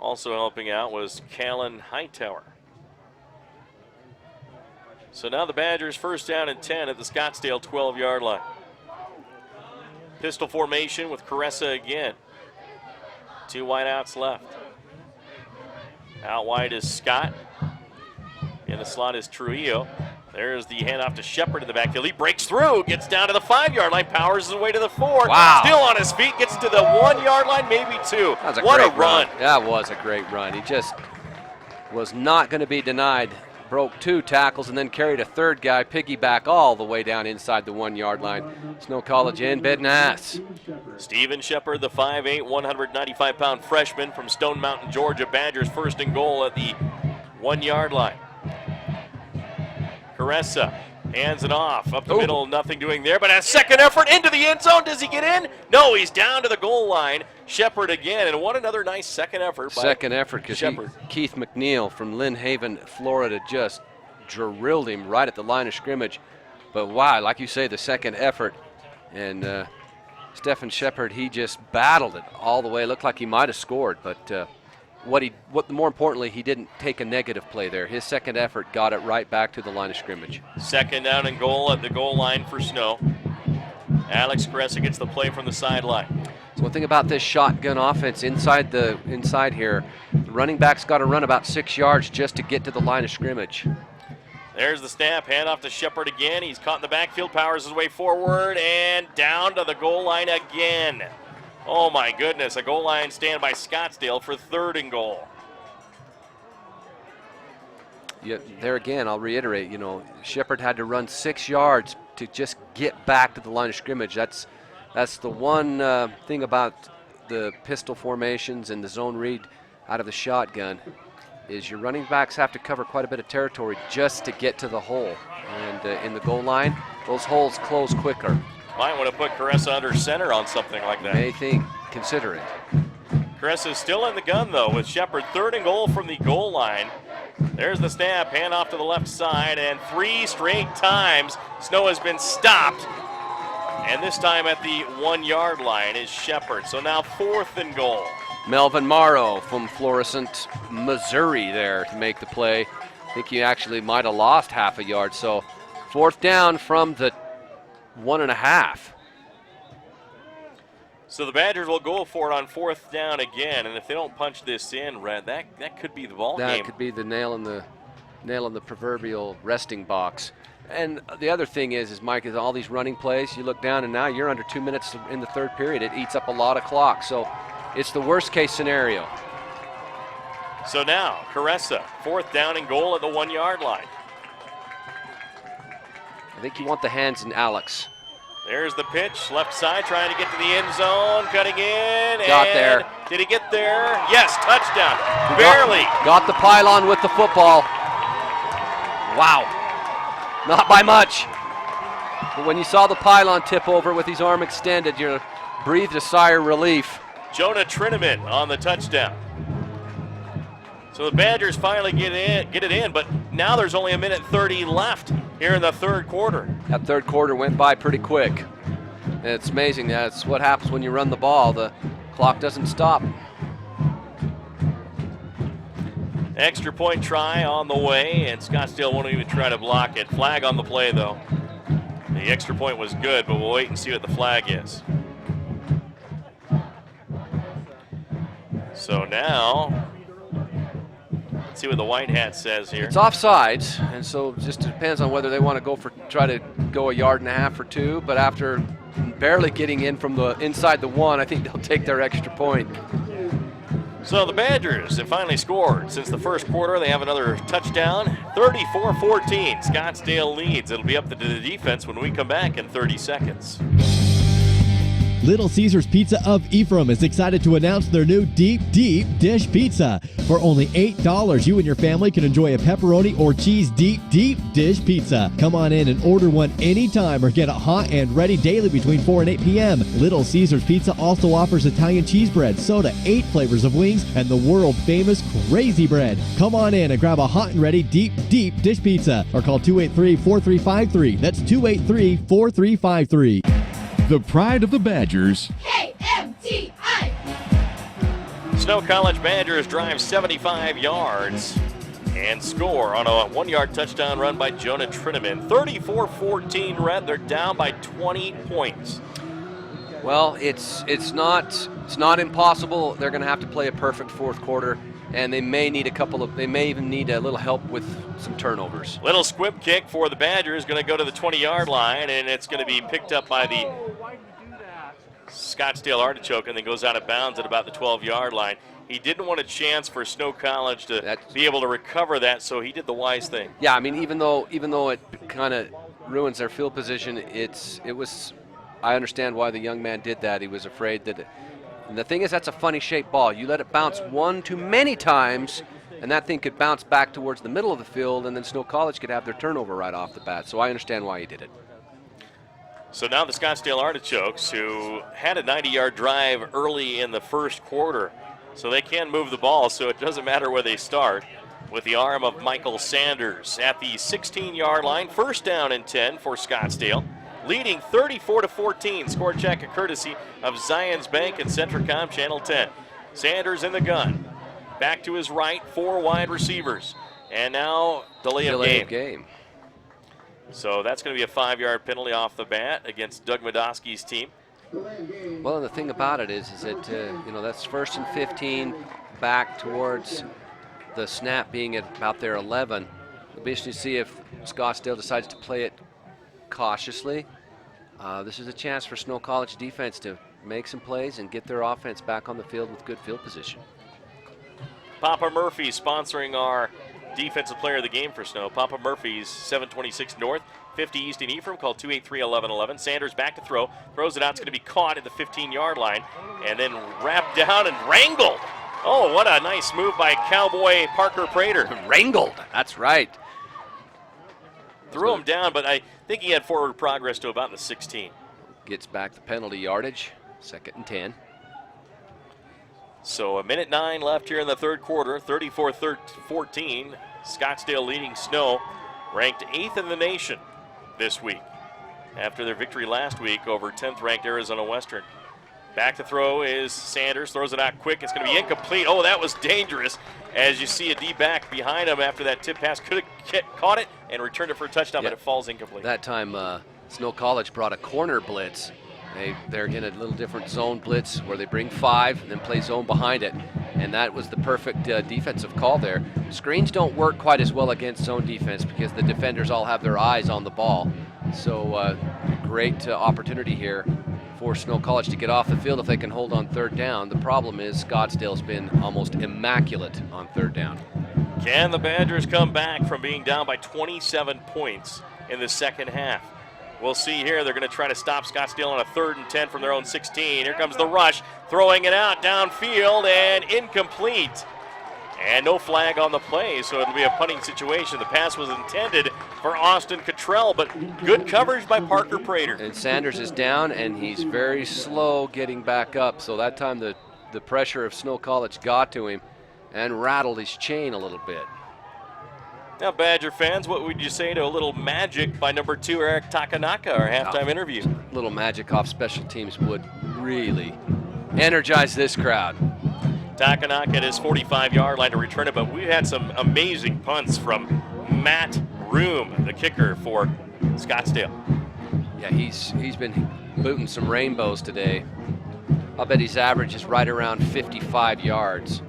Also helping out was Callan Hightower. So now the Badgers first down and 10 at the Scottsdale 12-yard line. Pistol formation with Caressa again. 2 wideouts left. Out wide is Scott. In the slot is Trujillo. There's the handoff to Shepard in the backfield. He breaks through, gets down to the 5-yard line, powers his way to the 4. Wow. Still on his feet, gets to the 1-yard line, maybe 2. That was a what great a run. That was a great run. He just was not going to be denied. Broke 2 tackles and then carried a 3rd guy, piggyback all the way down inside the 1-yard line. Snow College in bed and ass. Steven Shepard, the 5'8", 195-pound freshman from Stone Mountain, Georgia. Badgers first and goal at the 1-yard line. Caressa hands it off up the middle, nothing doing there, but a second effort into the end zone. Does he get in? No, he's down to the goal line. Shepard again, and what another nice second effort by Because Shepard. Keith McNeil from Lynn Haven, Florida, just drilled him right at the line of scrimmage. But wow, like you say, the second effort, and Stephen Shepard, he just battled it all the way. Looked like he might have scored, but more importantly, he didn't take a negative play there. His second effort got it right back to the line of scrimmage. Second down and goal at the goal line for Snow. Alex Caressa gets the play from the sideline. So one thing about this shotgun offense inside here, the running back's got to run about 6 yards just to get to the line of scrimmage. There's the snap, handoff to Shepard again. He's caught in the backfield, powers his way forward, and down to the goal line again. Oh my goodness, a goal line stand by Scottsdale for 3rd and goal. Yeah, there again, I'll reiterate, Shepard had to run 6 yards to just get back to the line of scrimmage. That's the one thing about the pistol formations and the zone read out of the shotgun is your running backs have to cover quite a bit of territory just to get to the hole. And in the goal line, those holes close quicker. Might want to put Caressa under center on something like that. Consider it. Caressa's still in the gun, though, with Shepard. 3rd and goal from the goal line. There's the snap, handoff to the left side, and 3 straight times Snow has been stopped. And this time at the 1-yard line is Shepard. So now 4th and goal. Melvin Morrow from Florissant, Missouri there to make the play. I think he actually might have lost half a yard. So 4th down from the 1.5. So the Badgers will go for it on 4th down again, and if they don't punch this in, Red, that could be the ball game. That could be the nail in the proverbial resting box. And the other thing is Mike, is all these running plays, you look down and now you're under 2 minutes in the 3rd period. It eats up a lot of clock, so it's the worst case scenario. So now Caressa, 4th down and goal at the 1-yard line. I think you want the hands in Alex. There's the pitch, left side, trying to get to the end zone, cutting in. Got there. Did he get there? Yes, touchdown. Barely. Got the pylon with the football. Wow. Not by much. But when you saw the pylon tip over with his arm extended, you breathed a sigh of relief. Jonah Trineman on the touchdown. So the Badgers finally get it in, but now there's only 1:30 left here in the 3rd quarter. That 3rd quarter went by pretty quick. And it's amazing. That's what happens when you run the ball. The clock doesn't stop. Extra point try on the way, and Scottsdale won't even try to block it. Flag on the play, though. The extra point was good, but we'll wait and see what the flag is. So now, let's see what the white hat says here. It's offsides, and so it just depends on whether they want to try to go 1.5 yards or 2, but after barely getting in from the inside the 1, I think they'll take their extra point. So the Badgers have finally scored since the first quarter. They have another touchdown, 34-14. Scottsdale leads. It'll be up to the defense when we come back in 30 seconds. Little Caesars Pizza of Ephraim is excited to announce their new Deep Dish Pizza. For only $8, you and your family can enjoy a pepperoni or cheese Deep Dish Pizza. Come on in and order one anytime or get it hot and ready daily between 4 and 8 p.m. Little Caesars Pizza also offers Italian cheese bread, soda, 8 flavors of wings, and the world-famous Crazy Bread. Come on in and grab a hot and ready Deep Dish Pizza or call 283-4353. That's 283-4353. The pride of the Badgers. KMTI! Snow College Badgers drive 75 yards and score on a 1-yard touchdown run by Jonah Trineman. 34-14 Red. They're down by 20 points. Well, it's not impossible. They're going to have to play a perfect fourth quarter, and they may need they may even need a little help with some turnovers. Little squib kick for the Badgers, going to go to the 20-yard line, and it's going to be picked up by the Scottsdale Artichoke, and then goes out of bounds at about the 12-yard line. He didn't want a chance for Snow College to be able to recover that, so he did the wise thing. Yeah, I mean, even though it kind of ruins their field position, I understand why the young man did that. He was afraid that and the thing is, that's a funny shaped ball. You let it bounce one too many times, and that thing could bounce back towards the middle of the field, and then Snow College could have their turnover right off the bat. So I understand why he did it. So now the Scottsdale Artichokes, who had a 90-yard drive early in the first quarter, so they can move the ball, so it doesn't matter where they start, with the arm of Michael Sanders at the 16-yard line. First down and 10 for Scottsdale, leading 34-14. Score check a courtesy of Zions Bank and Centricom Channel 10. Sanders in the gun. Back to his right, 4 wide receivers. And now delay of game. So that's going to be a 5-yard penalty off the bat against Doug Medoski's team. Well, and the thing about it is that, that's 1st and 15 back towards the snap being at about their 11. It'll be interesting to see if Scottsdale decides to play it cautiously. This is a chance for Snow College defense to make some plays and get their offense back on the field with good field position. Papa Murphy's sponsoring our defensive player of the game for Snow. Papa Murphy's 726 North, 50 East in Ephraim. Call 283-1111. Sanders back to throw. Throws it out. It's going to be caught at the 15-yard line and then wrapped down and wrangled. Oh, what a nice move by Cowboy Parker Prater. Wrangled. That's right. Threw him down, but I think he had forward progress to about the 16. Gets back the penalty yardage. 2nd and 10. So 1:09 left here in the third quarter, 34-14. Scottsdale leading Snow, ranked 8th in the nation this week after their victory last week over 10th ranked Arizona Western. Back to throw is Sanders, throws it out quick. It's going to be incomplete. Oh, that was dangerous. As you see a D-back behind him after that tip pass, could have caught it and returned it for a touchdown, but it falls incomplete. That time Snow College brought a corner blitz. They're in a little different zone blitz where they bring 5 and then play zone behind it. And that was the perfect defensive call there. Screens don't work quite as well against zone defense because the defenders all have their eyes on the ball. So great opportunity here for Snow College to get off the field if they can hold on 3rd down. The problem is Scottsdale's been almost immaculate on 3rd down. Can the Badgers come back from being down by 27 points in the second half? We'll see here. They're going to try to stop Scottsdale on a 3rd and 10 from their own 16. Here comes the rush, throwing it out downfield and incomplete. And no flag on the play, so it'll be a punting situation. The pass was intended for Austin Cottrell, but good coverage by Parker Prater. And Sanders is down, and he's very slow getting back up. So that time the pressure of Snow College got to him and rattled his chain a little bit. Now, Badger fans, what would you say to a little magic by number 2, Eric Takanaka, our halftime interview? A little magic off special teams would really energize this crowd. Takanaka at his 45-yard line to return it, but we've had some amazing punts from Matt Room, the kicker for Scottsdale. Yeah, he's been booting some rainbows today. I'll bet his average is right around 55 yards.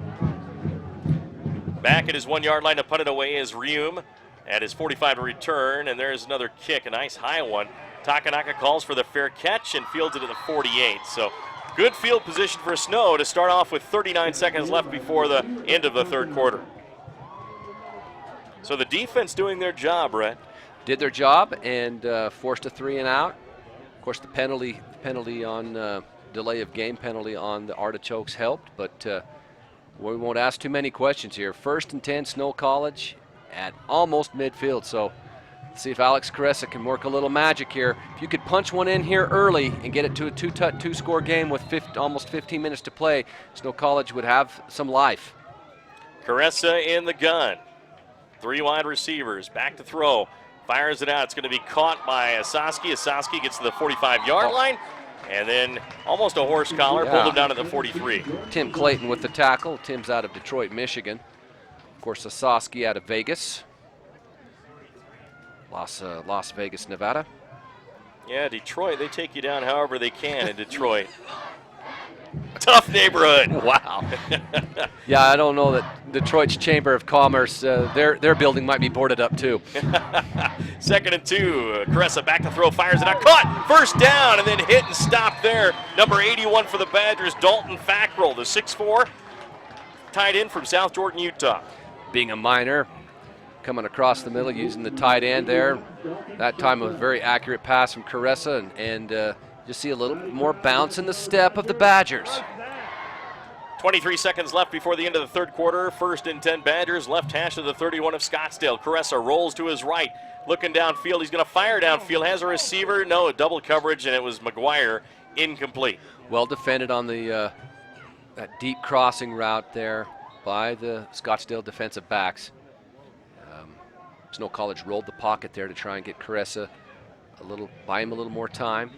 Back at his 1-yard line to punt it away is Rium at his 45 to return, and there's another kick, a nice high one. Takanaka calls for the fair catch and fields it at the 48. So good field position for Snow to start off with 39 seconds left before the end of the third quarter. So the defense doing their job, Brett. Did their job and forced a 3 and out. Of course, the penalty on delay of game penalty on the Artichokes helped, but we won't ask too many questions here. 1st and 10, Snow College at almost midfield. So let's see if Alex Caressa can work a little magic here. If you could punch one in here early and get it to a two-score game with almost 15 minutes to play, Snow College would have some life. Caressa in the gun. 3 wide receivers, back to throw. Fires it out. It's going to be caught by Asaski. Asaski gets to the 45-yard line, and then almost a horse collar, pulled him down to the 43. Tim Clayton with the tackle. Tim's out of Detroit, Michigan. Of course, Asaski out of Vegas. Las Vegas, Nevada. Yeah, Detroit, they take you down however they can in Detroit. Tough neighborhood. Wow. Yeah, I don't know that Detroit's Chamber of Commerce, their building might be boarded up too. 2nd and 2. Caressa back to throw, fires it out. Caught! First down, and then hit and stopped there. Number 81 for the Badgers, Dalton Fackrell, the 6'4", tight end from South Jordan, Utah. Being a minor, coming across the middle, using the tight end there. That time a very accurate pass from Caressa, and just see a little more bounce in the step of the Badgers. 23 seconds left before the end of the third quarter. 1st and 10 Badgers, left hash of the 31 of Scottsdale. Caressa rolls to his right, looking downfield. He's going to fire downfield, has a receiver. No, double coverage, and it was McGuire, incomplete. Well defended on the that deep crossing route there by the Scottsdale defensive backs. Snow College rolled the pocket there to try and get Caressa buy him a little more time,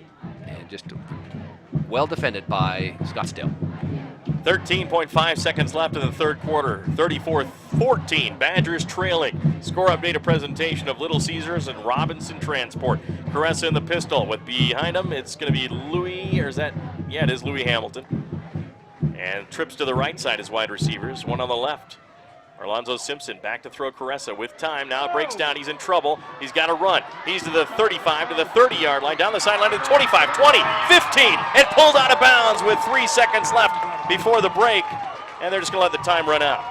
and just well defended by Scottsdale. 13.5 seconds left in the third quarter. 34-14, Badgers trailing. Score update, a presentation of Little Caesars and Robinson Transport. Caressa in the pistol with behind him. It's going to be Louis, or is that? Yeah, it is Louis Hamilton. And trips to the right side as wide receivers. One on the left. Orlando Simpson back to throw Caressa with time. Now it breaks down. He's in trouble. He's got to run. He's to the 35, to the 30-yard line, down the sideline to the 25, 20, 15, and pulled out of bounds with 3 seconds left before the break. And they're just going to let the time run out.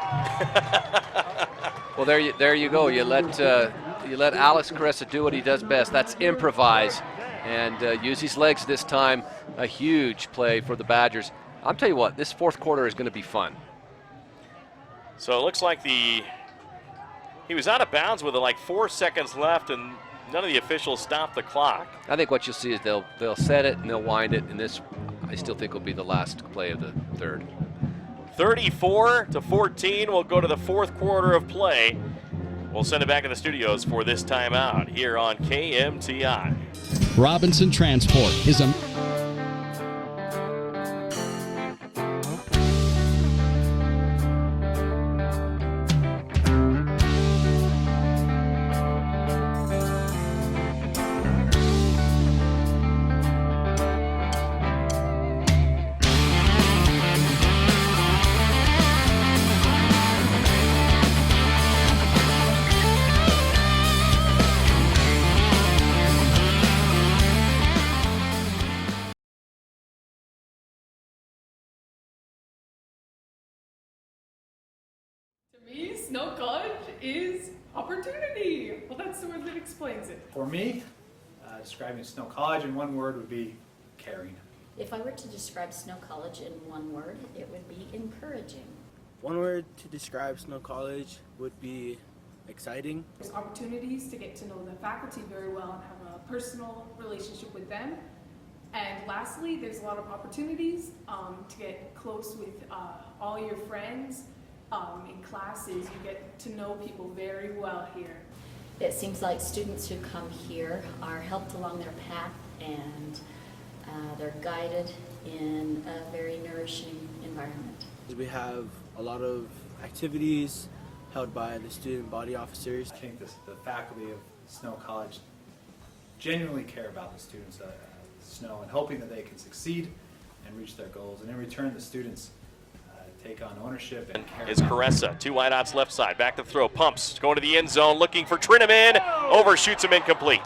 Well, there you go. You let Alex Caressa do what he does best. That's improvise and use his legs this time. A huge play for the Badgers. I'll tell you what, this fourth quarter is going to be fun. So it looks like he was out of bounds with like 4 seconds left, and none of the officials stopped the clock. I think what you'll see is they'll set it and they'll wind it, and this I still think will be the last play of the third. 34-14. We'll go to the fourth quarter of play. We'll send it back to the studios for this timeout here on KMTI. Robinson Transport is a Snow College is opportunity. Well, that's the word that explains it. For me, describing Snow College in one word would be caring. If I were to describe Snow College in one word, it would be encouraging. One word to describe Snow College would be exciting. There's opportunities to get to know the faculty very well and have a personal relationship with them. And lastly, there's a lot of opportunities to get close with all your friends. In classes, you get to know people very well here. It seems like students who come here are helped along their path, and they're guided in a very nourishing environment. We have a lot of activities held by the student body officers. I think the faculty of Snow College genuinely care about the students at Snow and hoping that they can succeed and reach their goals. And in return, the students take on ownership and care. Is Caressa, 2 wideouts left side, back to throw, pumps, going to the end zone, looking for Trinnaman, overshoots him, incomplete.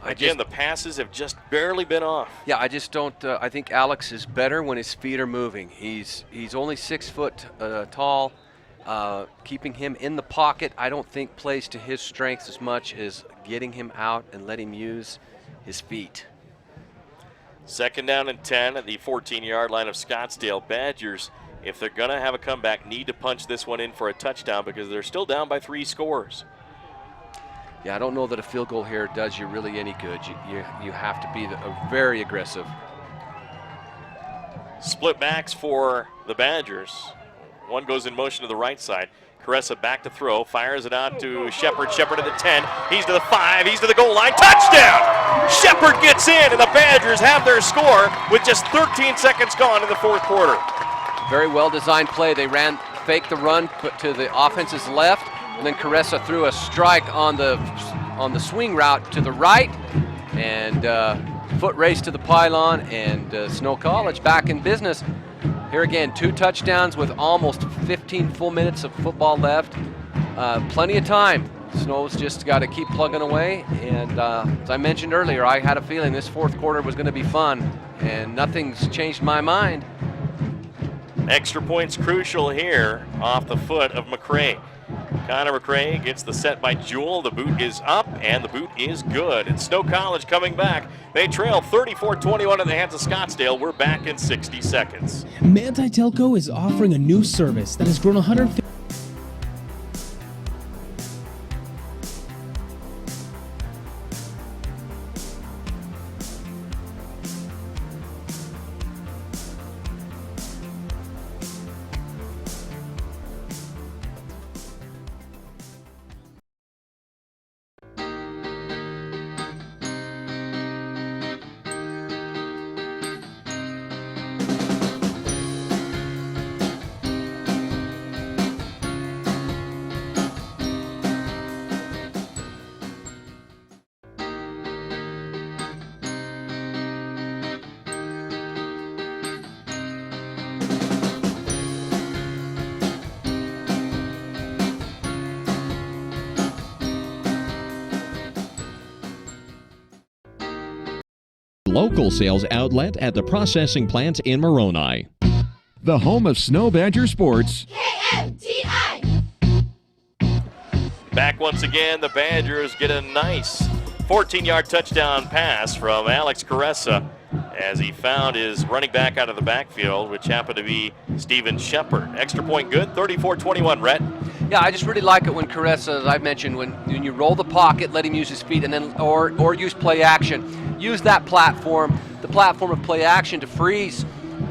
Again, the passes have just barely been off. Yeah, I just don't. I think Alex is better when his feet are moving. He's only 6 foot tall. Keeping him in the pocket, I don't think plays to his strengths as much as getting him out and let him use his feet. 2nd down and 10 at the 14-yard line of Scottsdale. Badgers, if they're going to have a comeback, need to punch this one in for a touchdown because they're still down by 3 scores. Yeah, I don't know that a field goal here does you really any good. You have to be very aggressive. Split backs for the Badgers. One goes in motion to the right side. Caressa back to throw, fires it out to Shepard. Shepard to the 10, he's to the 5, he's to the goal line. Touchdown! Shepard gets in, and the Badgers have their score with just 13 seconds gone in the 4th quarter. Very well-designed play. They faked the run, put to the offense's left, and then Caressa threw a strike on the swing route to the right, and foot race to the pylon, and Snow College back in business. Here again, 2 touchdowns with almost 15 full minutes of football left. Plenty of time. Snow's just got to keep plugging away, and as I mentioned earlier, I had a feeling this 4th quarter was going to be fun, and nothing's changed my mind. Extra points crucial here off the foot of McCray. Connor McCray gets the set by Jewell. The boot is up, and the boot is good. And Snow College coming back. They trail 34-21 in the hands of Scottsdale. We're back in 60 seconds. Manti Telco is offering a new service that has grown 150. Local sales outlet at the processing plant in Moroni. The home of Snow Badger sports. Back once again, the Badgers get a nice 14-yard touchdown pass from Alex Caressa as he found his running back out of the backfield, which happened to be Steven Shepard. Extra point good, 34-21, Rhett. Yeah, I just really like it when Caressa, as I've mentioned, when you roll the pocket, let him use his feet, and then or use play action. Use that platform, the platform of play action, to freeze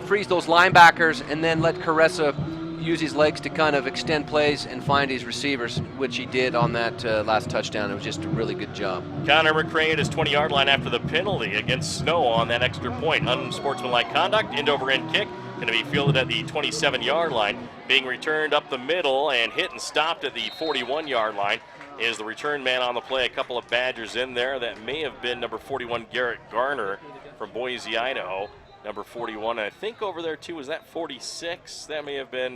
those linebackers, and then let Caressa use his legs to kind of extend plays and find his receivers, which he did on that last touchdown. It was just a really good job. Connor McCray at his 20-yard line after the penalty against Snow on that extra point. Unsportsmanlike conduct, end-over-end kick, going to be fielded at the 27-yard line. Being returned up the middle and hit and stopped at the 41-yard line is the return man on the play. A couple of Badgers in there. That may have been number 41, Garrett Garner from Boise, Idaho. Number 41, and I think over there too, was that 46? That may have been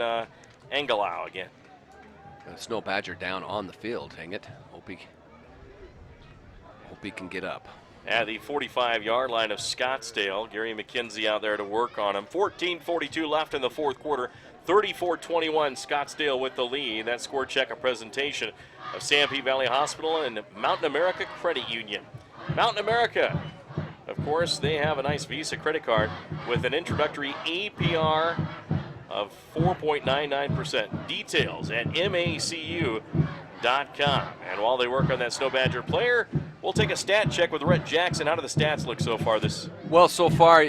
Engelau again. Snow Badger down on the field, hang it. Hope he can get up. At the 45-yard line of Scottsdale, Gary McKenzie out there to work on him. 14:42 left in the 4th quarter. 34-21, Scottsdale with the lead. That score check, a presentation of Sanpete Valley Hospital and Mountain America Credit Union. Mountain America, of course, they have a nice Visa credit card with an introductory APR of 4.99%. Details at macu.com. And while they work on that Snow Badger player, we'll take a stat check with Rhett Jackson. How do the stats look so far this? Well, so far,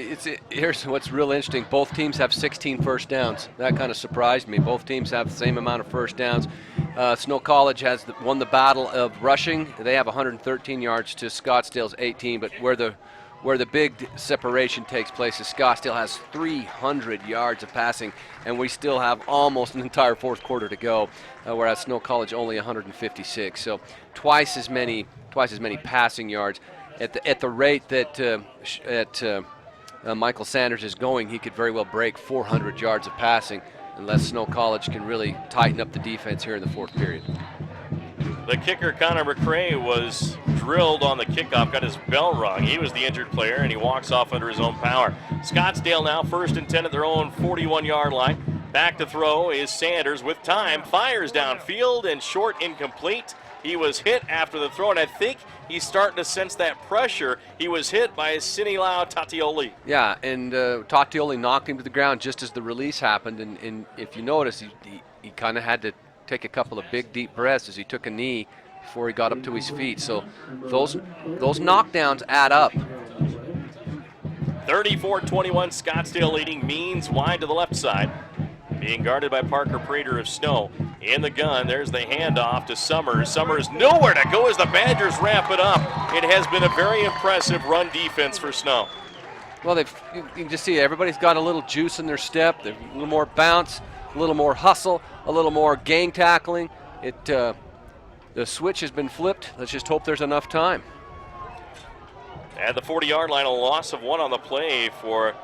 here's what's real interesting. Both teams have 16 first downs. That kind of surprised me. Both teams have the same amount of first downs. Snow College has won the battle of rushing. They have 113 yards to Scottsdale's 18, but where the big separation takes place is Scottsdale has 300 yards of passing, and we still have almost an entire 4th quarter to go, whereas Snow College only 156. So twice as many passing yards. At the rate that Michael Sanders is going, he could very well break 400 yards of passing unless Snow College can really tighten up the defense here in the 4th period. The kicker, Connor McRae, was drilled on the kickoff, got his bell rung. He was the injured player, and he walks off under his own power. Scottsdale now 1st and 10 at their own 41-yard line. Back to throw is Sanders with time, fires downfield, and short, incomplete. He was hit after the throw, and I think he's starting to sense that pressure. He was hit by Sinilau Tatioli. Yeah, and Tatioli knocked him to the ground just as the release happened, and if you notice, he kind of had to take a couple of big, deep breaths as he took a knee before he got up to his feet. So those knockdowns add up. 34-21, Scottsdale leading. Means wide to the left side. Being guarded by Parker Prater of Snow. In the gun, there's the handoff to Summers. Summers nowhere to go as the Badgers ramp it up. It has been a very impressive run defense for Snow. Well, you can just see everybody's got a little juice in their step. There's a little more bounce, a little more hustle, a little more gang tackling. The switch has been flipped. Let's just hope there's enough time. At the 40-yard line, a loss of 1 on the play for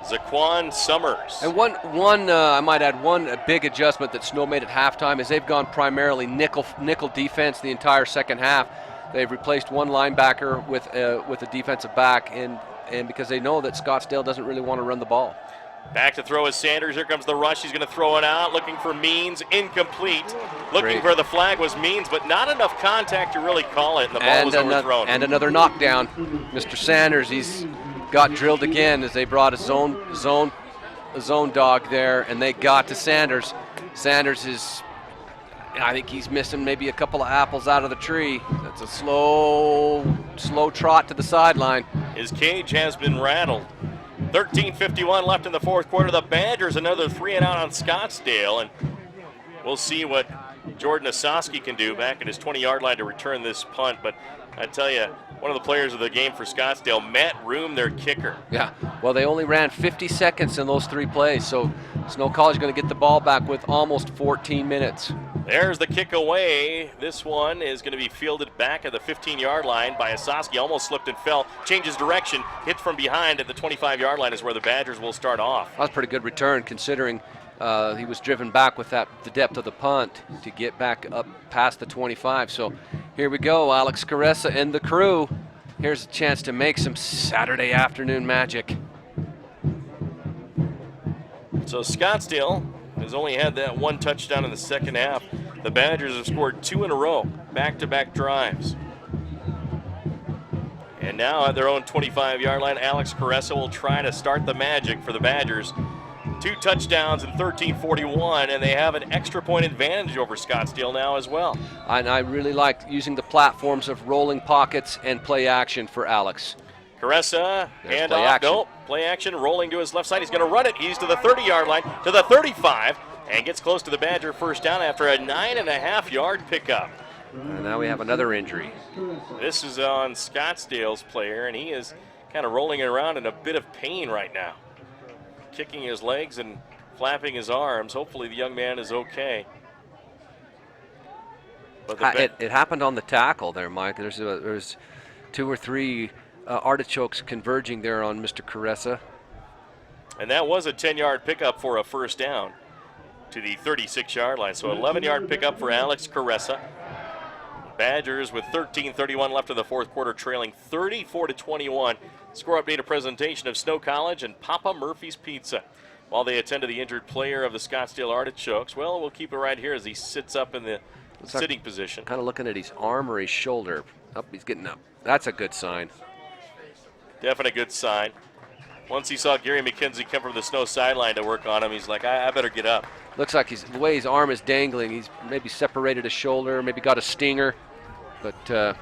Zaquan Summers. And I might add one big adjustment that Snow made at halftime is they've gone primarily nickel defense the entire second half. They've replaced one linebacker with a defensive back, and because they know that Scottsdale doesn't really want to run the ball. Back to throw is Sanders. Here comes the rush. He's going to throw it out, looking for Means, incomplete. Looking for the flag was Means, but not enough contact to really call it, and the ball was overthrown. And another knockdown. Mr. Sanders, he's got drilled again as they brought a zone dog there, and they got to Sanders. Sanders is, I think he's missing maybe a couple of apples out of the tree. That's a slow trot to the sideline. His cage has been rattled. 13:51 left in the fourth quarter. The Badgers another 3 and out on Scottsdale, and we'll see what Jordan Osaski can do back at his 20-yard line to return this punt. But I tell you, one of the players of the game for Scottsdale, Matt Room, their kicker. Yeah, well, they only ran 50 seconds in those 3 plays, so Snow College is going to get the ball back with almost 14 minutes. There's the kick away. This one is going to be fielded back at the 15-yard line by Osaski. Almost slipped and fell. Changes direction. Hits from behind at the 25-yard line is where the Badgers will start off. That was a pretty good return considering he was driven back with the depth of the punt to get back up past the 25. So here we go, Alex Caressa and the crew. Here's a chance to make some Saturday afternoon magic. So Scottsdale has only had that 1 touchdown in the second half. The Badgers have scored 2 in a row, back-to-back drives. And now at their own 25-yard line, Alex Caressa will try to start the magic for the Badgers. 2 touchdowns in 13:41, and they have an extra point advantage over Scottsdale now as well. And I really like using the platforms of rolling pockets and play action for Alex. Caressa, handoff, nope, play action, rolling to his left side. He's going to run it. He's to the 30-yard line, to the 35, and gets close to the Badger first down after a 9.5-yard pickup. And now we have another injury. This is on Scottsdale's player, and he is kind of rolling around in a bit of pain right now. Kicking his legs and flapping his arms. Hopefully the young man is okay. But it happened on the tackle there, Mike. There's 2 or 3 artichokes converging there on Mr. Caressa. And that was a 10-yard pickup for a first down to the 36-yard line. So 11-yard pickup for Alex Caressa. Badgers with 13:31 left in the fourth quarter, trailing 34-21. Score update, a presentation of Snow College and Papa Murphy's Pizza. While they attend to the injured player of the Scottsdale Artichokes, well, we'll keep it right here as he sits up in the sitting position. Kind of looking at his arm or his shoulder. He's getting up. That's a good sign. Definitely a good sign. Once he saw Gary McKenzie come from the Snow sideline to work on him, he's like, I better get up. Looks like the way his arm is dangling, he's maybe separated a shoulder, maybe got a stinger. But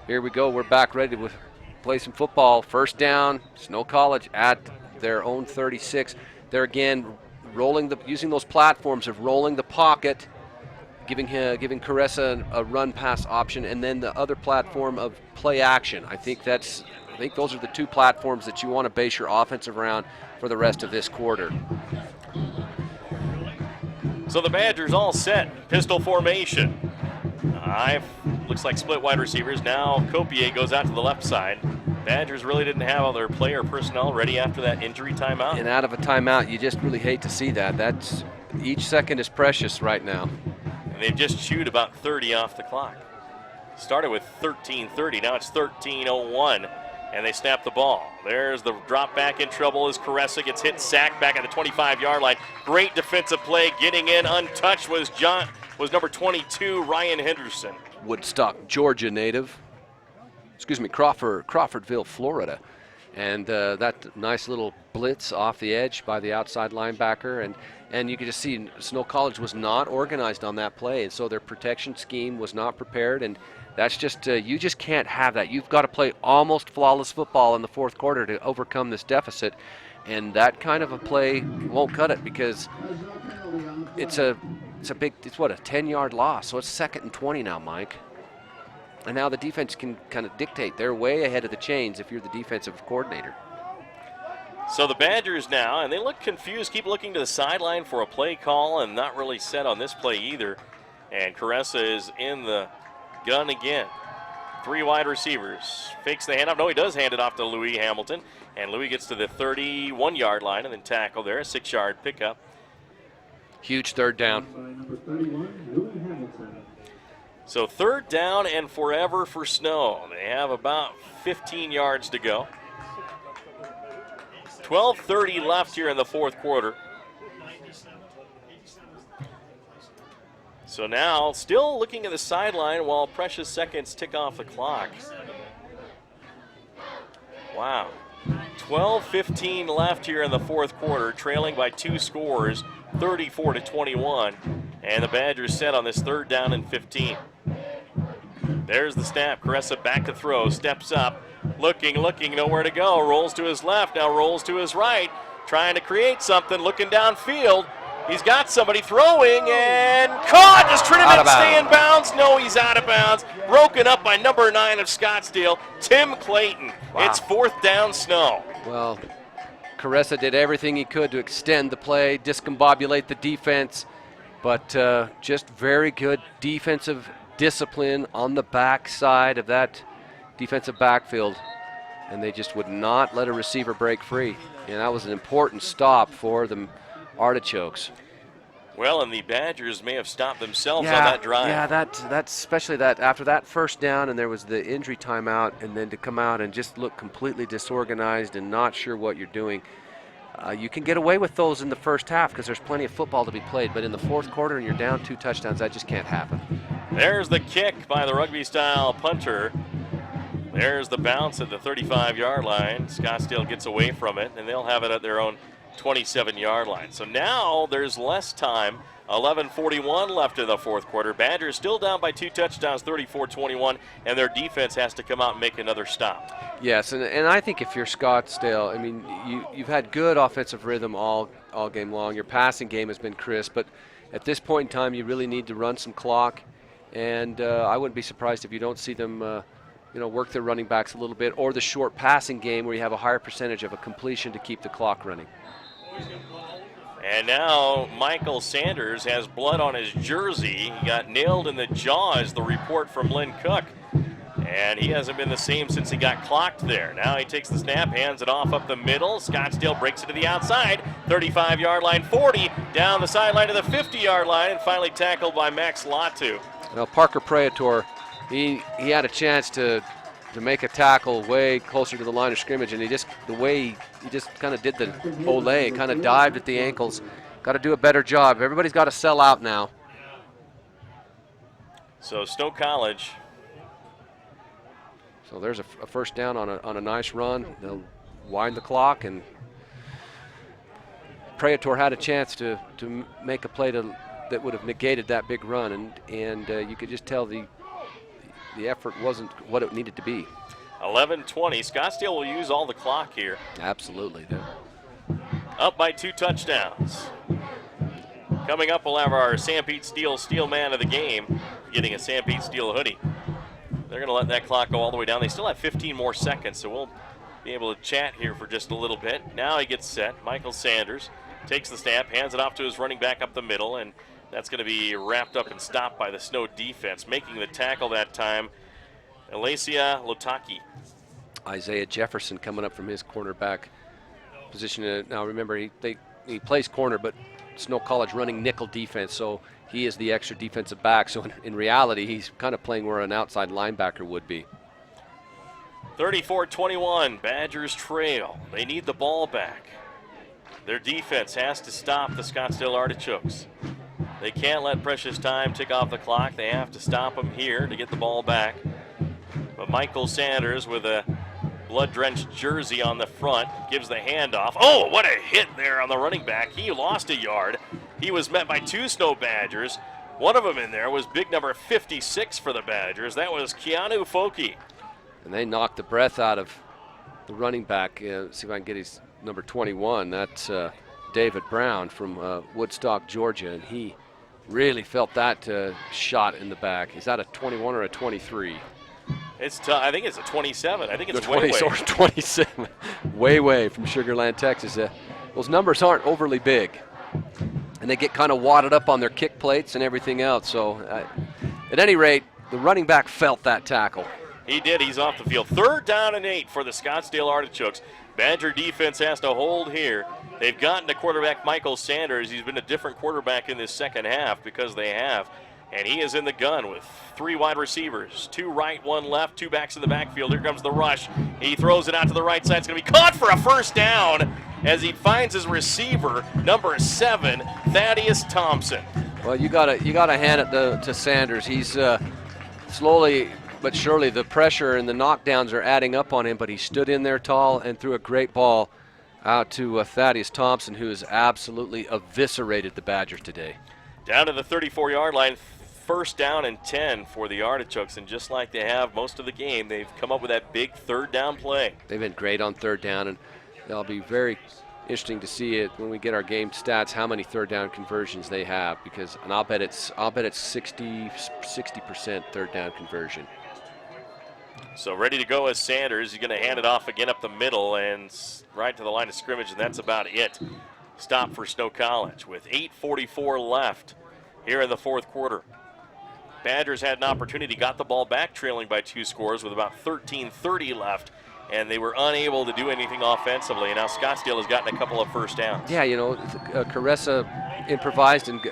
here we go. We're back ready to play some football. First down, Snow College at their own 36. They're again using those platforms of rolling the pocket, giving Caressa a run pass option, and then the other platform of play action. I think those are the 2 platforms that you want to base your offensive around for the rest of this quarter. So the Badgers all set. Pistol formation. Looks like split wide receivers. Now Copier goes out to the left side. Badgers really didn't have all their player personnel ready after that injury timeout. And out of a timeout, you just really hate to see that. Each second is precious right now. And they've just chewed about 30 off the clock. Started with 13:30, now it's 13:01, and they snap the ball. There's the drop back in trouble as Caressa gets hit, sacked back at the 25-yard line. Great defensive play, getting in untouched was number 22, Ryan Henderson. Woodstock, Georgia native. Crawfordville, Florida. And that nice little blitz off the edge by the outside linebacker. And you could just see Snow College was not organized on that play. And so their protection scheme was not prepared. And that's just, you just can't have that. You've got to play almost flawless football in the fourth quarter to overcome this deficit. And that kind of a play won't cut it because it's a 10-yard loss. So it's 2nd and 20 now, Mike. And now the defense can kind of dictate. They're way ahead of the chains if you're the defensive coordinator. So the Badgers now, and they look confused, keep looking to the sideline for a play call and not really set on this play either. And Caressa is in the gun again. 3 wide receivers. Fakes the handoff. No, he does hand it off to Louis Hamilton. And Louis gets to the 31-yard line and then tackle there. A 6-yard pickup. Huge third down. So 3rd down and forever for Snow. They have about 15 yards to go. 12:30 left here in the fourth quarter. So now, still looking at the sideline while precious seconds tick off the clock. Wow. 12:15 left here in the fourth quarter, trailing by 2 scores, 34-21. And the Badgers set on this 3rd down and 15. There's the snap. Caressa back to throw, steps up, looking, nowhere to go. Rolls to his left, now rolls to his right, trying to create something, looking downfield. He's got somebody throwing and caught. Does Trinidad stay in bounds? No, he's out of bounds. Broken up by number 9 of Scottsdale, Tim Clayton. Wow. It's 4th down, Snow. Well, Caressa did everything he could to extend the play, discombobulate the defense, but just very good defensive discipline on the back side of that defensive backfield. And they just would not let a receiver break free. And that was an important stop for the Artichokes. Well, and the Badgers may have stopped themselves on that drive. Yeah, that's especially that after that first down and there was the injury timeout, and then to come out and just look completely disorganized and not sure what you're doing. You can get away with those in the first half because there's plenty of football to be played, but in the fourth quarter and you're down 2 touchdowns, that just can't happen. There's the kick by the rugby-style punter. There's the bounce at the 35-yard line. Scottsdale gets away from it, and they'll have it at their own 27-yard line. So now there's less time. 11:41 left in the fourth quarter. Badgers still down by 2 touchdowns, 34-21, and their defense has to come out and make another stop. Yes, and I think if you're Scottsdale, I mean, you've had good offensive rhythm all game long. Your passing game has been crisp, but at this point in time, you really need to run some clock, and I wouldn't be surprised if you don't see them work their running backs a little bit, or the short passing game where you have a higher percentage of a completion to keep the clock running. And now Michael Sanders has blood on his jersey. He got nailed in the jaw, is the report from Lynn Cook. And he hasn't been the same since he got clocked there. Now he takes the snap, hands it off up the middle. Scottsdale breaks it to the outside. 35-yard line, 40, down the sideline to the 50-yard line, and finally tackled by Max Latu. Now Parker Praetor, he had a chance to make a tackle way closer to the line of scrimmage, and he just kind of did the Olay, kind of dived at the ankles. Got to do a better job. Everybody's got to sell out now. So Snow College. So there's a first down on a nice run. They'll wind the clock, and Praetor had a chance to make a play that would have negated that big run, and you could just tell the effort wasn't what it needed to be. 11:20. Scottsdale will use all the clock here. Absolutely. Up by 2 touchdowns. Coming up, we'll have our Sanpete Steel man of the game, getting a Sanpete Steel hoodie. They're going to let that clock go all the way down. They still have 15 more seconds, so we'll be able to chat here for just a little bit. Now he gets set. Michael Sanders takes the snap, hands it off to his running back up the middle, and that's going to be wrapped up and stopped by the Snow defense. Making the tackle that time, Alacia Lotaki. Isaiah Jefferson coming up from his cornerback position. Now remember, he plays corner, but Snow College running nickel defense, so he is the extra defensive back. So in reality, he's kind of playing where an outside linebacker would be. 34-21, Badgers trail. They need the ball back. Their defense has to stop the Scottsdale Artichokes. They can't let precious time tick off the clock. They have to stop them here to get the ball back. But Michael Sanders with a blood-drenched jersey on the front gives the handoff. Oh, what a hit there on the running back. He lost a yard. He was met by 2 Snow Badgers. One of them in there was big number 56 for the Badgers. That was Keanu Foki. And they knocked the breath out of the running back. See if I can get his number 21. That's David Brown from Woodstock, Georgia. And he really felt that shot in the back. Is that a 21 or a 23? It's tough. I think it's a 27. I think it's the way. 27. way from Sugar Land, Texas. Those numbers aren't overly big. And they get kind of wadded up on their kick plates and everything else. So at any rate, the running back felt that tackle. He did. He's off the field. 3rd down and 8 for the Scottsdale Artichokes. Badger defense has to hold here. They've gotten to quarterback Michael Sanders. He's been a different quarterback in this second half because they have. And he is in the gun with 3 wide receivers. 2 right, 1 left, 2 backs in the backfield. Here comes the rush. He throws it out to the right side. It's going to be caught for a first down as he finds his receiver, number 7, Thaddeus Thompson. Well, you gotta hand it to Sanders. He's slowly but surely the pressure and the knockdowns are adding up on him, but he stood in there tall and threw a great ball out to Thaddeus Thompson, who has absolutely eviscerated the Badgers today. Down to the 34-yard line, 1st down and 10 for the Artichokes, and just like they have most of the game, they've come up with that big 3rd down play. They've been great on 3rd down, and it'll be very interesting to see it when we get our game stats, how many 3rd down conversions they have, because and I'll bet it's 60% 3rd down conversion. So ready to go is Sanders. He's going to hand it off again up the middle and right to the line of scrimmage, and that's about it. Stop for Snow College with 8:44 left here in the 4th quarter. Badgers had an opportunity, got the ball back trailing by 2 scores with about 13:30 left, and they were unable to do anything offensively. And now Scottsdale has gotten a couple of first downs. Yeah, you know, Caressa improvised and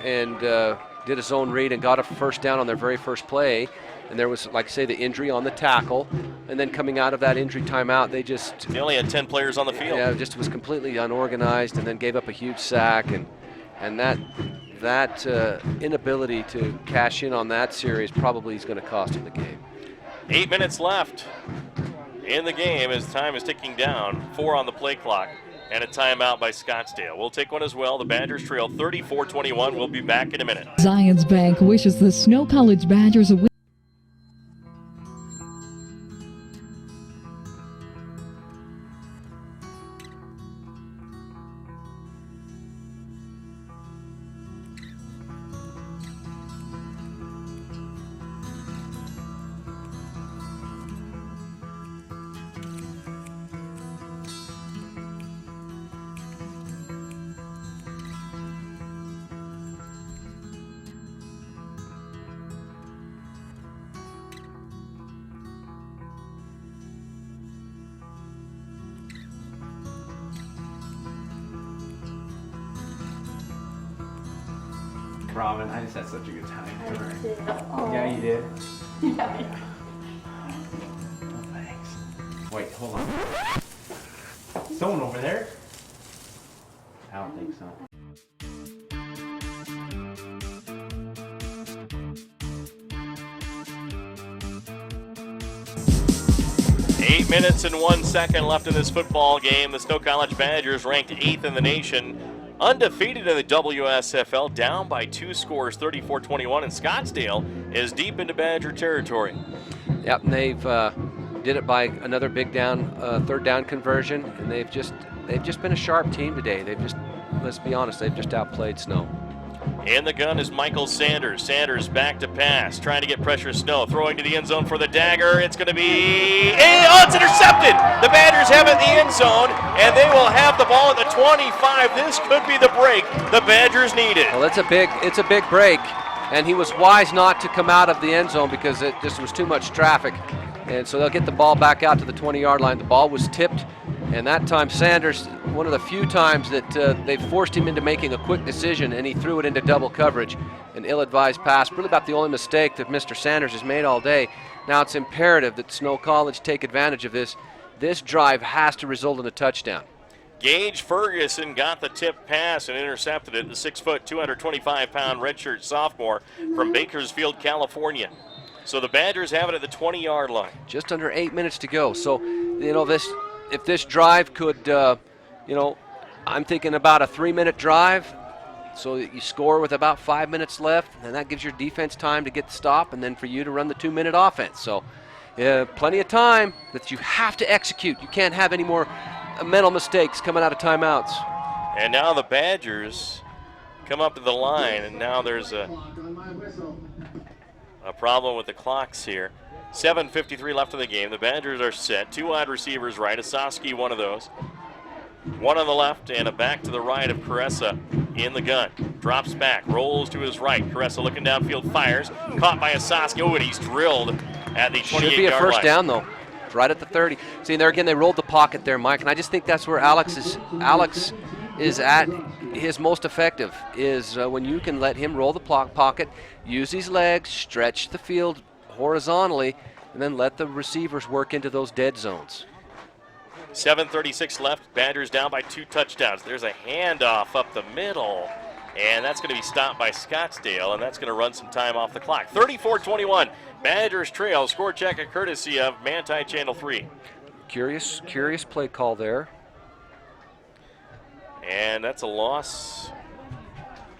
did his own read and got a first down on their very first play. And there was, like I say, the injury on the tackle. And then coming out of that injury timeout, they only had 10 players on the field. Yeah, just was completely unorganized and then gave up a huge sack. And that inability to cash in on that series probably is going to cost him the game. 8 minutes left in the game as time is ticking down. 4 on the play clock. And a timeout by Scottsdale. We'll take one as well. The Badgers trail 34-21. We'll be back in a minute. Zions Bank wishes the Snow College Badgers a win. Robin, I just had such a good time. I did. Oh. Yeah, you did? Yeah. Oh, thanks. Wait, hold on. Someone over there? I don't think so. Eight minutes and 1 second left in this football game. The Snow College Badgers ranked 8th in the nation. Undefeated in the WSFL, down by 2 scores, 34-21, and Scottsdale is deep into Badger territory. Yep, and they've did it by another big down, 3rd down conversion, and they've just been a sharp team today. Let's be honest, they've just outplayed Snow. In the gun is Michael Sanders. Sanders back to pass, trying to get pressure. Snow throwing to the end zone for the dagger. It's going to be, it's intercepted. The Badgers have it in the end zone, and they will have the ball at the 25. This could be the break the Badgers needed. Well, it's a big break, and he was wise not to come out of the end zone because it just was too much traffic. And so they'll get the ball back out to the 20-yard line. The ball was tipped, and that time Sanders one of the few times that they forced him into making a quick decision, and he threw it into double coverage. An ill-advised pass, really about the only mistake that Mr. Sanders has made all day. Now it's imperative that Snow College take advantage of this. This drive has to result in a touchdown. Gage Ferguson got the tip pass and intercepted it. The 6-foot, 225-pound redshirt sophomore from Bakersfield, California. So the Badgers have it at the 20-yard line. Just under 8 minutes to go. So, if this drive could, I'm thinking about a 3-minute drive. So that you score with about 5 minutes left, and that gives your defense time to get the stop, and then for you to run the 2-minute offense. So, plenty of time that you have to execute. You can't have any more mental mistakes coming out of timeouts. And now the Badgers come up to the line, and now there's a problem with the clocks here. 7:53 left in the game. The Badgers are set. 2 wide receivers right. Asaski, one of those. One on the left and a back to the right of Caressa in the gun. Drops back, rolls to his right. Caressa looking downfield, fires. Caught by Asaski. Oh, and he's drilled at the 28-yard line. Should be a first down, though. Right at the 30. See, there again, they rolled the pocket there, Mike, and I just think that's where Alex is at his most effective, is when you can let him roll the pocket, use his legs, stretch the field horizontally, and then let the receivers work into those dead zones. 7:36 left. Badgers down by 2 touchdowns. There's a handoff up the middle, and that's going to be stopped by Scottsdale, and that's going to run some time off the clock. 34-21. Badgers trail. Score check a courtesy of Manti Channel 3. Curious play call there. And that's a loss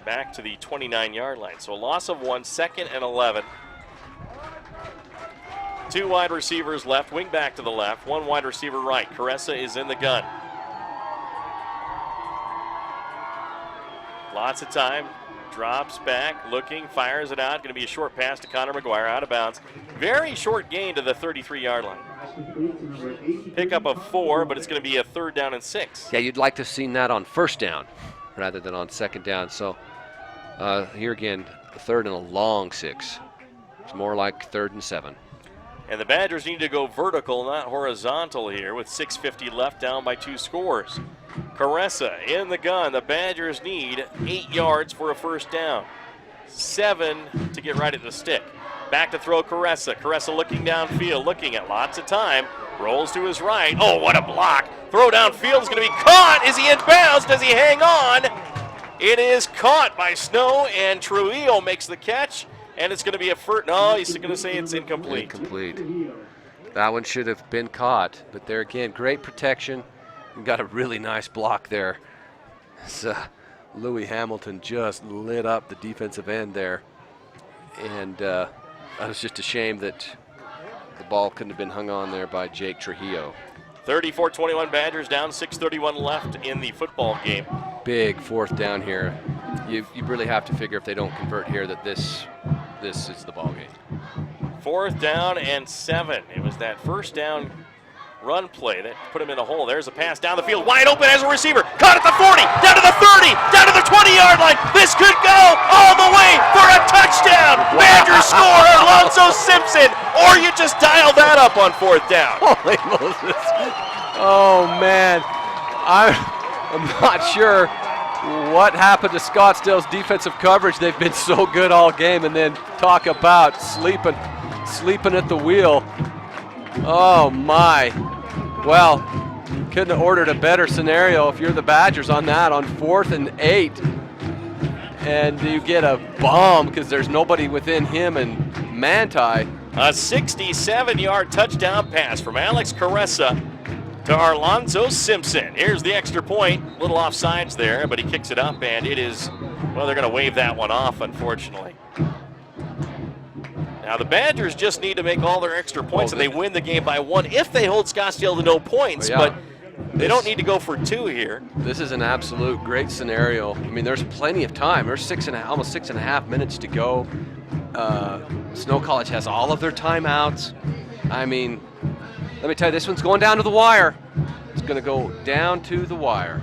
back to the 29-yard line. So a loss of 1, 2nd and 11. 2 wide receivers left, wing back to the left, 1 wide receiver right. Caressa is in the gun. Lots of time. Drops back, looking, fires it out. Going to be a short pass to Connor McGuire, out of bounds. Very short gain to the 33-yard line. Pickup of 4, but it's going to be a 3rd down and 6. Yeah, you'd like to have seen that on 1st down rather than on 2nd down. So here again, a 3rd and a long 6. It's more like 3rd and 7. And the Badgers need to go vertical, not horizontal here, with 6:50 left, down by 2 scores. Caressa in the gun. The Badgers need 8 yards for a first down. 7 to get right at the stick. Back to throw Caressa. Caressa looking downfield, looking at lots of time. Rolls to his right. Oh, what a block. Throw downfield is going to be caught. Is he in bounds? Does he hang on? It is caught by Snow, and Trujillo makes the catch. And it's going to be a first. No, he's going to say it's incomplete. Incomplete. That one should have been caught. But there again, great protection. You got a really nice block there. Louis Hamilton just lit up the defensive end there. And it was just a shame that the ball couldn't have been hung on there by Jake Trujillo. 34-21 Badgers down, 6:31 left in the football game. Big 4th down here. You really have to figure if they don't convert here that this is the ball game. 4th down and 7. It was that first down run play that put him in a hole. There's a pass down the field, wide open as a receiver. Caught at the 40, down to the 30, down to the 20-yard line. This could go all the way for a touchdown. Badgers score, Alonzo Simpson. Or you just dial that up on 4th down. Holy Moses. Oh, man. I'm not sure what happened to Scottsdale's defensive coverage. They've been so good all game, and then talk about sleeping at the wheel. Oh my. Well, couldn't have ordered a better scenario if you're the Badgers on that, on 4th and 8. And you get a bomb because there's nobody within him and Manti. A 67-yard touchdown pass from Alex Caressa to Alonzo Simpson. Here's the extra point. Little offsides there, but he kicks it up, and it is, well, they're going to wave that one off, unfortunately. Now, the Badgers just need to make all their extra points, and they win the game by 1 if they hold Scottsdale to no points, but they don't need to go for 2 here. This is an absolute great scenario. I mean, there's plenty of time. There's almost 6.5 minutes to go. Snow College has all of their timeouts. I mean, let me tell you, this one's going down to the wire. It's going to go down to the wire.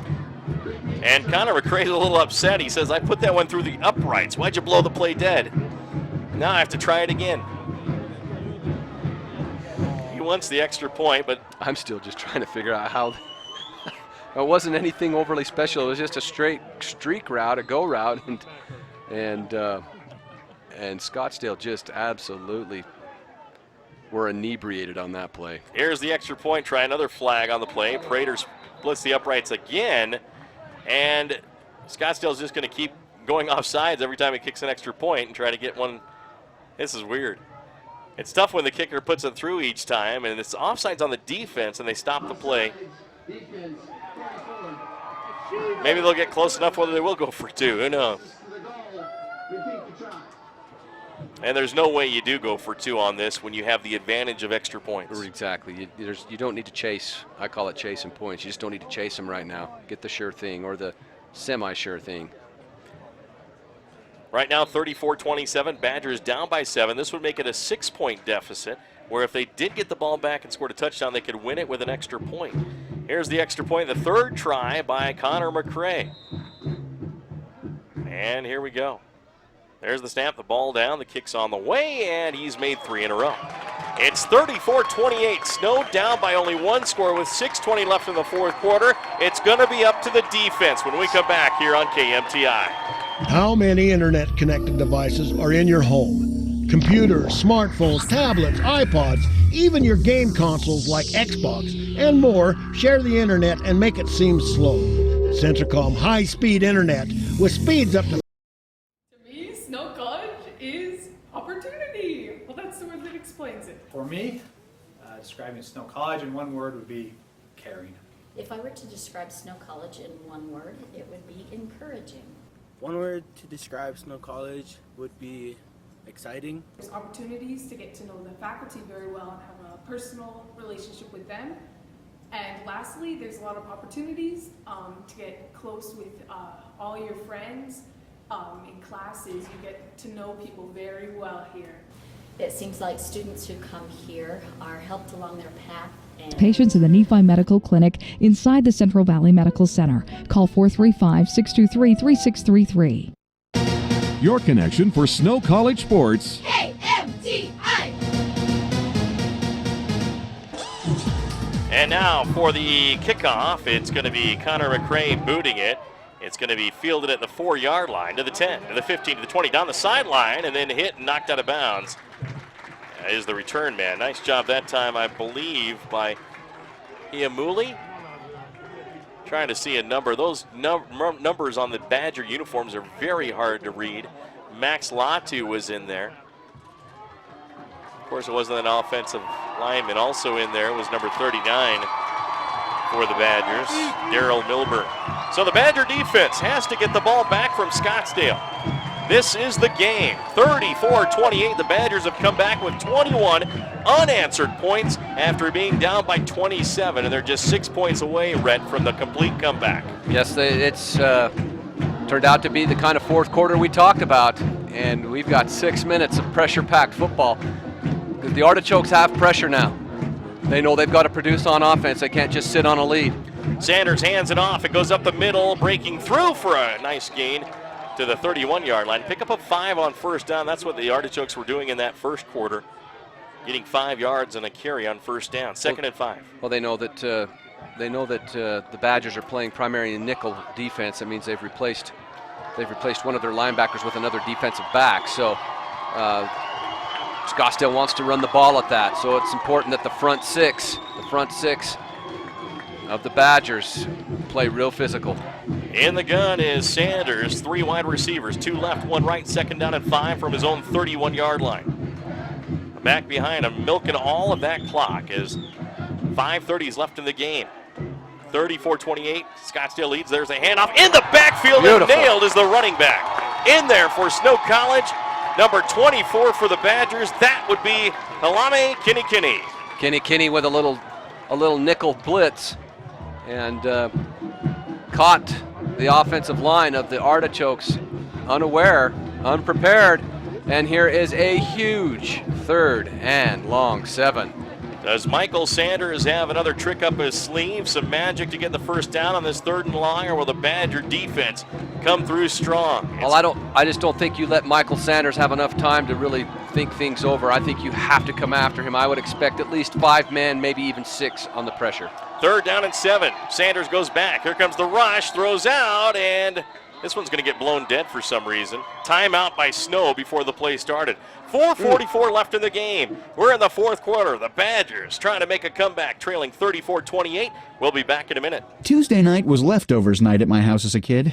And Connor McCray's a little upset. He says, I put that one through the uprights. Why'd you blow the play dead? Now I have to try it again. He wants the extra point, but I'm still just trying to figure out how It wasn't anything overly special. It was just a straight streak route, a go route, and Scottsdale just absolutely were inebriated on that play. Here's the extra point. Try another flag on the play. Prater splits the uprights again, and Scottsdale's just going to keep going off sides every time he kicks an extra point and try to get one. This is weird. It's tough when the kicker puts it through each time, and it's offsides on the defense, and they stop the play. Maybe they'll get close enough whether they will go for two. Who knows? And there's no way you do go for two on this when you have the advantage of extra points. Exactly. You don't need to chase. I call it chasing points. You just don't need to chase them right now. Get the sure thing or the semi-sure thing. Right now, 34-27. Badgers down by 7. This would make it a 6-point deficit, where if they did get the ball back and scored a touchdown, they could win it with an extra point. Here's the extra point, the third try by Connor McCrae. And here we go. There's the snap, the ball down, the kick's on the way, and he's made 3 in a row. It's 34-28. Snow down by only 1 score with 6:20 left in the fourth quarter. It's going to be up to the defense when we come back here on KMTI. How many internet-connected devices are in your home? Computers, smartphones, tablets, iPods, even your game consoles like Xbox and more share the internet and make it seem slow. Centricom high-speed internet with speeds up to... To me, Snow College is opportunity. Well, that's the word that explains it. For me, describing Snow College in one word would be caring. If I were to describe Snow College in one word, it would be encouraging. One word to describe Snow College would be exciting. There's opportunities to get to know the faculty very well and have a personal relationship with them. And lastly, there's a lot of opportunities to get close with all your friends. In classes, you get to know people very well here. It seems like students who come here are helped along their path. And Patients in the Nephi Medical Clinic inside the Central Valley Medical Center. Call 435-623-3633. Your connection for Snow College sports. KMTI. And now for the kickoff, it's going to be Connor McCrae booting it. It's going to be fielded at the 4-yard line, to the 10, to the 15, to the 20, down the sideline, and then hit and knocked out of bounds. That is the return man. Nice job that time, I believe, by Iamuli. Trying to see a number. Those numbers on the Badger uniforms are very hard to read. Max Latu was in there. Of course, it wasn't an offensive lineman. Also in there was number 39 for the Badgers, Daryl Milburn. So the Badger defense has to get the ball back from Scottsdale. This is the game. 34-28. The Badgers have come back with 21 unanswered points after being down by 27, and they're just 6 points away, Rhett, from the complete comeback. Yes, it's turned out to be the kind of fourth quarter we talked about, and we've got 6 minutes of pressure-packed football. The Artichokes have pressure now. They know they've got to produce on offense. They can't just sit on a lead. Sanders hands it off. It goes up the middle, breaking through for a nice gain to the 31-yard line. Pick up a 5 on first down. That's what the Artichokes were doing in that first quarter, getting 5 yards and a carry on first down. Second and 5. Well, they know that the Badgers are playing primarily in nickel defense. That means they've replaced one of their linebackers with another defensive back. So Scottsdale wants to run the ball at that. So it's important that the front six of the Badgers play real physical. In the gun is Sanders, 3 wide receivers, 2 left, 1 right, second down and 5 from his own 31-yard line. Back behind him, milking all of that clock as 5:30 is left in the game. 34-28, Scottsdale leads. There's a handoff in the backfield. Beautiful. And nailed is the running back. In there for Snow College, number 24 for the Badgers. That would be Halame Kinney. Kinney with a little nickel blitz and caught the offensive line of the Artichokes unaware, unprepared, and here is a huge 3rd and long 7. Does Michael Sanders have another trick up his sleeve, some magic to get the first down on this 3rd and long, or will the Badger defense come through strong? Well, I just don't think you let Michael Sanders have enough time to really think things over. I think you have to come after him. I would expect at least 5 men, maybe even 6 on the pressure. 3rd down and 7. Sanders goes back. Here comes the rush, throws out, and this one's going to get blown dead for some reason. Timeout by Snow before the play started. 4:44 left in the game. We're in the 4th quarter. The Badgers trying to make a comeback, trailing 34-28. We'll be back in a minute. Tuesday night was leftovers night at my house as a kid.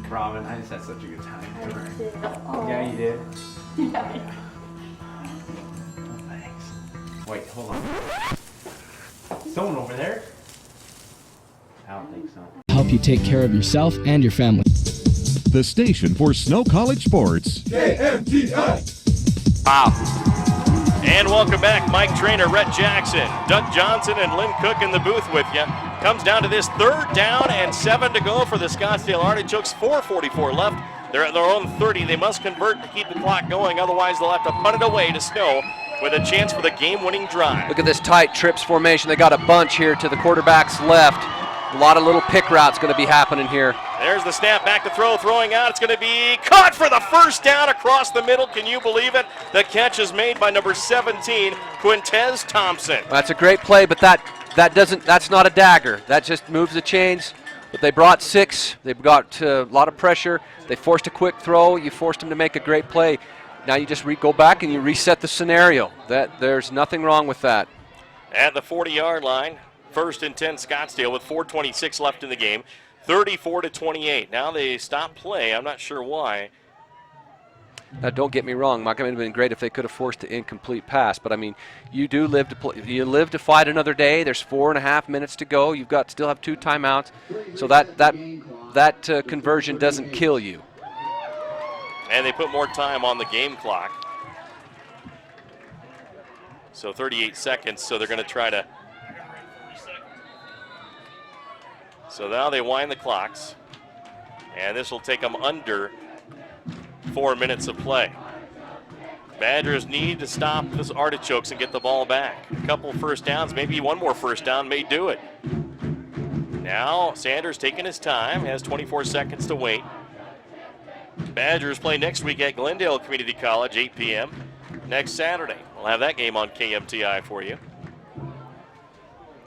Robin, I just had such a good time. I did. Oh. Yeah, you did? Yeah. Oh, thanks. Wait, hold on. Someone over there? I don't think so. Help you take care of yourself and your family. The station for Snow College sports. KMTI. Wow. And welcome back. Mike Trainer, Rhett Jackson, Doug Johnson, and Lynn Cook in the booth with you. Comes down to this 3rd down and 7 to go for the Scottsdale Artichokes. 4:44 left. They're at their own 30. They must convert to keep the clock going. Otherwise, they'll have to punt it away to Snow with a chance for the game-winning drive. Look at this tight trips formation. They got a bunch here to the quarterback's left. A lot of little pick routes going to be happening here. There's the snap, back to throw, throwing out. It's going to be caught for the 1st down across the middle. Can you believe it? The catch is made by number 17, Quintez Thompson. That's a great play, but that's not a dagger. That just moves the chains. But they brought 6. They've got a lot of pressure. They forced a quick throw. You forced them to make a great play. Now you just go back and you reset the scenario. There's nothing wrong with that. At the 40-yard line, 1st and 10 Scottsdale with 4:26 left in the game. 34-28. Now they stop play. I'm not sure why. Now, don't get me wrong, Mike. It would have been great if they could have forced the incomplete pass. But I mean, you do live to play. You live to fight another day. There's 4.5 minutes to go. You've got still have 2 timeouts, so that conversion doesn't kill you. And they put more time on the game clock. So 38 seconds. So they're going to try to. So now they wind the clocks, and this will take them under 4 minutes of play. Badgers need to stop this Artichokes and get the ball back. A couple 1st downs, maybe one more 1st down may do it. Now Sanders taking his time, has 24 seconds to wait. Badgers play next week at Glendale Community College, 8 p.m. next Saturday. We'll have that game on KMTI for you.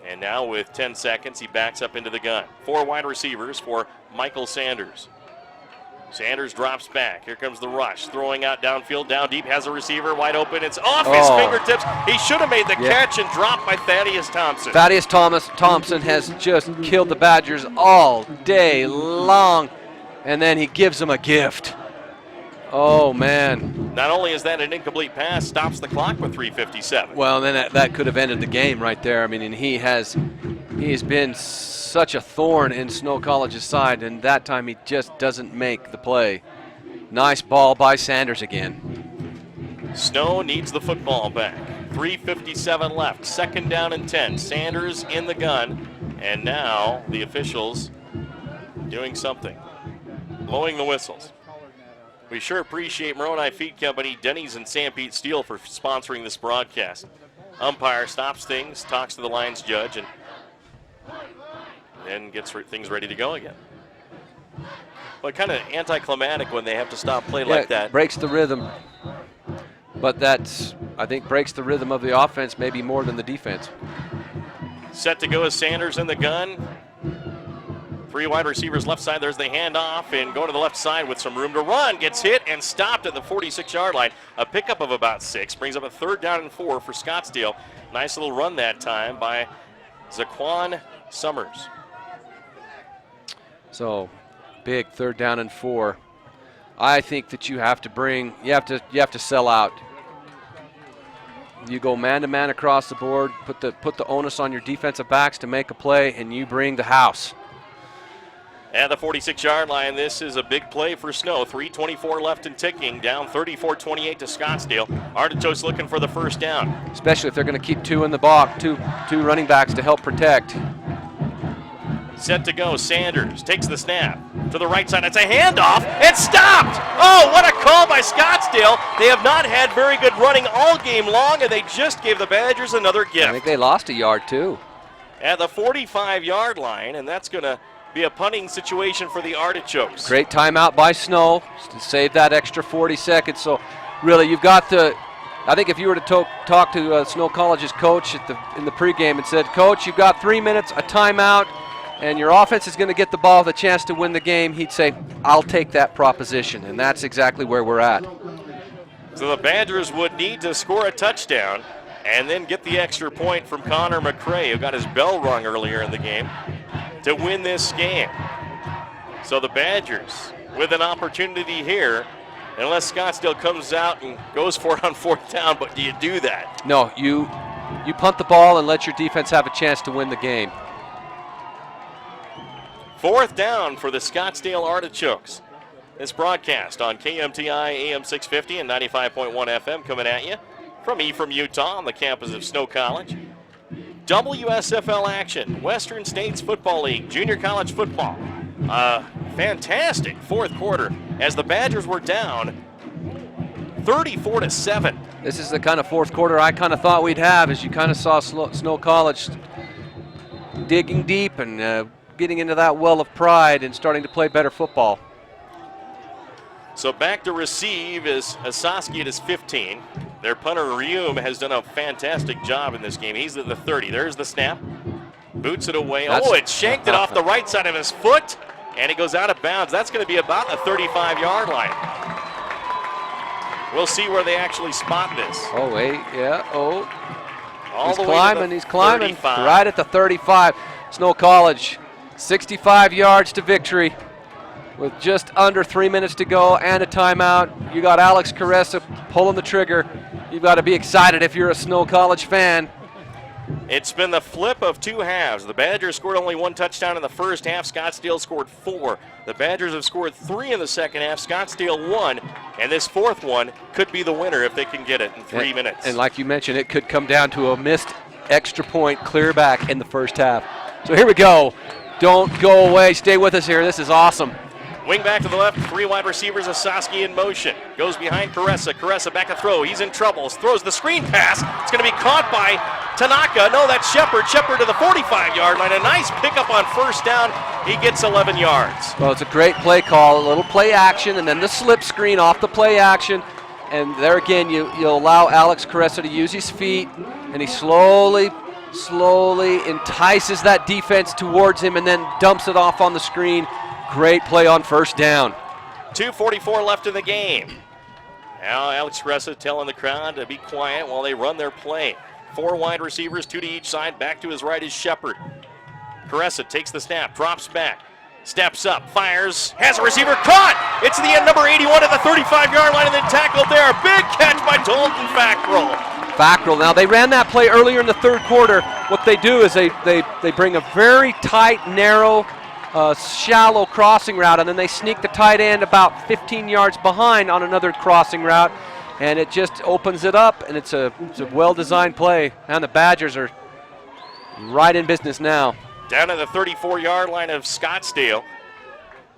And now with 10 seconds, he backs up into the gun. 4 wide receivers for Michael Sanders. Sanders drops back. Here comes the rush. Throwing out downfield, down deep, has a receiver wide open. It's off his fingertips. He should have made the catch and dropped by Thaddeus Thompson. Thaddeus Thompson has just killed the Badgers all day long, and then he gives them a gift. Oh, man. Not only is that an incomplete pass, stops the clock with 3:57. Well, then that could have ended the game right there. I mean, and he's been such a thorn in Snow College's side, and that time he just doesn't make the play. Nice ball by Sanders again. Snow needs the football back. 3:57 left. 2nd down and 10. Sanders in the gun, and now the officials doing something, blowing the whistles. We sure appreciate Moroni Feed Company, Denny's, and Sam Pete Steel for sponsoring this broadcast. Umpire stops things, talks to the Lions judge, and then gets things ready to go again. But kind of anticlimactic when they have to stop play like that. Breaks the rhythm. But I think, breaks the rhythm of the offense maybe more than the defense. Set to go is Sanders in the gun. 3 wide receivers left side. There's the handoff, and going to the left side with some room to run. Gets hit and stopped at the 46-yard line. A pickup of about 6. Brings up a 3rd down and 4 for Scottsdale. Nice little run that time by Zaquan Summers. So, big 3rd down and 4. I think that you have to sell out. You go man-to-man across the board, put the onus on your defensive backs to make a play, and you bring the house. At the 46-yard line, this is a big play for Snow. 3:24 left and ticking, down 34-28 to Scottsdale. Artichokes looking for the first down. Especially if they're going to keep two in the box, two running backs to help protect. Set to go, Sanders takes the snap. To the right side, it's a handoff. It's stopped! Oh, what a call by Scottsdale. They have not had very good running all game long, and they just gave the Badgers another gift. I think they lost a yard, too. At the 45-yard line, and that's going to be a punting situation for the Artichokes. Great timeout by Snow to save that extra 40 seconds. So, really, you've got to. I think if you were to talk to Snow College's coach in the pregame and said, Coach, you've got 3 minutes, a timeout, and your offense is going to get the ball with a chance to win the game, he'd say, I'll take that proposition. And that's exactly where we're at. So the Badgers would need to score a touchdown and then get the extra point from Connor McCrae, who got his bell rung earlier in the game, to win this game. So the Badgers with an opportunity here, unless Scottsdale comes out and goes for it on fourth down, but do you do that? No, you punt the ball and let your defense have a chance to win the game. Fourth down for the Scottsdale Artichokes. This broadcast on KMTI AM 650 and 95.1 FM coming at you from Ephraim, Utah on the campus of Snow College. WSFL action, Western States Football League, junior college football. Fantastic fourth quarter as the Badgers were down 34-7. This is the kind of fourth quarter I kind of thought we'd have, as you kind of saw Snow College digging deep and getting into that well of pride and starting to play better football. So back to receive is Asaski at his 15. Their punter, Ryum, has done a fantastic job in this game. He's at the 30. There's the snap. Boots it away. It shanked it off the right side of his foot, and it goes out of bounds. That's going to be about the 35-yard line. We'll see where they actually spot this. Oh, wait, yeah, All he's the climbing, way he's climbing. 35. Right at the 35. Snow College, 65 yards to victory with just under 3 minutes to go and a timeout. You got Alex Caressa pulling the trigger. You've got to be excited if you're a Snow College fan. It's been the flip of two halves. The Badgers scored only one touchdown in the first half. Scottsdale scored 4. The Badgers have scored 3 in the second half. Scottsdale 1. And this fourth one could be the winner if they can get it in 3 minutes. And like you mentioned, it could come down to a missed extra point clear back in the first half. So here we go. Don't go away. Stay with us here. This is awesome. Wing back to the left, 3 wide receivers, Asaski in motion. Goes behind Caressa. Caressa back to throw. He's in trouble. Throws the screen pass. It's going to be caught by Tanaka. No, that's Shepard. Shepard to the 45-yard line. A nice pickup on first down. He gets 11 yards. Well, it's a great play call. A little play action, and then the slip screen off the play action. And there again, you'll allow Alex Caressa to use his feet, and he slowly entices that defense towards him and then dumps it off on the screen. Great play on first down. 2:44 left in the game. Now Alex Caressa telling the crowd to be quiet while they run their play. 4 wide receivers, 2 to each side. Back to his right is Shepard. Caressa takes the snap, drops back, steps up, fires, has a receiver caught. It's the end, number 81 at the 35-yard line and then tackled there. Big catch by Dalton Fackrell. Now they ran that play earlier in the third quarter. What they do is they bring a very tight, narrow, shallow crossing route, and then they sneak the tight end about 15 yards behind on another crossing route, and it just opens it up, and it's a well-designed play. And the Badgers are right in business now. Down at the 34-yard line of Scottsdale.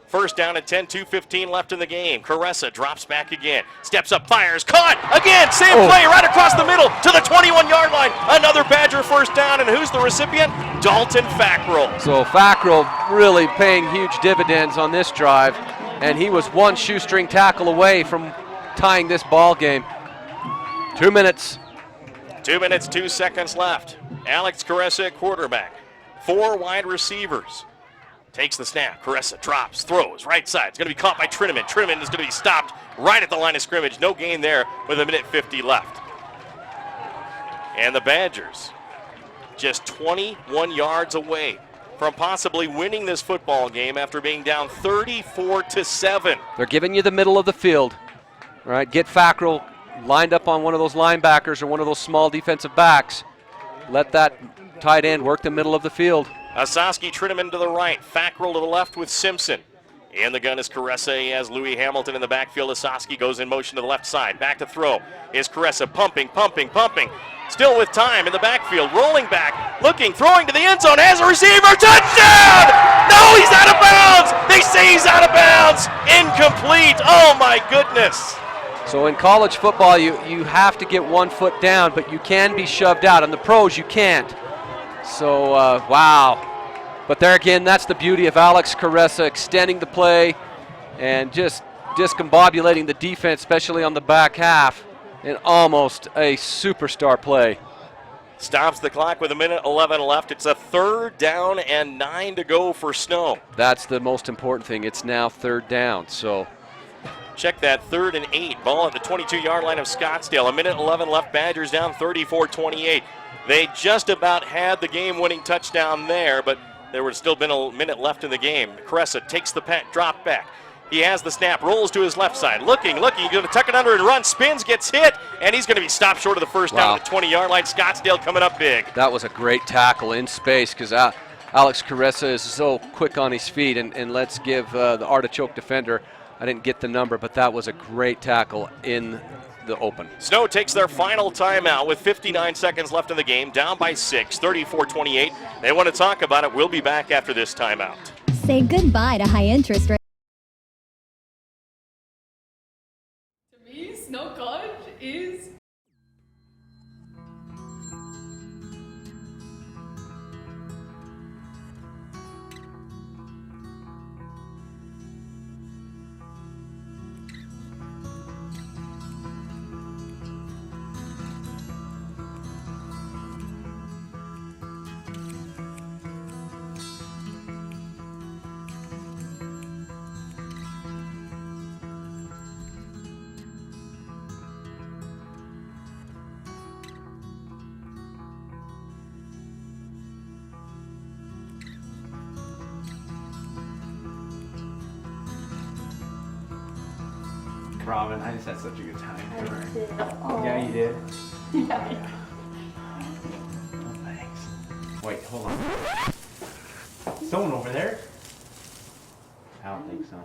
First down at 10, 2:15 left in the game. Caressa drops back again, steps up, fires, caught again, same play right across the middle to the 21-yard line. Another Badger first down, and who's the recipient? Dalton Fackrell. So Fackrell really paying huge dividends on this drive, and he was one shoestring tackle away from tying this ball game. 2 minutes. 2 minutes, 2 seconds left. Alex Caressa at quarterback. 4 wide receivers. Takes the snap. Caressa drops, throws, right side. It's going to be caught by Trinnaman. Trinnaman is going to be stopped right at the line of scrimmage. No gain there with 1:50 left. And the Badgers just 21 yards away from possibly winning this football game after being down 34-7. They're giving you the middle of the field. All right, get Fackrell lined up on one of those linebackers or one of those small defensive backs. Let that tight end work the middle of the field. Osaski Trinnaman to the right. Fackrell to the left with Simpson. In the gun is Caressa. He has Louis Hamilton in the backfield. Osaski goes in motion to the left side. Back to throw is Caressa. Pumping. Still with time in the backfield. Rolling back. Looking. Throwing to the end zone. Has a receiver. Touchdown! No, he's out of bounds! They say he's out of bounds! Incomplete. Oh, my goodness. So in college football, you have to get 1 foot down, but you can be shoved out. In the pros, you can't. So, wow. But there again, that's the beauty of Alex Caressa extending the play and just discombobulating the defense, especially on the back half, and almost a superstar play. Stops the clock with 1:11 left. It's a 3rd down and 9 to go for Snow. That's the most important thing. It's now 3rd down. So check that 3rd and 8. Ball at the 22-yard line of Scottsdale. 1:11 left. Badgers down 34-28. They just about had the game-winning touchdown there, but there would still been a minute left in the game. Caressa takes the drop back. He has the snap, rolls to his left side. Looking, he's going to tuck it under and run. Spins, gets hit, and he's going to be stopped short of the first down at the 20-yard line. Scottsdale coming up big. That was a great tackle in space because Alex Caressa is so quick on his feet. And let's give the Artichoke defender, I didn't get the number, but that was a great tackle in the open. Snow takes their final timeout with 59 seconds left in the game, down by 6, 34-28. They want to talk about it. We'll be back after this timeout. Say goodbye to high interest rates. To me, Snow College is Robin, I just had such a good time. I did. Oh. Yeah, you did? Yeah. Oh, thanks. Wait, hold on. Someone over there? I don't think so.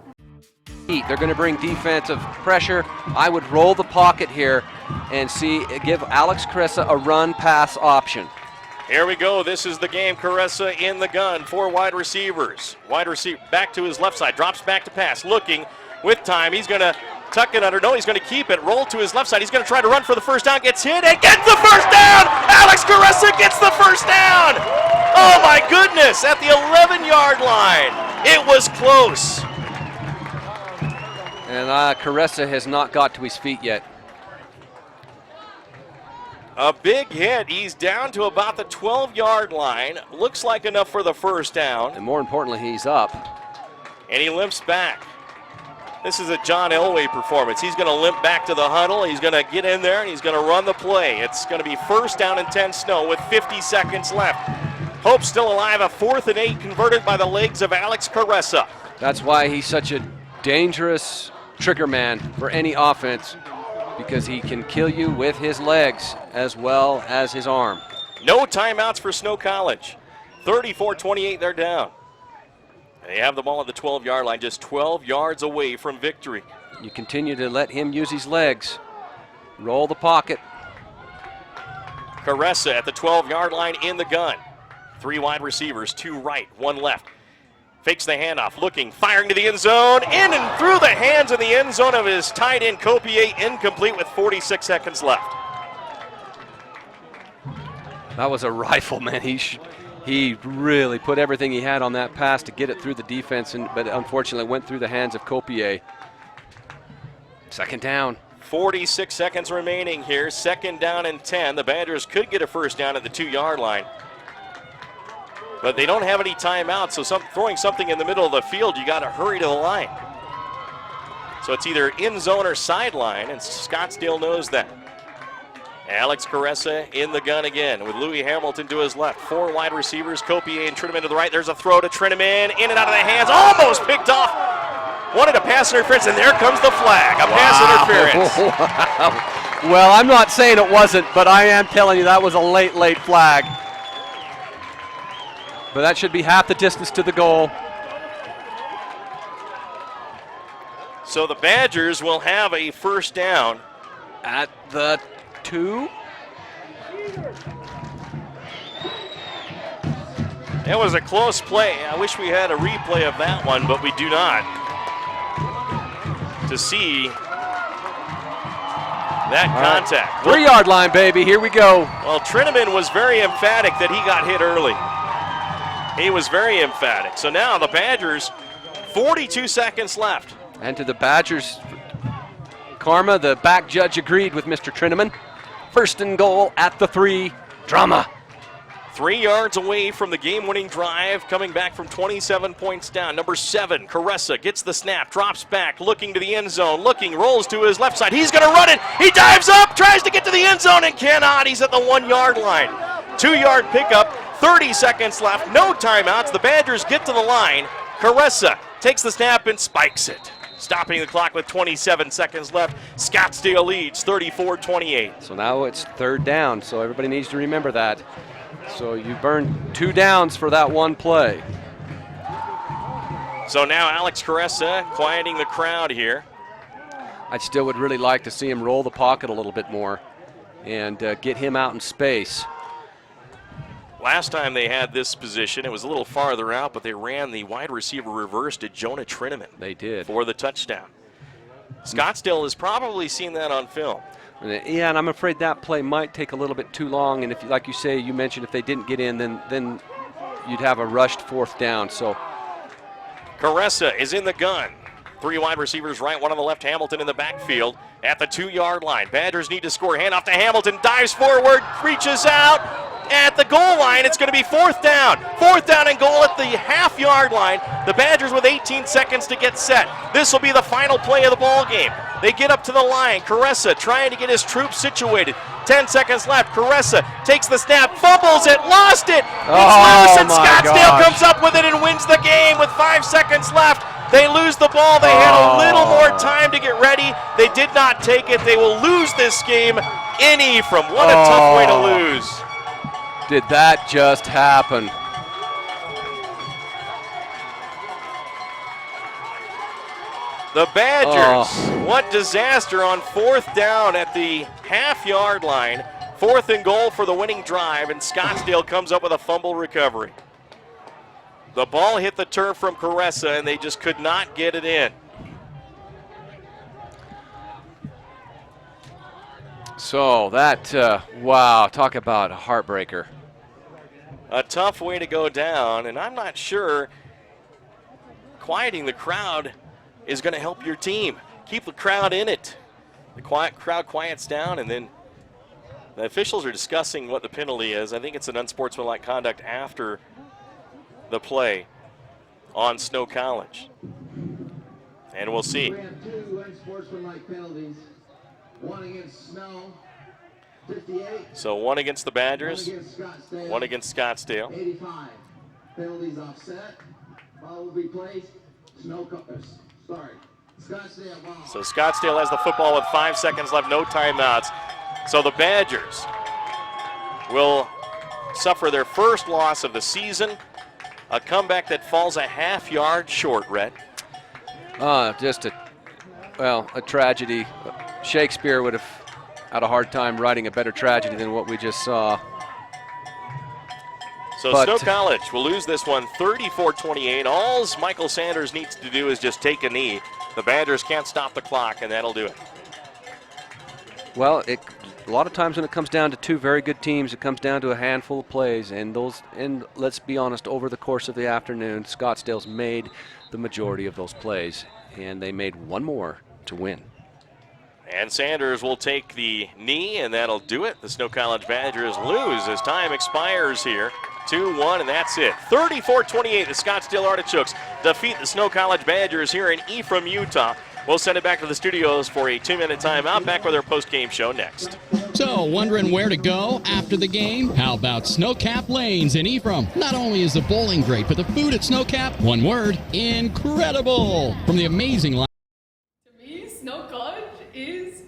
They're going to bring defensive pressure. I would roll the pocket here and give Alex Caressa a run-pass option. Here we go. This is the game. Caressa in the gun. 4 wide receivers. Wide receiver back to his left side. Drops back to pass. Looking with time. He's going to tuck it under. No, he's going to keep it. Roll to his left side. He's going to try to run for the first down. Gets hit and gets the first down. Alex Caressa gets the first down. Oh, my goodness. At the 11-yard line. It was close. And Caressa has not got to his feet yet. A big hit. He's down to about the 12-yard line. Looks like enough for the first down. And more importantly, he's up. And he limps back. This is a John Elway performance. He's going to limp back to the huddle. He's going to get in there, and he's going to run the play. It's going to be first down and 10 Snow with 50 seconds left. Hope still alive. A 4th and 8 converted by the legs of Alex Caressa. That's why he's such a dangerous trigger man for any offense, because he can kill you with his legs as well as his arm. No timeouts for Snow College. 34-28, they're down. They have the ball at the 12-yard line, just 12 yards away from victory. You continue to let him use his legs. Roll the pocket. Caressa at the 12-yard line in the gun. 3 wide receivers, 2 right, 1 left. Fakes the handoff, looking, firing to the end zone, in and through the hands in the end zone of his tight end, Copier, incomplete with 46 seconds left. That was a rifle, man. He really put everything he had on that pass to get it through the defense, but unfortunately went through the hands of Copier. 2nd down. 46 seconds remaining here, 2nd down and 10. The Badgers could get a first down at the 2-yard line. But they don't have any timeouts, so throwing something in the middle of the field, you got to hurry to the line. So it's either in zone or sideline, and Scottsdale knows that. Alex Caressa in the gun again with Louis Hamilton to his left. 4 wide receivers, Copier and Trinnaman to the right. There's a throw to Trinnaman, in and out of the hands, almost picked off. Wanted a pass interference, and there comes the flag, a pass interference. Wow. Well, I'm not saying it wasn't, but I am telling you that was a late flag. But that should be half the distance to the goal. So the Badgers will have a first down at the 2. That was a close play. I wish we had a replay of that one, but we do not. To see that contact. 3-yard line, baby. Here we go. Well, Trineman was very emphatic that he got hit early. He was very emphatic. So now the Badgers, 42 seconds left. And to the Badgers, Karma, the back judge agreed with Mr. Trineman. First and goal at the 3. Drama. 3 yards away from the game-winning drive, coming back from 27 points down. Number 7, Caressa gets the snap, drops back, looking to the end zone, rolls to his left side. He's going to run it. He dives up, tries to get to the end zone, and cannot. He's at the 1-yard line. 2-yard pickup, 30 seconds left, no timeouts. The Badgers get to the line. Caressa takes the snap and spikes it. Stopping the clock with 27 seconds left. Scottsdale leads 34-28. So now it's 3rd down, so everybody needs to remember that. So you burned 2 downs for that one play. So now Alex Caressa quieting the crowd here. I still would really like to see him roll the pocket a little bit more and get him out in space. Last time they had this position, it was a little farther out, but they ran the wide receiver reverse to Jonah Trineman. They did. For the touchdown. Scottsdale has probably seen that on film. Yeah, and I'm afraid that play might take a little bit too long. And if, like you say, you mentioned if they didn't get in, then you'd have a rushed 4th down. So Caressa is in the gun. 3 wide receivers right, 1 on the left. Hamilton in the backfield at the 2-yard line. Badgers need to score. Hand off to Hamilton. Dives forward, reaches out. At the goal line, it's going to be 4th down. 4th down and goal at the half-yard line. The Badgers with 18 seconds to get set. This will be the final play of the ball game. They get up to the line. Caressa trying to get his troops situated. 10 seconds left. Caressa takes the snap, fumbles it, lost it. It's loose, and Scottsdale comes up with it and wins the game with 5 seconds left. They lose the ball. They had a little more time to get ready. They did not take it. They will lose this game in Ephraim. What a tough way to lose. Did that just happen? The Badgers, what disaster on 4th down at the half-yard line. 4th and goal for the winning drive, and Scottsdale comes up with a fumble recovery. The ball hit the turf from Caressa, and they just could not get it in. So that, wow, talk about a heartbreaker. A tough way to go down, and I'm not sure quieting the crowd is going to help your team. Keep the crowd in it. The crowd quiets down, and then the officials are discussing what the penalty is. I think it's an unsportsmanlike conduct after the play on Snow College. And we'll see. We have 2 unsportsmanlike penalties. 1 against Snow, 58. So 1 against the Badgers, 1 against Scottsdale. 1 against Scottsdale. 85. Penalties offset. Ball will be placed. Scottsdale ball. So Scottsdale has the football with 5 seconds left, no timeouts. So the Badgers will suffer their first loss of the season. A comeback that falls a half-yard short, Rhett. Just a tragedy. Shakespeare would have had a hard time writing a better tragedy than what we just saw. So Snow College will lose this one 34-28. All Michael Sanders needs to do is just take a knee. The Badgers can't stop the clock, and that'll do it. Well, a lot of times when it comes down to 2 very good teams, it comes down to a handful of plays, and let's be honest, over the course of the afternoon, Scottsdale's made the majority of those plays, and they made 1 more to win. And Sanders will take the knee, and that'll do it. The Snow College Badgers lose as time expires here. 2-1, and that's it. 34-28, the Scottsdale Artichokes defeat the Snow College Badgers here in Ephraim, Utah. We'll send it back to the studios for a 2-minute timeout. Back with our post-game show next. So, wondering where to go after the game? How about Snowcap Lanes in Ephraim? Not only is the bowling great, but the food at Snowcap, one word, incredible. From the amazing line. To me, Snow College is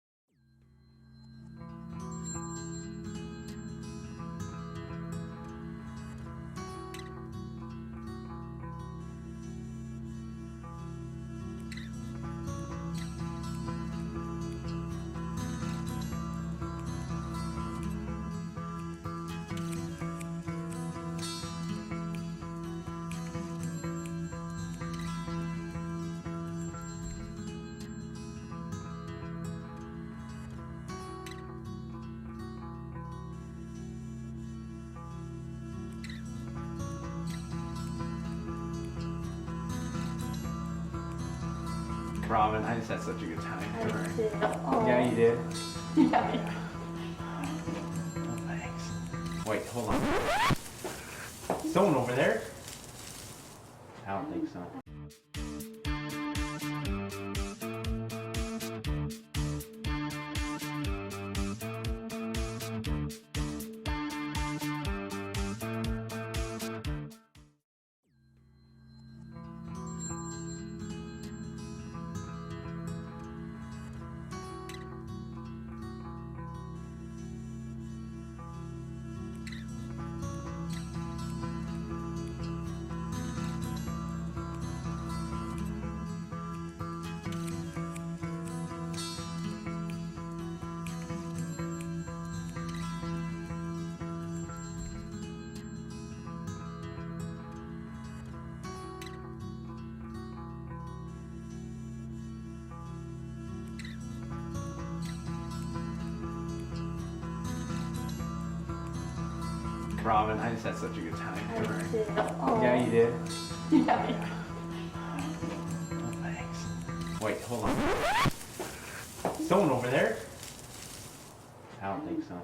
Robin, I just had such a good time. I did. Oh. Yeah, you did? Yeah. Oh, thanks. Wait, hold on. Someone over there? I don't think so. Robin, I just had such a good time. I did. Oh. Yeah, you did? Yeah. Oh, thanks. Wait, hold on. Someone over there? I don't think so.